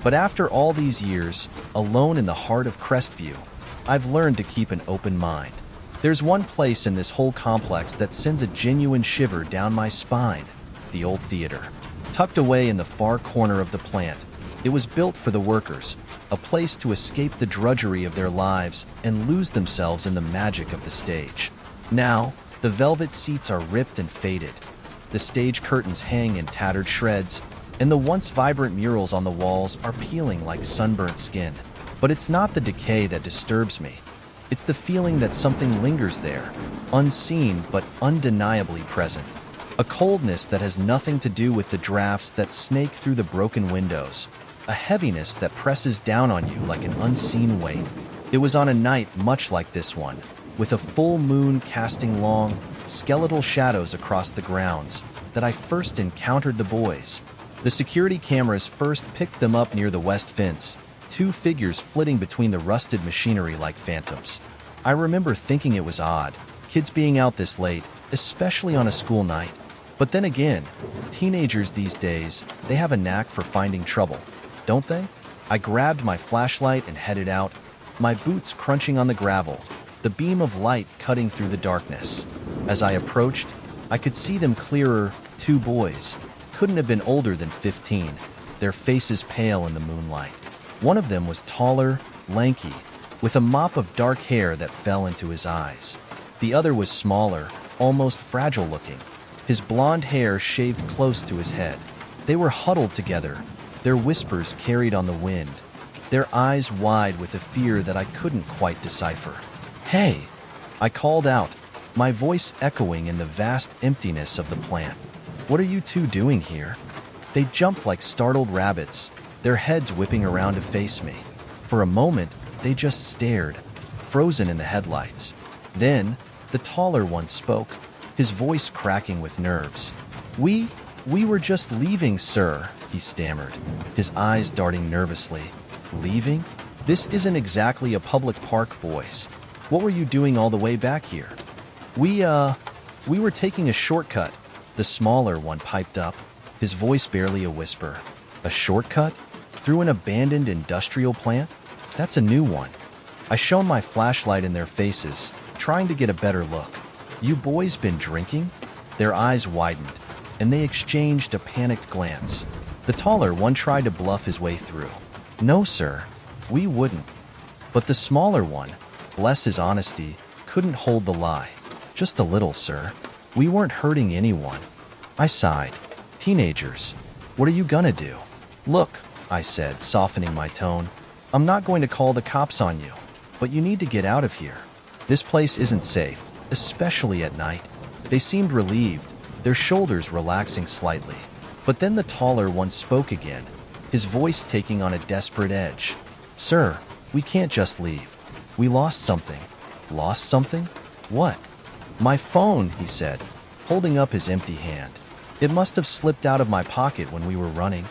But after all these years, alone in the heart of Crestview, I've learned to keep an open mind. There's one place in this whole complex that sends a genuine shiver down my spine, the old theater. Tucked away in the far corner of the plant, it was built for the workers, a place to escape the drudgery of their lives and lose themselves in the magic of the stage. Now, the velvet seats are ripped and faded. The stage curtains hang in tattered shreds, and the once vibrant murals on the walls are peeling like sunburnt skin. But it's not the decay that disturbs me. It's the feeling that something lingers there, unseen but undeniably present. A coldness that has nothing to do with the drafts that snake through the broken windows. A heaviness that presses down on you like an unseen weight. It was on a night much like this one, with a full moon casting long, skeletal shadows across the grounds, that I first encountered the boys. The security cameras first picked them up near the west fence, two figures flitting between the rusted machinery like phantoms. I remember thinking it was odd, kids being out this late, especially on a school night. But then again, teenagers these days, they have a knack for finding trouble, don't they? I grabbed my flashlight and headed out, my boots crunching on the gravel, the beam of light cutting through the darkness. As I approached, I could see them clearer, two boys. Couldn't have been older than 15, their faces pale in the moonlight. One of them was taller, lanky, with a mop of dark hair that fell into his eyes. The other was smaller, almost fragile looking, his blonde hair shaved close to his head. They were huddled together, their whispers carried on the wind, their eyes wide with a fear that I couldn't quite decipher. "Hey!" I called out, my voice echoing in the vast emptiness of the plant. "What are you two doing here?" They jumped like startled rabbits, their heads whipping around to face me. For a moment, they just stared, frozen in the headlights. Then, the taller one spoke, his voice cracking with nerves. We were just leaving, sir," he stammered, his eyes darting nervously. "Leaving? This isn't exactly a public park, boys. What were you doing all the way back here?" We were taking a shortcut," the smaller one piped up, his voice barely a whisper. "A shortcut? Through an abandoned industrial plant? That's a new one." I shone my flashlight in their faces, trying to get a better look. "You boys been drinking?" Their eyes widened, and they exchanged a panicked glance. The taller one tried to bluff his way through. "No, sir, we wouldn't." But the smaller one, bless his honesty, couldn't hold the lie. "Just a little, sir. We weren't hurting anyone." I sighed. "Teenagers, what are you gonna do?" "Look," I said, softening my tone, "I'm not going to call the cops on you, but you need to get out of here. This place isn't safe, especially at night." They seemed relieved, their shoulders relaxing slightly. But then the taller one spoke again, his voice taking on a desperate edge. "Sir, we can't just leave. We lost something." "Lost something? What?" "My phone," he said, holding up his empty hand. "It must have slipped out of my pocket when we were running."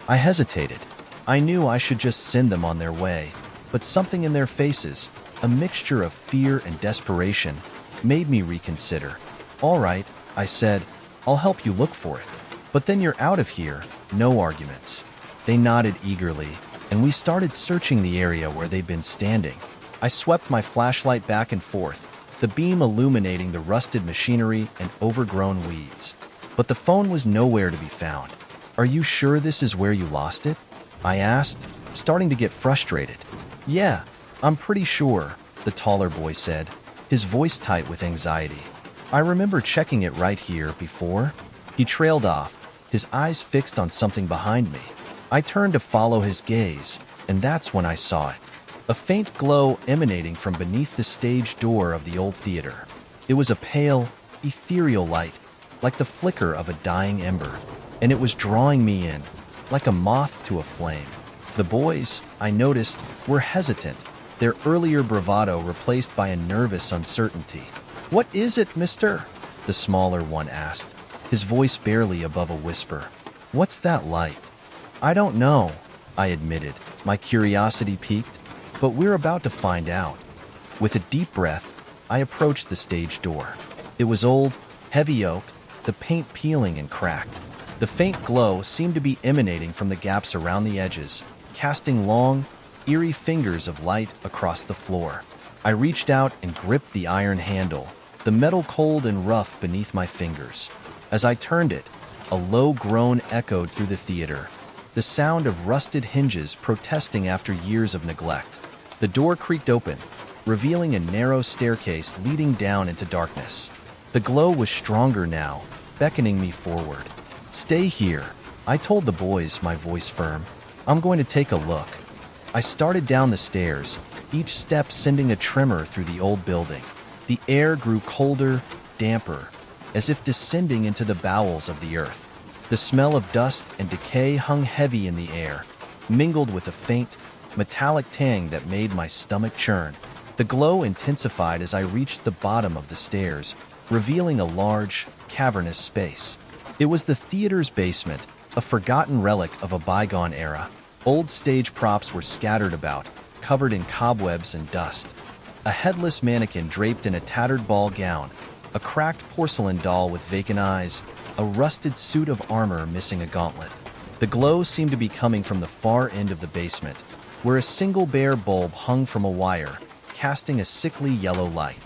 I hesitated. I knew I should just send them on their way, but something in their faces, a mixture of fear and desperation, made me reconsider. "All right," I said, "I'll help you look for it. But then you're out of here, no arguments." They nodded eagerly, and we started searching the area where they'd been standing. I swept my flashlight back and forth, the beam illuminating the rusted machinery and overgrown weeds. But the phone was nowhere to be found. "Are you sure this is where you lost it?" I asked, starting to get frustrated. "Yeah, I'm pretty sure," the taller boy said, his voice tight with anxiety. "I remember checking it right here before." He trailed off, his eyes fixed on something behind me. I turned to follow his gaze, and that's when I saw it. A faint glow emanating from beneath the stage door of the old theater. It was a pale, ethereal light, like the flicker of a dying ember, and it was drawing me in, like a moth to a flame. The boys, I noticed, were hesitant, their earlier bravado replaced by a nervous uncertainty. "What is it, mister?" the smaller one asked, his voice barely above a whisper. "What's that light?" "I don't know," I admitted, my curiosity piqued, "but we're about to find out." With a deep breath, I approached the stage door. It was old, heavy oak, the paint peeling and cracked. The faint glow seemed to be emanating from the gaps around the edges, casting long, eerie fingers of light across the floor. I reached out and gripped the iron handle, the metal cold and rough beneath my fingers. As I turned it, a low groan echoed through the theater, the sound of rusted hinges protesting after years of neglect. The door creaked open, revealing a narrow staircase leading down into darkness. The glow was stronger now, beckoning me forward. "Stay here," I told the boys, my voice firm. "I'm going to take a look." I started down the stairs, each step sending a tremor through the old building. The air grew colder, damper, as if descending into the bowels of the earth. The smell of dust and decay hung heavy in the air, mingled with a faint, metallic tang that made my stomach churn. The glow intensified as I reached the bottom of the stairs, revealing a large, cavernous space. It was the theater's basement, a forgotten relic of a bygone era. Old stage props were scattered about, covered in cobwebs and dust. A headless mannequin draped in a tattered ball gown, a cracked porcelain doll with vacant eyes, a rusted suit of armor missing a gauntlet. The glow seemed to be coming from the far end of the basement, where a single bare bulb hung from a wire, casting a sickly yellow light.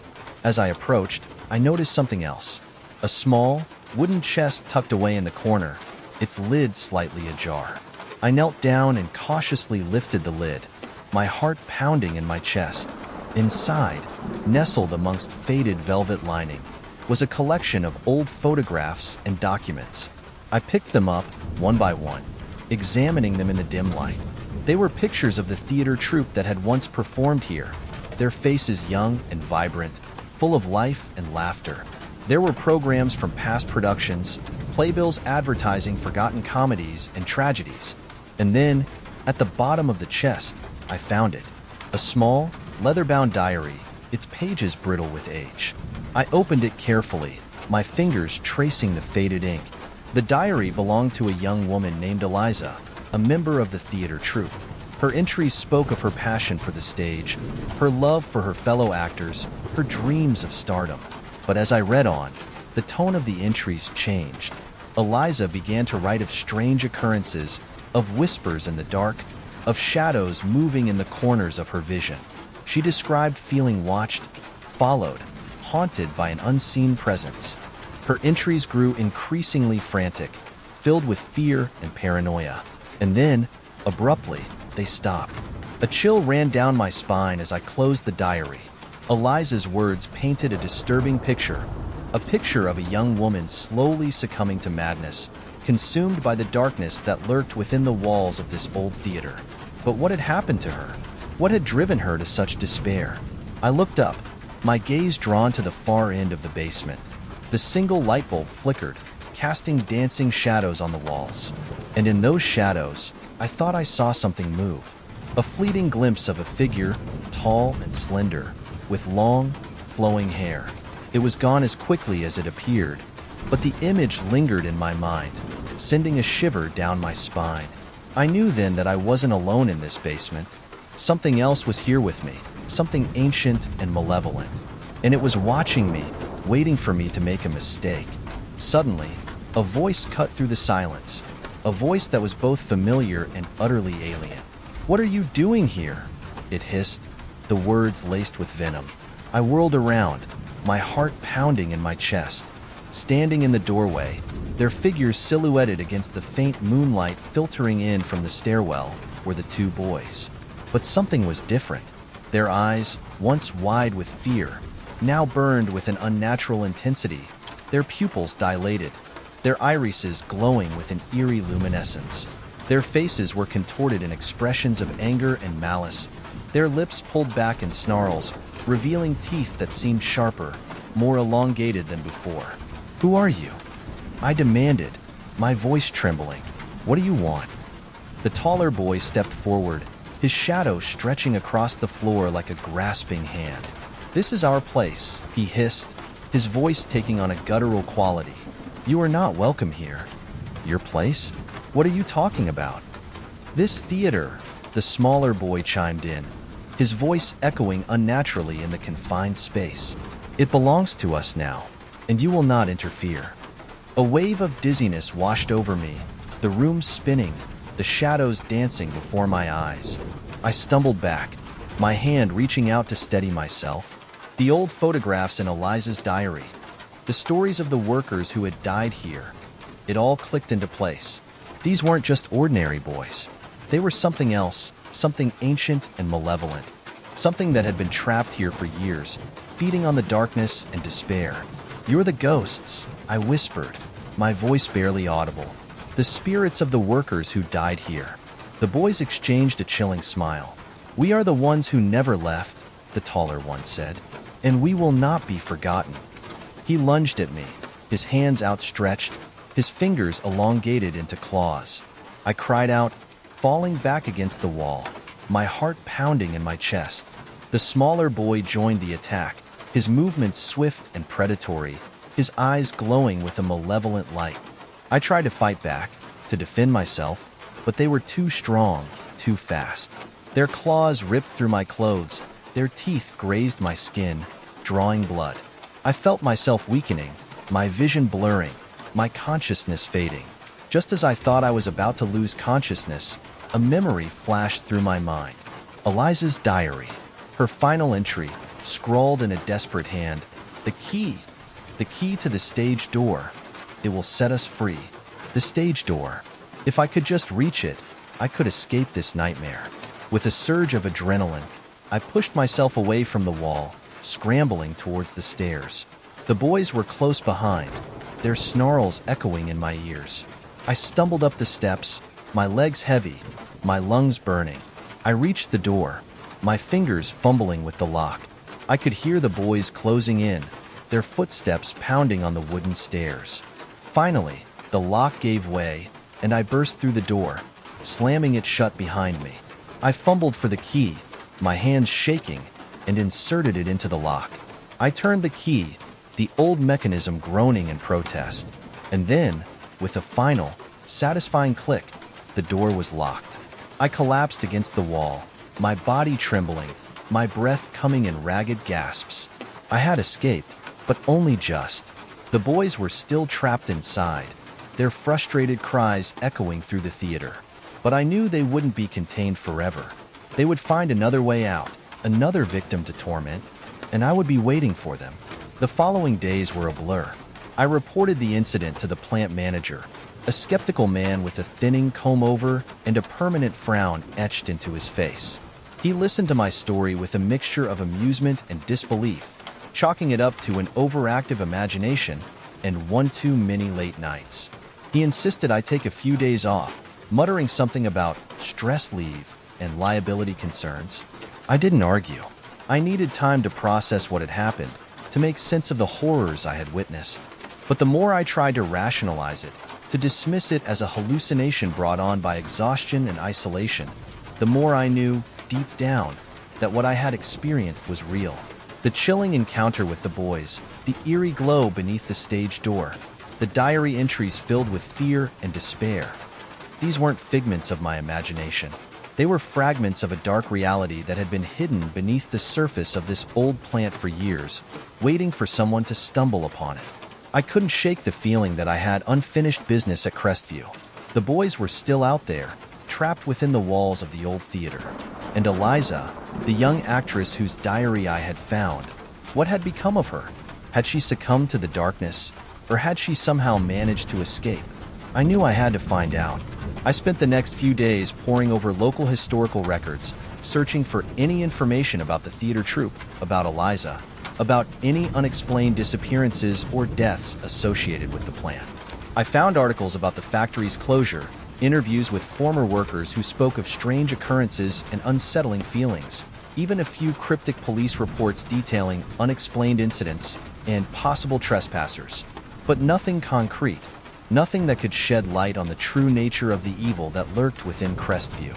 As I approached, I noticed something else. A small, wooden chest tucked away in the corner, its lid slightly ajar. I knelt down and cautiously lifted the lid, my heart pounding in my chest. Inside, nestled amongst faded velvet lining, was a collection of old photographs and documents. I picked them up, one by one, examining them in the dim light. They were pictures of the theater troupe that had once performed here, their faces young and vibrant, full of life and laughter. There were programs from past productions, playbills advertising forgotten comedies and tragedies. And then, at the bottom of the chest, I found it. A small, leather-bound diary, its pages brittle with age. I opened it carefully, my fingers tracing the faded ink. The diary belonged to a young woman named Eliza, a member of the theater troupe. Her entries spoke of her passion for the stage, her love for her fellow actors, her dreams of stardom. But as I read on, the tone of the entries changed. Eliza began to write of strange occurrences, of whispers in the dark, of shadows moving in the corners of her vision. She described feeling watched, followed, haunted by an unseen presence. Her entries grew increasingly frantic, filled with fear and paranoia. And then, abruptly, they stopped. A chill ran down my spine as I closed the diary. Eliza's words painted a disturbing picture, a picture of a young woman slowly succumbing to madness, consumed by the darkness that lurked within the walls of this old theater. But what had happened to her? What had driven her to such despair? I looked up, my gaze drawn to the far end of the basement. The single light bulb flickered, casting dancing shadows on the walls. And in those shadows, I thought I saw something move. A fleeting glimpse of a figure, tall and slender, with long, flowing hair. It was gone as quickly as it appeared, but the image lingered in my mind, sending a shiver down my spine. I knew then that I wasn't alone in this basement. Something else was here with me, something ancient and malevolent. And it was watching me, waiting for me to make a mistake. Suddenly, a voice cut through the silence, a voice that was both familiar and utterly alien. "What are you doing here?" it hissed, the words laced with venom. I whirled around, my heart pounding in my chest. Standing in the doorway, their figures silhouetted against the faint moonlight filtering in from the stairwell, were the two boys. But something was different. Their eyes, once wide with fear, now burned with an unnatural intensity. Their pupils dilated, their irises glowing with an eerie luminescence. Their faces were contorted in expressions of anger and malice, their lips pulled back in snarls, revealing teeth that seemed sharper, more elongated than before. "Who are you?" I demanded, my voice trembling. "What do you want?" The taller boy stepped forward, his shadow stretching across the floor like a grasping hand. "This is our place," he hissed, his voice taking on a guttural quality. "You are not welcome here." "Your place? What are you talking about?" "This theater," the smaller boy chimed in, his voice echoing unnaturally in the confined space. "It belongs to us now, and you will not interfere." A wave of dizziness washed over me, the room spinning, the shadows dancing before my eyes. I stumbled back, my hand reaching out to steady myself. The old photographs in Eliza's diary, the stories of the workers who had died here. It all clicked into place. These weren't just ordinary boys. They were something else, something ancient and malevolent. Something that had been trapped here for years, feeding on the darkness and despair. "You're the ghosts," I whispered, my voice barely audible. "The spirits of the workers who died here." The boys exchanged a chilling smile. "We are the ones who never left," the taller one said, "and we will not be forgotten." He lunged at me, his hands outstretched, his fingers elongated into claws. I cried out, falling back against the wall, my heart pounding in my chest. The smaller boy joined the attack, his movements swift and predatory, his eyes glowing with a malevolent light. I tried to fight back, to defend myself, but they were too strong, too fast. Their claws ripped through my clothes, their teeth grazed my skin, drawing blood. I felt myself weakening, my vision blurring, my consciousness fading. Just as I thought I was about to lose consciousness, a memory flashed through my mind. Eliza's diary, her final entry, scrawled in a desperate hand. The key to the stage door. It will set us free. The stage door. If I could just reach it, I could escape this nightmare. With a surge of adrenaline, I pushed myself away from the wall, scrambling towards the stairs. The boys were close behind, their snarls echoing in my ears. I stumbled up the steps, my legs heavy, my lungs burning. I reached the door, my fingers fumbling with the lock. I could hear the boys closing in, their footsteps pounding on the wooden stairs. Finally, the lock gave way, and I burst through the door, slamming it shut behind me. I fumbled for the key, my hands shaking, and inserted it into the lock. I turned the key, the old mechanism groaning in protest. And then, with a final, satisfying click, the door was locked. I collapsed against the wall, my body trembling, my breath coming in ragged gasps. I had escaped, but only just. The boys were still trapped inside, their frustrated cries echoing through the theater. But I knew they wouldn't be contained forever. They would find another way out, another victim to torment, and I would be waiting for them. The following days were a blur. I reported the incident to the plant manager, a skeptical man with a thinning comb-over and a permanent frown etched into his face. He listened to my story with a mixture of amusement and disbelief, chalking it up to an overactive imagination and one too many late nights. He insisted I take a few days off, muttering something about stress leave and liability concerns. I didn't argue. I needed time to process what had happened, to make sense of the horrors I had witnessed. But the more I tried to rationalize it, to dismiss it as a hallucination brought on by exhaustion and isolation, the more I knew, deep down, that what I had experienced was real. The chilling encounter with the boys, the eerie glow beneath the stage door, the diary entries filled with fear and despair. These weren't figments of my imagination. They were fragments of a dark reality that had been hidden beneath the surface of this old plant for years, waiting for someone to stumble upon it. I couldn't shake the feeling that I had unfinished business at Crestview. The boys were still out there, trapped within the walls of the old theater. And Eliza, the young actress whose diary I had found, what had become of her? Had she succumbed to the darkness, or had she somehow managed to escape? I knew I had to find out. I spent the next few days poring over local historical records, searching for any information about the theater troupe, about Eliza, about any unexplained disappearances or deaths associated with the plant. I found articles about the factory's closure, interviews with former workers who spoke of strange occurrences and unsettling feelings, even a few cryptic police reports detailing unexplained incidents and possible trespassers. But nothing concrete, nothing that could shed light on the true nature of the evil that lurked within Crestview.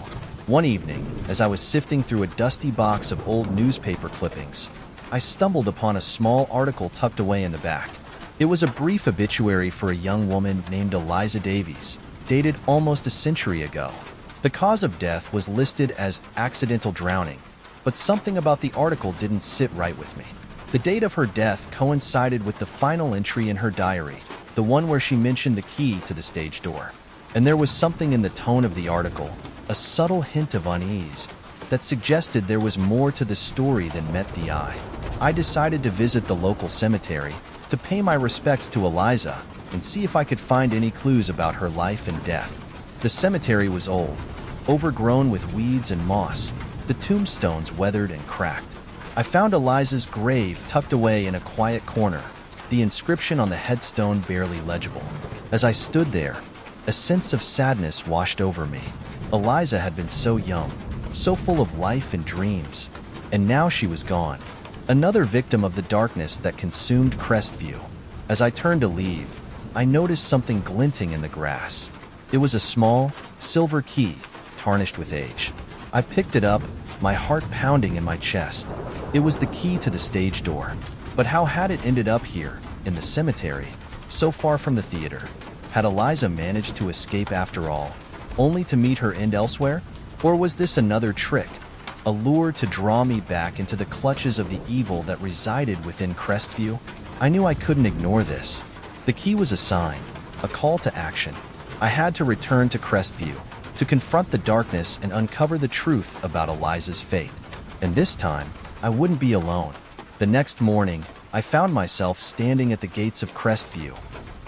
One evening, as I was sifting through a dusty box of old newspaper clippings, I stumbled upon a small article tucked away in the back. It was a brief obituary for a young woman named Eliza Davies, dated almost a century ago. The cause of death was listed as accidental drowning, but something about the article didn't sit right with me. The date of her death coincided with the final entry in her diary, the one where she mentioned the key to the stage door. And there was something in the tone of the article, a subtle hint of unease, that suggested there was more to the story than met the eye. I decided to visit the local cemetery to pay my respects to Eliza and see if I could find any clues about her life and death. The cemetery was old, overgrown with weeds and moss, the tombstones weathered and cracked. I found Eliza's grave tucked away in a quiet corner, the inscription on the headstone barely legible. As I stood there, a sense of sadness washed over me. Eliza had been so young, so full of life and dreams, and now she was gone. Another victim of the darkness that consumed Crestview. As I turned to leave, I noticed something glinting in the grass. It was a small, silver key, tarnished with age. I picked it up, my heart pounding in my chest. It was the key to the stage door. But how had it ended up here, in the cemetery, so far from the theater. Had Eliza managed to escape after all, only to meet her end elsewhere? Or was this another trick, a lure to draw me back into the clutches of the evil that resided within Crestview? I knew I couldn't ignore this. The key was a sign, a call to action. I had to return to Crestview, to confront the darkness and uncover the truth about Eliza's fate. And this time, I wouldn't be alone. The next morning, I found myself standing at the gates of Crestview,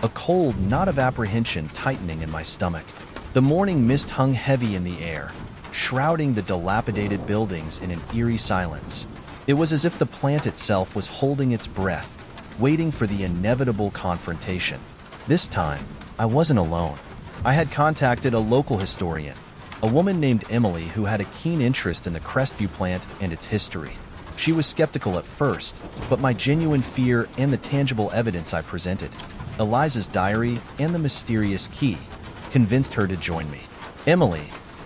a cold knot of apprehension tightening in my stomach. The morning mist hung heavy in the air, shrouding the dilapidated buildings in an eerie silence. It was as if the plant itself was holding its breath, waiting for the inevitable confrontation. This time, I wasn't alone. I had contacted a local historian, a woman named Emily who had a keen interest in the Crestview plant and its history. She was skeptical at first, but my genuine fear and the tangible evidence I presented, Eliza's diary and the mysterious key, convinced her to join me. Emily,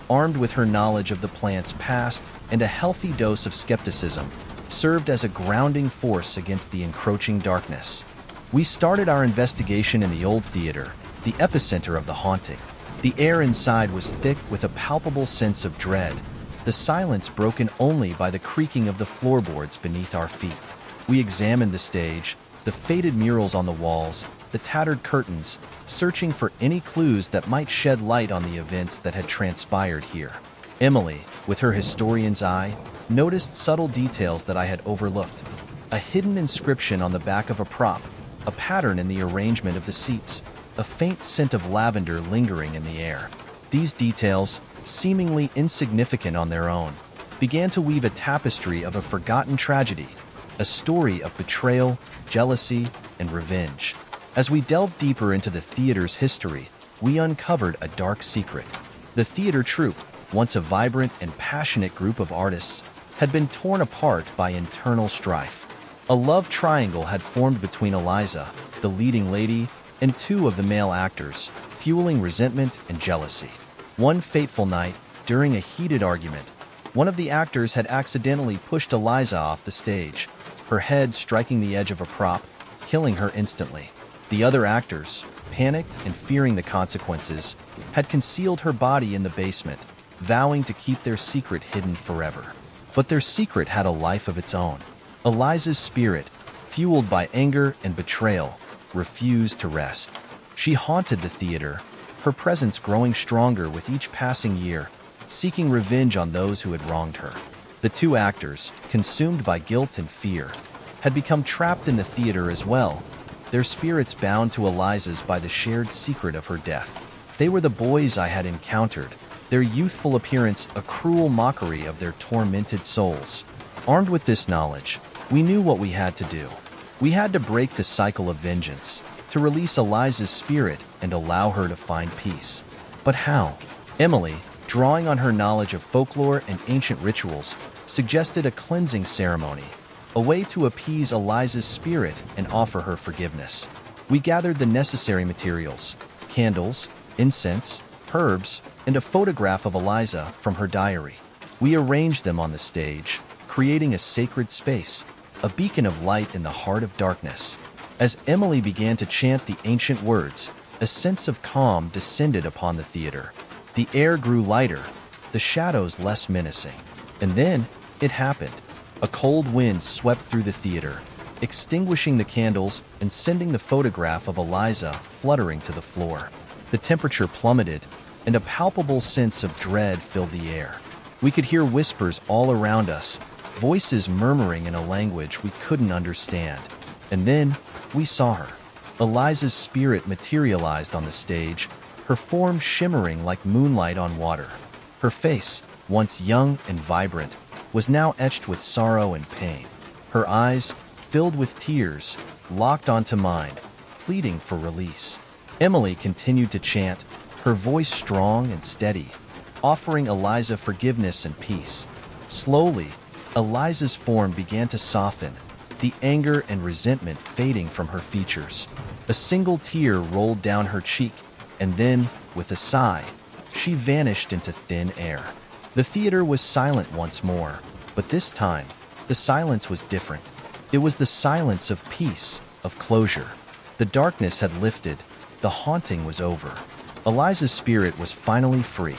armed with her knowledge of the plant's past and a healthy dose of skepticism, served as a grounding force against the encroaching darkness. We started our investigation in the old theater, the epicenter of the haunting. The air inside was thick with a palpable sense of dread, the silence broken only by the creaking of the floorboards beneath our feet. We examined the stage, the faded murals on the walls, the tattered curtains, searching for any clues that might shed light on the events that had transpired here. Emily, with her historian's eye, noticed subtle details that I had overlooked. A hidden inscription on the back of a prop, a pattern in the arrangement of the seats, a faint scent of lavender lingering in the air. These details, seemingly insignificant on their own, began to weave a tapestry of a forgotten tragedy, a story of betrayal, jealousy, and revenge. As we delved deeper into the theater's history, we uncovered a dark secret. The theater troupe, once a vibrant and passionate group of artists, had been torn apart by internal strife. A love triangle had formed between Eliza, the leading lady, and two of the male actors, fueling resentment and jealousy. One fateful night, during a heated argument, one of the actors had accidentally pushed Eliza off the stage, her head striking the edge of a prop, killing her instantly. The other actors, panicked and fearing the consequences, had concealed her body in the basement, vowing to keep their secret hidden forever. But their secret had a life of its own. Eliza's spirit, fueled by anger and betrayal, refused to rest. She haunted the theater, her presence growing stronger with each passing year, seeking revenge on those who had wronged her. The two actors, consumed by guilt and fear, had become trapped in the theater as well, their spirits bound to Eliza's by the shared secret of her death. They were the boys I had encountered, their youthful appearance a cruel mockery of their tormented souls. Armed with this knowledge, we knew what we had to do. We had to break the cycle of vengeance, to release Eliza's spirit and allow her to find peace. But how? Emily, drawing on her knowledge of folklore and ancient rituals, suggested a cleansing ceremony, a way to appease Eliza's spirit and offer her forgiveness. We gathered the necessary materials, candles, incense, herbs, and a photograph of Eliza from her diary. We arranged them on the stage, creating a sacred space, a beacon of light in the heart of darkness. As Emily began to chant the ancient words, a sense of calm descended upon the theater. The air grew lighter, the shadows less menacing. And then, it happened. A cold wind swept through the theater, extinguishing the candles and sending the photograph of Eliza fluttering to the floor. The temperature plummeted, and a palpable sense of dread filled the air. We could hear whispers all around us, voices murmuring in a language we couldn't understand. And then, we saw her. Eliza's spirit materialized on the stage, her form shimmering like moonlight on water. Her face, once young and vibrant, was now etched with sorrow and pain. Her eyes, filled with tears, locked onto mine, pleading for release. Emily continued to chant, her voice strong and steady, offering Eliza forgiveness and peace. Slowly, Eliza's form began to soften, the anger and resentment fading from her features. A single tear rolled down her cheek, and then, with a sigh, she vanished into thin air. The theater was silent once more, but this time, the silence was different. It was the silence of peace, of closure. The darkness had lifted. The haunting was over. Eliza's spirit was finally free.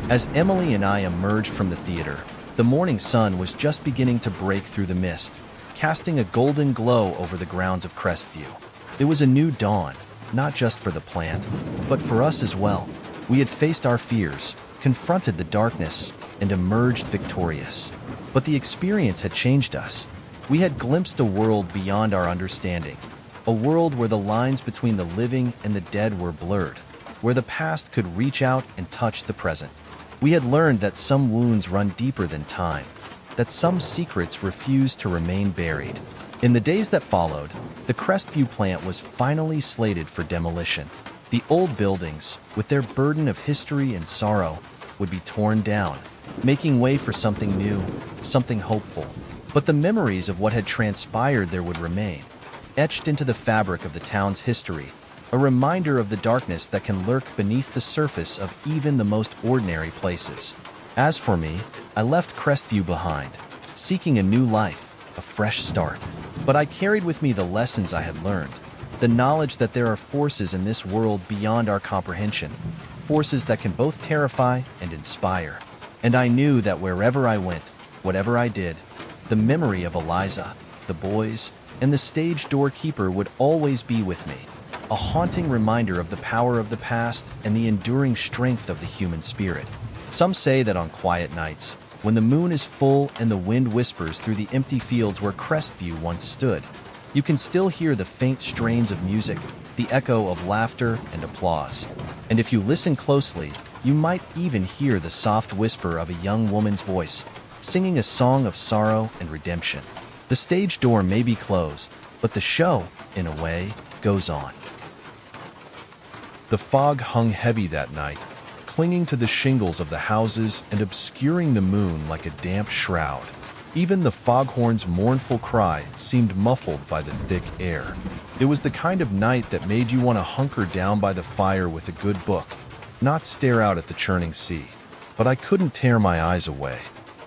As Emily and I emerged from the theater, the morning sun was just beginning to break through the mist, casting a golden glow over the grounds of Crestview. It was a new dawn, not just for the plant, but for us as well. We had faced our fears, confronted the darkness, and emerged victorious. But the experience had changed us. We had glimpsed a world beyond our understanding, a world where the lines between the living and the dead were blurred, where the past could reach out and touch the present. We had learned that some wounds run deeper than time, that some secrets refuse to remain buried. In the days that followed, the Crestview plant was finally slated for demolition. The old buildings, with their burden of history and sorrow, would be torn down, making way for something new, something hopeful. But the memories of what had transpired there would remain, etched into the fabric of the town's history, a reminder of the darkness that can lurk beneath the surface of even the most ordinary places. As for me, I left Crestview behind, seeking a new life, a fresh start. But I carried with me the lessons I had learned, the knowledge that there are forces in this world beyond our comprehension, forces that can both terrify and inspire. And I knew that wherever I went, whatever I did, the memory of Eliza, the boys, and the stage doorkeeper would always be with me, a haunting reminder of the power of the past and the enduring strength of the human spirit. Some say that on quiet nights, when the moon is full and the wind whispers through the empty fields where Crestview once stood, you can still hear the faint strains of music, the echo of laughter and applause. And if you listen closely, you might even hear the soft whisper of a young woman's voice, singing a song of sorrow and redemption. The stage door may be closed, but the show, in a way, goes on. The fog hung heavy that night, clinging to the shingles of the houses and obscuring the moon like a damp shroud. Even the foghorn's mournful cry seemed muffled by the thick air. It was the kind of night that made you want to hunker down by the fire with a good book, not stare out at the churning sea. But I couldn't tear my eyes away.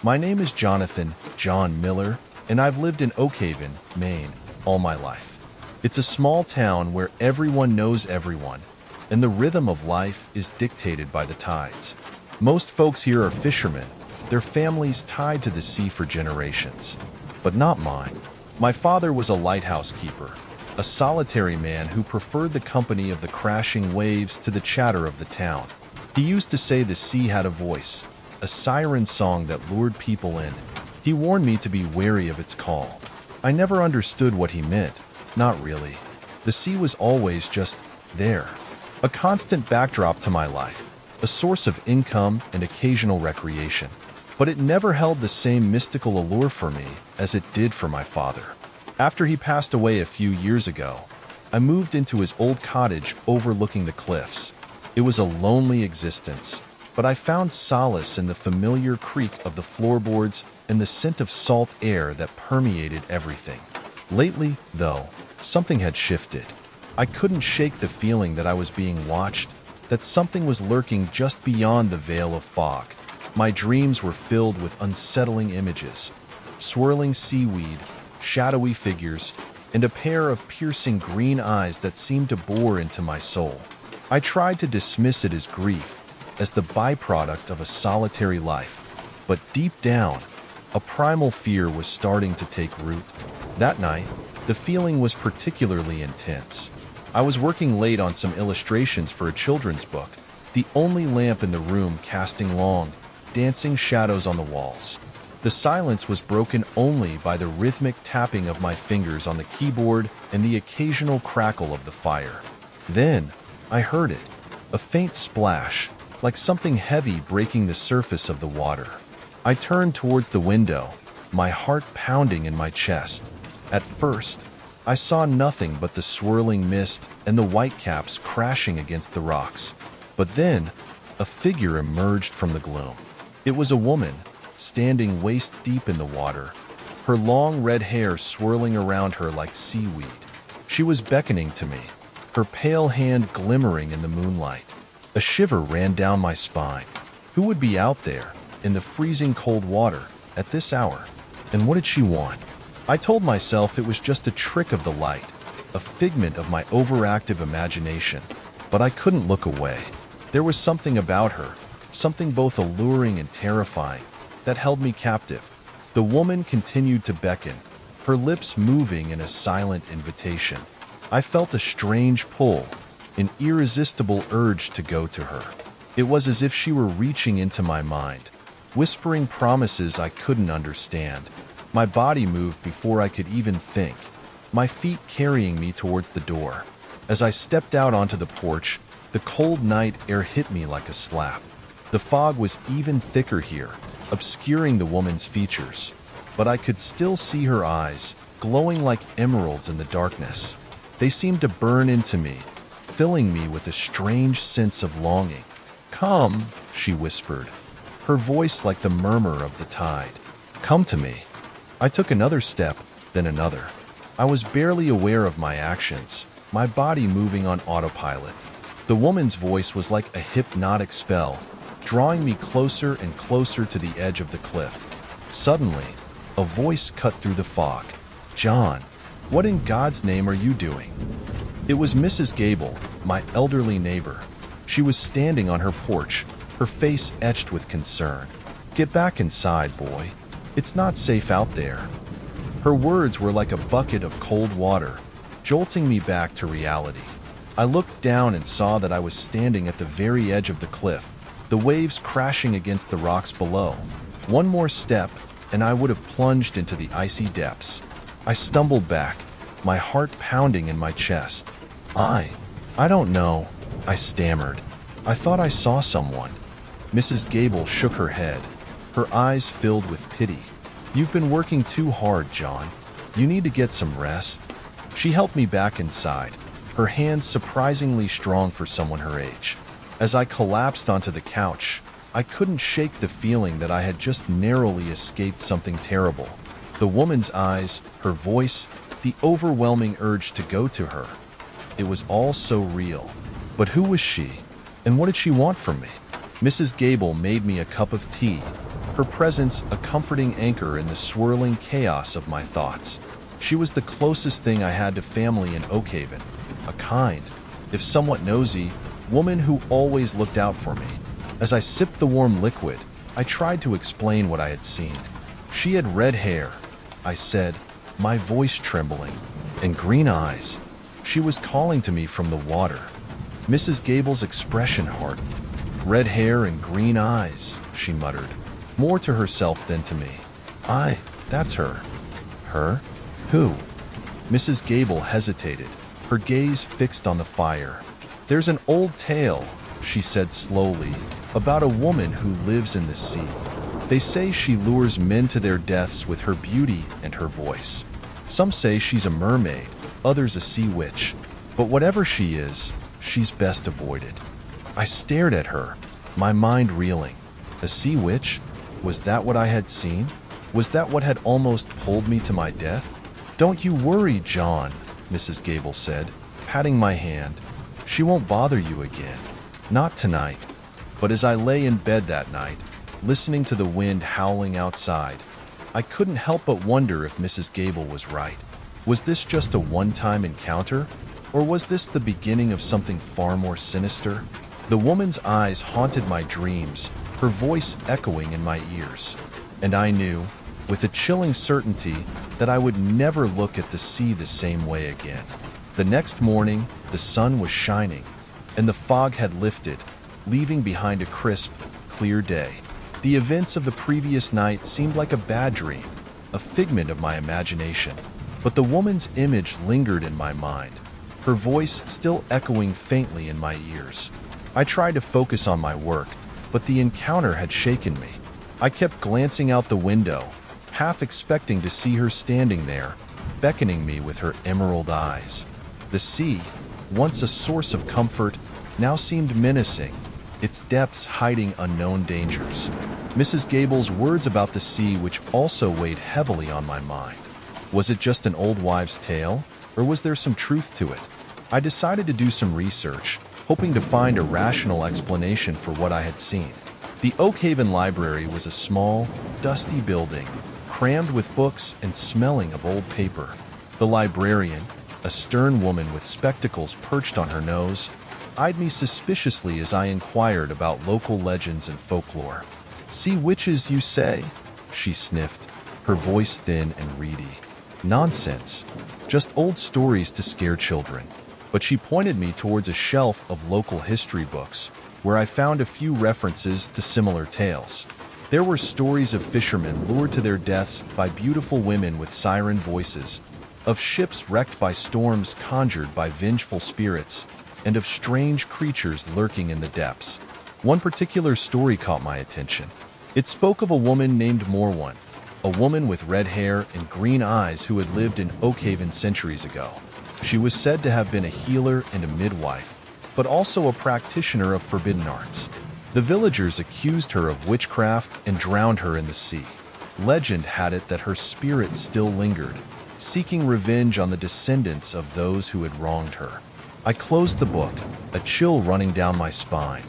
My name is Jonathan John Miller, and I've lived in Oakhaven, Maine, all my life. It's a small town where everyone knows everyone, and the rhythm of life is dictated by the tides. Most folks here are fishermen, their families tied to the sea for generations. But not mine. My father was a lighthouse keeper, a solitary man who preferred the company of the crashing waves to the chatter of the town. He used to say the sea had a voice, a siren song that lured people in. He warned me to be wary of its call. I never understood what he meant, not really. The sea was always just there, a constant backdrop to my life, a source of income and occasional recreation. But it never held the same mystical allure for me as it did for my father. After he passed away a few years ago, I moved into his old cottage overlooking the cliffs. It was a lonely existence, but I found solace in the familiar creak of the floorboards and the scent of salt air that permeated everything. Lately, though, something had shifted. I couldn't shake the feeling that I was being watched, that something was lurking just beyond the veil of fog. My dreams were filled with unsettling images, swirling seaweed, shadowy figures, and a pair of piercing green eyes that seemed to bore into my soul. I tried to dismiss it as grief, as the byproduct of a solitary life, but deep down, a primal fear was starting to take root. That night, the feeling was particularly intense. I was working late on some illustrations for a children's book, the only lamp in the room casting long, dancing shadows on the walls. The silence was broken only by the rhythmic tapping of my fingers on the keyboard and the occasional crackle of the fire. Then, I heard it, a faint splash, like something heavy breaking the surface of the water. I turned towards the window, my heart pounding in my chest. At first, I saw nothing but the swirling mist and the whitecaps crashing against the rocks. But then, a figure emerged from the gloom. It was a woman, standing waist-deep in the water, her long red hair swirling around her like seaweed. She was beckoning to me, her pale hand glimmering in the moonlight. A shiver ran down my spine. Who would be out there, in the freezing cold water, at this hour? And what did she want? I told myself it was just a trick of the light, a figment of my overactive imagination, but I couldn't look away. There was something about her, something both alluring and terrifying, that held me captive. The woman continued to beckon, her lips moving in a silent invitation. I felt a strange pull, an irresistible urge to go to her. It was as if she were reaching into my mind, whispering promises I couldn't understand. My body moved before I could even think, my feet carrying me towards the door. As I stepped out onto the porch, the cold night air hit me like a slap. The fog was even thicker here, obscuring the woman's features, but I could still see her eyes, glowing like emeralds in the darkness. They seemed to burn into me, filling me with a strange sense of longing. "Come," she whispered, her voice like the murmur of the tide. "Come to me." I took another step, then another. I was barely aware of my actions, my body moving on autopilot. The woman's voice was like a hypnotic spell, drawing me closer and closer to the edge of the cliff. Suddenly, a voice cut through the fog. "John, what in God's name are you doing?" It was Mrs. Gable, my elderly neighbor. She was standing on her porch, her face etched with concern. "Get back inside, boy. It's not safe out there." Her words were like a bucket of cold water, jolting me back to reality. I looked down and saw that I was standing at the very edge of the cliff, the waves crashing against the rocks below. One more step, and I would have plunged into the icy depths. I stumbled back, my heart pounding in my chest. I don't know," I stammered. "I thought I saw someone." Mrs. Gable shook her head, her eyes filled with pity. "You've been working too hard, John. You need to get some rest." She helped me back inside, her hands surprisingly strong for someone her age. As I collapsed onto the couch, I couldn't shake the feeling that I had just narrowly escaped something terrible. The woman's eyes, her voice, the overwhelming urge to go to her. It was all so real. But who was she? And what did she want from me? Mrs. Gable made me a cup of tea, her presence a comforting anchor in the swirling chaos of my thoughts. She was the closest thing I had to family in Oakhaven, a kind, if somewhat nosy, woman who always looked out for me. As I sipped the warm liquid, I tried to explain what I had seen. She had red hair, I said, my voice trembling, and green eyes. She was calling to me from the water. Mrs. Gable's expression hardened. "Red hair and green eyes," she muttered, more to herself than to me. That's her." "Her? Who?" Mrs. Gable hesitated, her gaze fixed on the fire. "There's an old tale," she said slowly, "about a woman who lives in the sea. They say she lures men to their deaths with her beauty and her voice. Some say she's a mermaid, others a sea witch. But whatever she is, she's best avoided." I stared at her, my mind reeling. A sea witch? Was that what I had seen? Was that what had almost pulled me to my death? "Don't you worry, John," Mrs. Gable said, patting my hand. "She won't bother you again. Not tonight." But as I lay in bed that night, listening to the wind howling outside, I couldn't help but wonder if Mrs. Gable was right. Was this just a one-time encounter? Or was this the beginning of something far more sinister? The woman's eyes haunted my dreams, her voice echoing in my ears. And I knew, with a chilling certainty, that I would never look at the sea the same way again. The next morning, the sun was shining, and the fog had lifted, leaving behind a crisp, clear day. The events of the previous night seemed like a bad dream, a figment of my imagination. But the woman's image lingered in my mind, her voice still echoing faintly in my ears. I tried to focus on my work, but the encounter had shaken me. I kept glancing out the window, half expecting to see her standing there, beckoning me with her emerald eyes. The sea, once a source of comfort, now seemed menacing, its depths hiding unknown dangers. Mrs. Gable's words about the sea which also weighed heavily on my mind. Was it just an old wives' tale, or was there some truth to it? I decided to do some research, hoping to find a rational explanation for what I had seen. The Oakhaven Library was a small, dusty building, crammed with books and smelling of old paper. The librarian, a stern woman with spectacles perched on her nose, eyed me suspiciously as I inquired about local legends and folklore. "See witches, you say?" she sniffed, her voice thin and reedy. "Nonsense. Just old stories to scare children." But she pointed me towards a shelf of local history books, where I found a few references to similar tales. There were stories of fishermen lured to their deaths by beautiful women with siren voices, of ships wrecked by storms conjured by vengeful spirits, and of strange creatures lurking in the depths. One particular story caught my attention. It spoke of a woman named Morwan, a woman with red hair and green eyes who had lived in Oakhaven centuries ago. She was said to have been a healer and a midwife, but also a practitioner of forbidden arts. The villagers accused her of witchcraft and drowned her in the sea. Legend had it that her spirit still lingered, seeking revenge on the descendants of those who had wronged her. I closed the book, a chill running down my spine.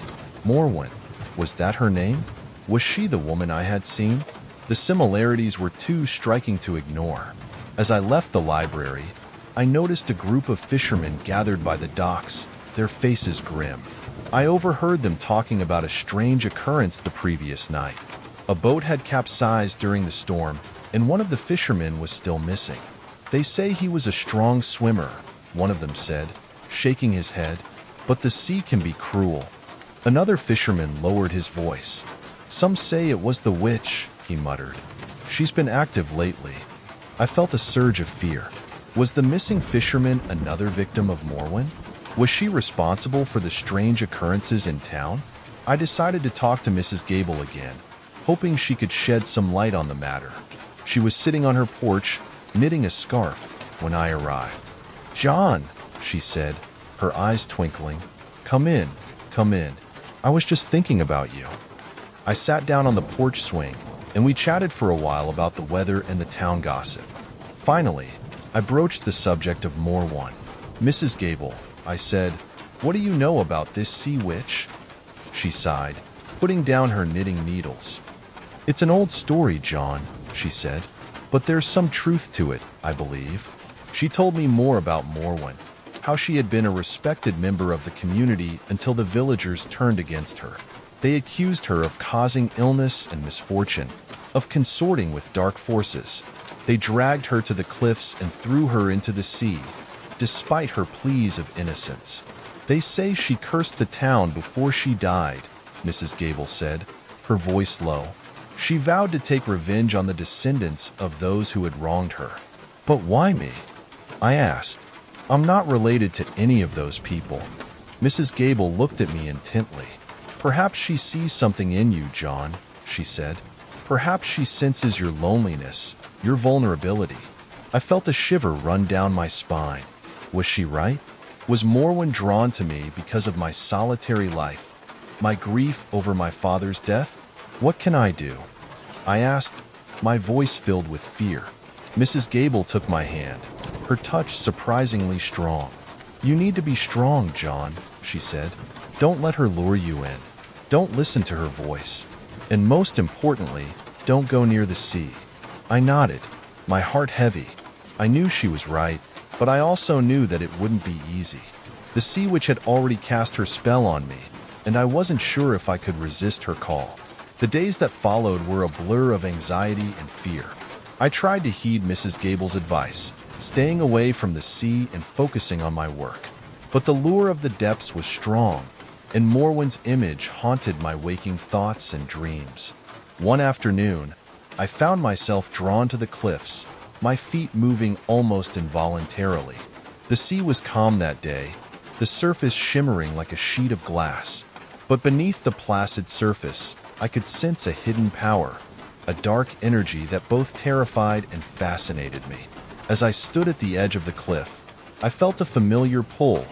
Morwen, was that her name? Was she the woman I had seen? The similarities were too striking to ignore. As I left the library, I noticed a group of fishermen gathered by the docks, their faces grim. I overheard them talking about a strange occurrence the previous night. A boat had capsized during the storm, and one of the fishermen was still missing. "They say he was a strong swimmer," one of them said, shaking his head, "but the sea can be cruel." Another fisherman lowered his voice. "Some say it was the witch," he muttered. "She's been active lately." I felt a surge of fear. Was the missing fisherman another victim of Morwen? Was she responsible for the strange occurrences in town? I decided to talk to Mrs. Gable again, hoping she could shed some light on the matter. She was sitting on her porch, knitting a scarf, when I arrived. "John," she said, her eyes twinkling. Come in. I was just thinking about you." I sat down on the porch swing, and we chatted for a while about the weather and the town gossip. Finally, I broached the subject of Morwan. "Mrs. Gable," I said, "what do you know about this sea witch?" She sighed, putting down her knitting needles. "It's an old story, John," she said, "but there's some truth to it, I believe." She told me more about Morwen, how she had been a respected member of the community until the villagers turned against her. They accused her of causing illness and misfortune, of consorting with dark forces. They dragged her to the cliffs and threw her into the sea, despite her pleas of innocence. "They say she cursed the town before she died," Mrs. Gable said, her voice low. "She vowed to take revenge on the descendants of those who had wronged her." "But why me?" I asked. "I'm not related to any of those people." Mrs. Gable looked at me intently. "Perhaps she sees something in you, John," she said. "Perhaps she senses your loneliness, your vulnerability." I felt a shiver run down my spine. Was she right? Was Morwen drawn to me because of my solitary life, my grief over my father's death? "What can I do?" I asked, my voice filled with fear. Mrs. Gable took my hand, her touch surprisingly strong. "You need to be strong, John," she said. "Don't let her lure you in. Don't listen to her voice. And most importantly, don't go near the sea." I nodded, my heart heavy. I knew she was right, but I also knew that it wouldn't be easy. The sea witch had already cast her spell on me, and I wasn't sure if I could resist her call. The days that followed were a blur of anxiety and fear. I tried to heed Mrs. Gable's advice, staying away from the sea and focusing on my work. But the lure of the depths was strong, and Morwen's image haunted my waking thoughts and dreams. One afternoon, I found myself drawn to the cliffs, my feet moving almost involuntarily. The sea was calm that day, the surface shimmering like a sheet of glass. But beneath the placid surface, I could sense a hidden power, a dark energy that both terrified and fascinated me. As I stood at the edge of the cliff, I felt a familiar pull,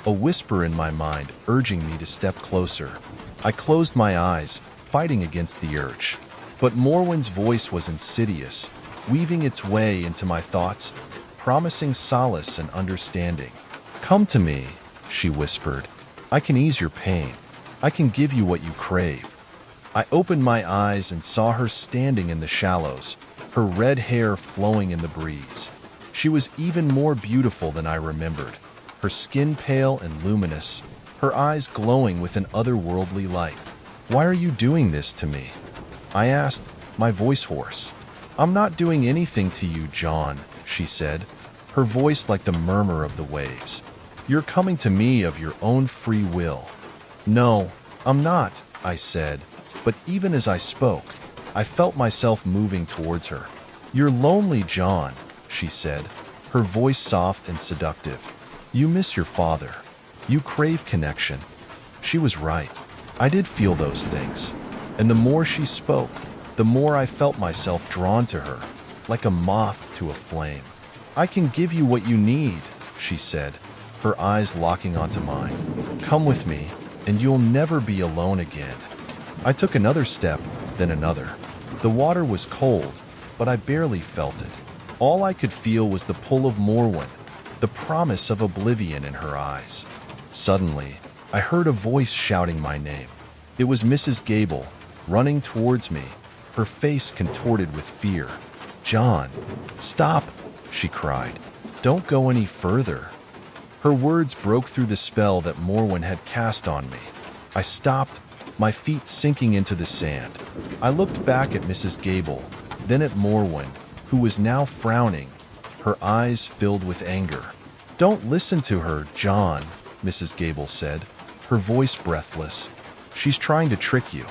a whisper in my mind urging me to step closer. I closed my eyes, fighting against the urge. But Morwen's voice was insidious, weaving its way into my thoughts, promising solace and understanding. "Come to me," she whispered. "I can ease your pain. I can give you what you crave." I opened my eyes and saw her standing in the shallows, her red hair flowing in the breeze. She was even more beautiful than I remembered, her skin pale and luminous, her eyes glowing with an otherworldly light. "Why are you doing this to me?" I asked, my voice hoarse. "I'm not doing anything to you, John," she said, her voice like the murmur of the waves. "You're coming to me of your own free will." "No, I'm not," I said, but even as I spoke, I felt myself moving towards her. "You're lonely, John," she said, her voice soft and seductive. "You miss your father. You crave connection." She was right. I did feel those things. And the more she spoke, the more I felt myself drawn to her, like a moth to a flame. "I can give you what you need," she said, her eyes locking onto mine. "Come with me, and you'll never be alone again." I took another step, then another. The water was cold, but I barely felt it. All I could feel was the pull of Morwen, the promise of oblivion in her eyes. Suddenly, I heard a voice shouting my name. It was Mrs. Gable, running towards me, her face contorted with fear. "John, stop," she cried. "Don't go any further." Her words broke through the spell that Morwen had cast on me. I stopped, my feet sinking into the sand. I looked back at Mrs. Gable, then at Morwen, who was now frowning, her eyes filled with anger. "Don't listen to her, John," Mrs. Gable said, her voice breathless. "She's trying to trick you.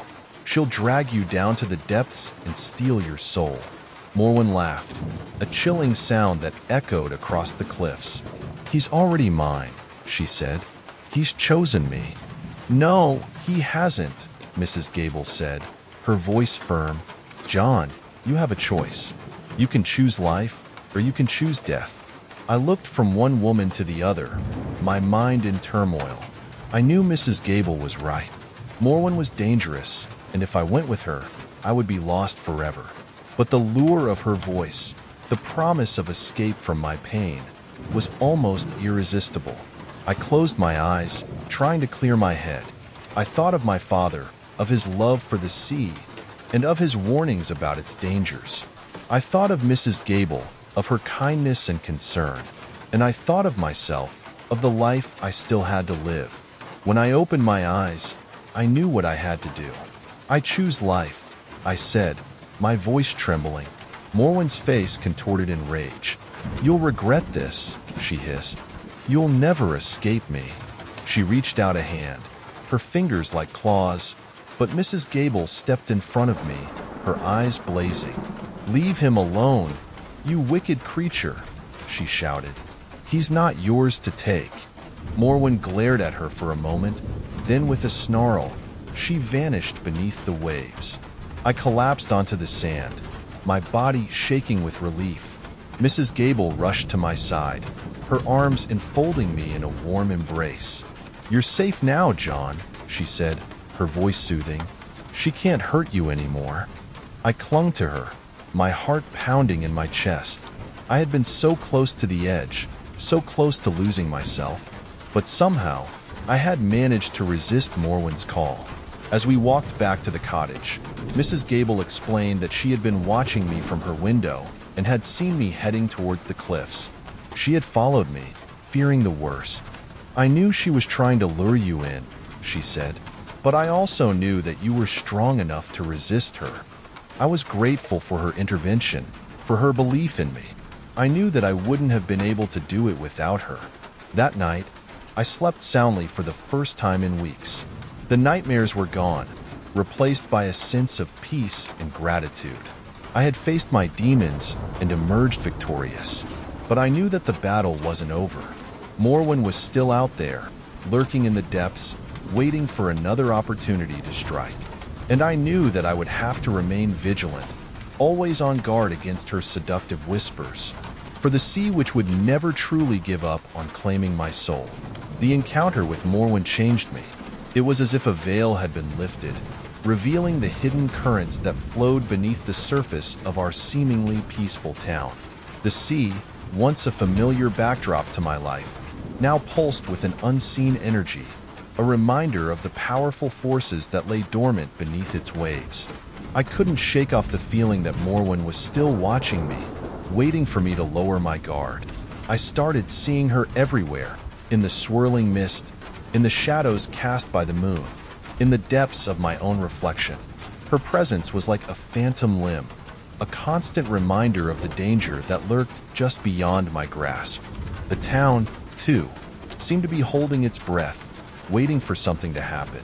She'll drag you down to the depths and steal your soul." Morwen laughed, a chilling sound that echoed across the cliffs. "He's already mine," she said. "He's chosen me." "No, he hasn't," Mrs. Gable said, her voice firm. "John, you have a choice. You can choose life, or you can choose death." I looked from one woman to the other, my mind in turmoil. I knew Mrs. Gable was right. Morwen was dangerous, and if I went with her, I would be lost forever. But the lure of her voice, the promise of escape from my pain, was almost irresistible. I closed my eyes, trying to clear my head. I thought of my father, of his love for the sea, and of his warnings about its dangers. I thought of Mrs. Gable, of her kindness and concern, and I thought of myself, of the life I still had to live. When I opened my eyes, I knew what I had to do. "I choose life," I said, my voice trembling. Morwen's face contorted in rage. "You'll regret this," she hissed. "You'll never escape me." She reached out a hand, her fingers like claws, but Mrs. Gable stepped in front of me, her eyes blazing. "Leave him alone, you wicked creature," she shouted. "He's not yours to take." Morwen glared at her for a moment, then with a snarl, she vanished beneath the waves. I collapsed onto the sand, my body shaking with relief. Mrs. Gable rushed to my side, her arms enfolding me in a warm embrace. "You're safe now, John," she said, her voice soothing. "She can't hurt you anymore." I clung to her, my heart pounding in my chest. I had been so close to the edge, so close to losing myself, but somehow I had managed to resist Morwen's call. As we walked back to the cottage, Mrs. Gable explained that she had been watching me from her window and had seen me heading towards the cliffs. She had followed me, fearing the worst. "I knew she was trying to lure you in," she said, "but I also knew that you were strong enough to resist her." I was grateful for her intervention, for her belief in me. I knew that I wouldn't have been able to do it without her. That night, I slept soundly for the first time in weeks. The nightmares were gone, replaced by a sense of peace and gratitude. I had faced my demons and emerged victorious, but I knew that the battle wasn't over. Morwen was still out there, lurking in the depths, waiting for another opportunity to strike. And I knew that I would have to remain vigilant, always on guard against her seductive whispers, for the sea which would never truly give up on claiming my soul. The encounter with Morwen changed me. It was as if a veil had been lifted, revealing the hidden currents that flowed beneath the surface of our seemingly peaceful town. The sea, once a familiar backdrop to my life, now pulsed with an unseen energy, a reminder of the powerful forces that lay dormant beneath its waves. I couldn't shake off the feeling that Morwen was still watching me, waiting for me to lower my guard. I started seeing her everywhere, in the swirling mist, in the shadows cast by the moon, in the depths of my own reflection. Her presence was like a phantom limb, a constant reminder of the danger that lurked just beyond my grasp. The town, too, seemed to be holding its breath, waiting for something to happen.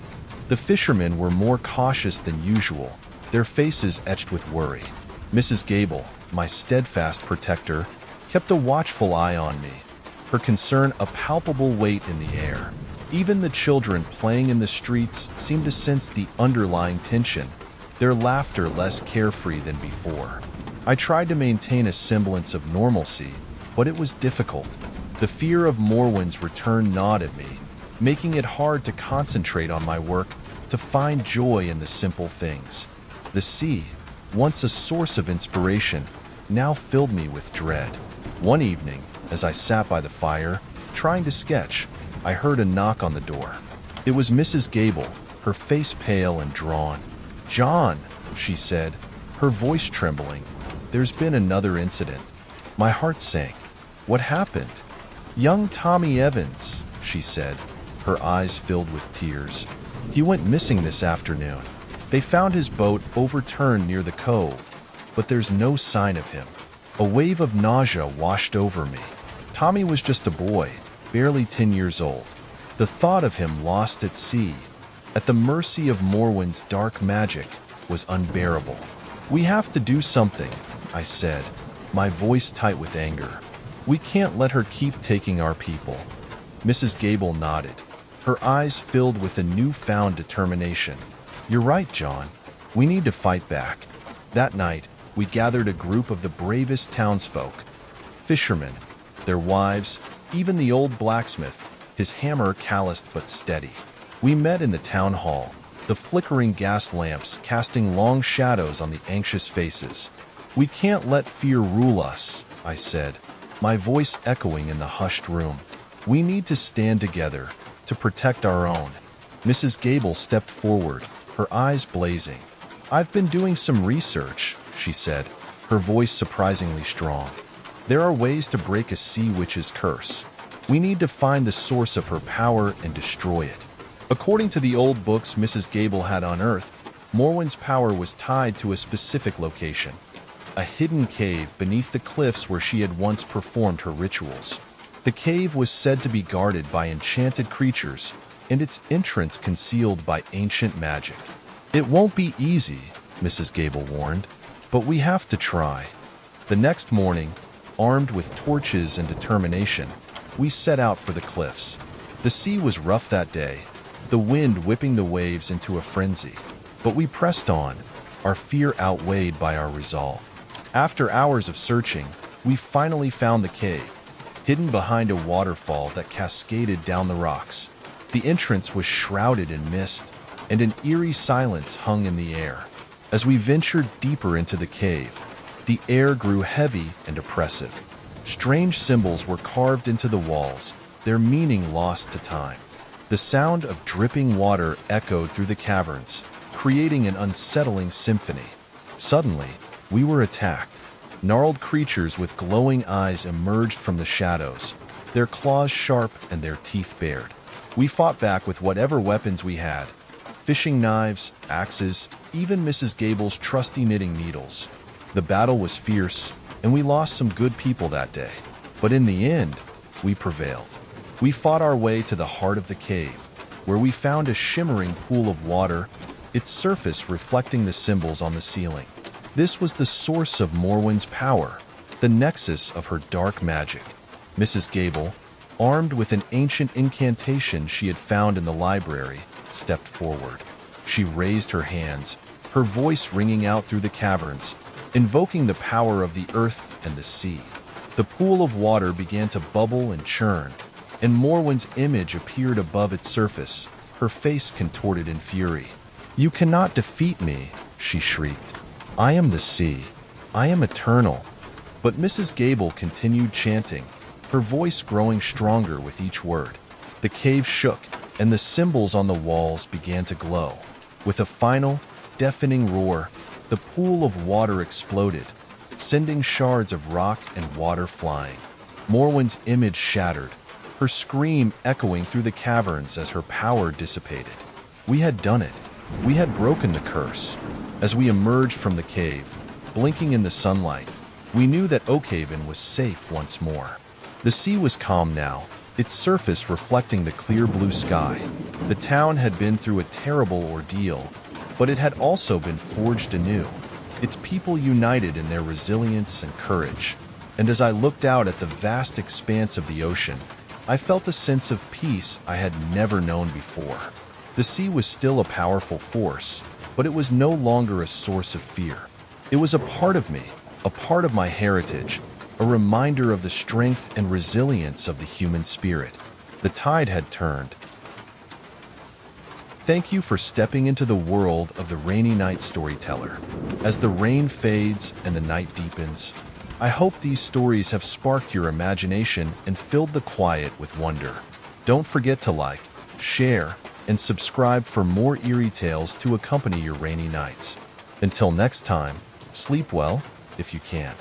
The fishermen were more cautious than usual, their faces etched with worry. Mrs. Gable, my steadfast protector, kept a watchful eye on me, her concern a palpable weight in the air. Even the children playing in the streets seemed to sense the underlying tension, their laughter less carefree than before. I tried to maintain a semblance of normalcy, but it was difficult. The fear of Morwen's return gnawed at me, making it hard to concentrate on my work, to find joy in the simple things. The sea, once a source of inspiration, now filled me with dread. One evening, as I sat by the fire, trying to sketch, I heard a knock on the door. It was Mrs. Gable, her face pale and drawn. "John," she said, her voice trembling, "there's been another incident." My heart sank. "What happened?" "Young Tommy Evans," she said, her eyes filled with tears. "He went missing this afternoon. They found his boat overturned near the cove, but there's no sign of him." A wave of nausea washed over me. Tommy was just a boy, barely 10 years old. The thought of him lost at sea, at the mercy of Morwen's dark magic, was unbearable. "We have to do something," I said, my voice tight with anger. "We can't let her keep taking our people." Mrs. Gable nodded, her eyes filled with a newfound determination. "You're right, John. We need to fight back." That night, we gathered a group of the bravest townsfolk. Fishermen, their wives, even the old blacksmith, his hammer calloused but steady. We met in the town hall, the flickering gas lamps casting long shadows on the anxious faces. "We can't let fear rule us," I said, my voice echoing in the hushed room. "We need to stand together, to protect our own." Mrs. Gable stepped forward, her eyes blazing. "I've been doing some research," she said, her voice surprisingly strong. "There are ways to break a sea witch's curse. We need to find the source of her power and destroy it." According to the old books Mrs. Gable had unearthed, Morwen's power was tied to a specific location, a hidden cave beneath the cliffs where she had once performed her rituals. The cave was said to be guarded by enchanted creatures, and its entrance concealed by ancient magic. "It won't be easy," Mrs. Gable warned, "but we have to try." The next morning, armed with torches and determination, we set out for the cliffs. The sea was rough that day, the wind whipping the waves into a frenzy. But we pressed on, our fear outweighed by our resolve. After hours of searching, we finally found the cave, hidden behind a waterfall that cascaded down the rocks. The entrance was shrouded in mist, and an eerie silence hung in the air. As we ventured deeper into the cave, the air grew heavy and oppressive. Strange symbols were carved into the walls, their meaning lost to time. The sound of dripping water echoed through the caverns, creating an unsettling symphony. Suddenly, we were attacked. Gnarled creatures with glowing eyes emerged from the shadows, their claws sharp and their teeth bared. We fought back with whatever weapons we had, fishing knives, axes, even Mrs. Gable's trusty knitting needles. The battle was fierce, and we lost some good people that day. But in the end, we prevailed. We fought our way to the heart of the cave, where we found a shimmering pool of water, its surface reflecting the symbols on the ceiling. This was the source of Morwen's power, the nexus of her dark magic. Mrs. Gable, armed with an ancient incantation she had found in the library, stepped forward. She raised her hands, her voice ringing out through the caverns, invoking the power of the earth and the sea. The pool of water began to bubble and churn, and Morwen's image appeared above its surface, her face contorted in fury. "You cannot defeat me," she shrieked. "I am the sea. I am eternal." But Mrs. Gable continued chanting, her voice growing stronger with each word. The cave shook, and the symbols on the walls began to glow. With a final, deafening roar, the pool of water exploded, sending shards of rock and water flying. Morwen's image shattered, her scream echoing through the caverns as her power dissipated. We had done it. We had broken the curse. As we emerged from the cave, blinking in the sunlight, we knew that Oakhaven was safe once more. The sea was calm now, its surface reflecting the clear blue sky. The town had been through a terrible ordeal, but it had also been forged anew, its people united in their resilience and courage. And as I looked out at the vast expanse of the ocean, I felt a sense of peace I had never known before. The sea was still a powerful force, but it was no longer a source of fear. It was a part of me, a part of my heritage, a reminder of the strength and resilience of the human spirit. The tide had turned. Thank you for stepping into the world of the Rainy Night Storyteller. As the rain fades and the night deepens, I hope these stories have sparked your imagination and filled the quiet with wonder. Don't forget to like, share, and subscribe for more eerie tales to accompany your rainy nights. Until next time, sleep well if you can.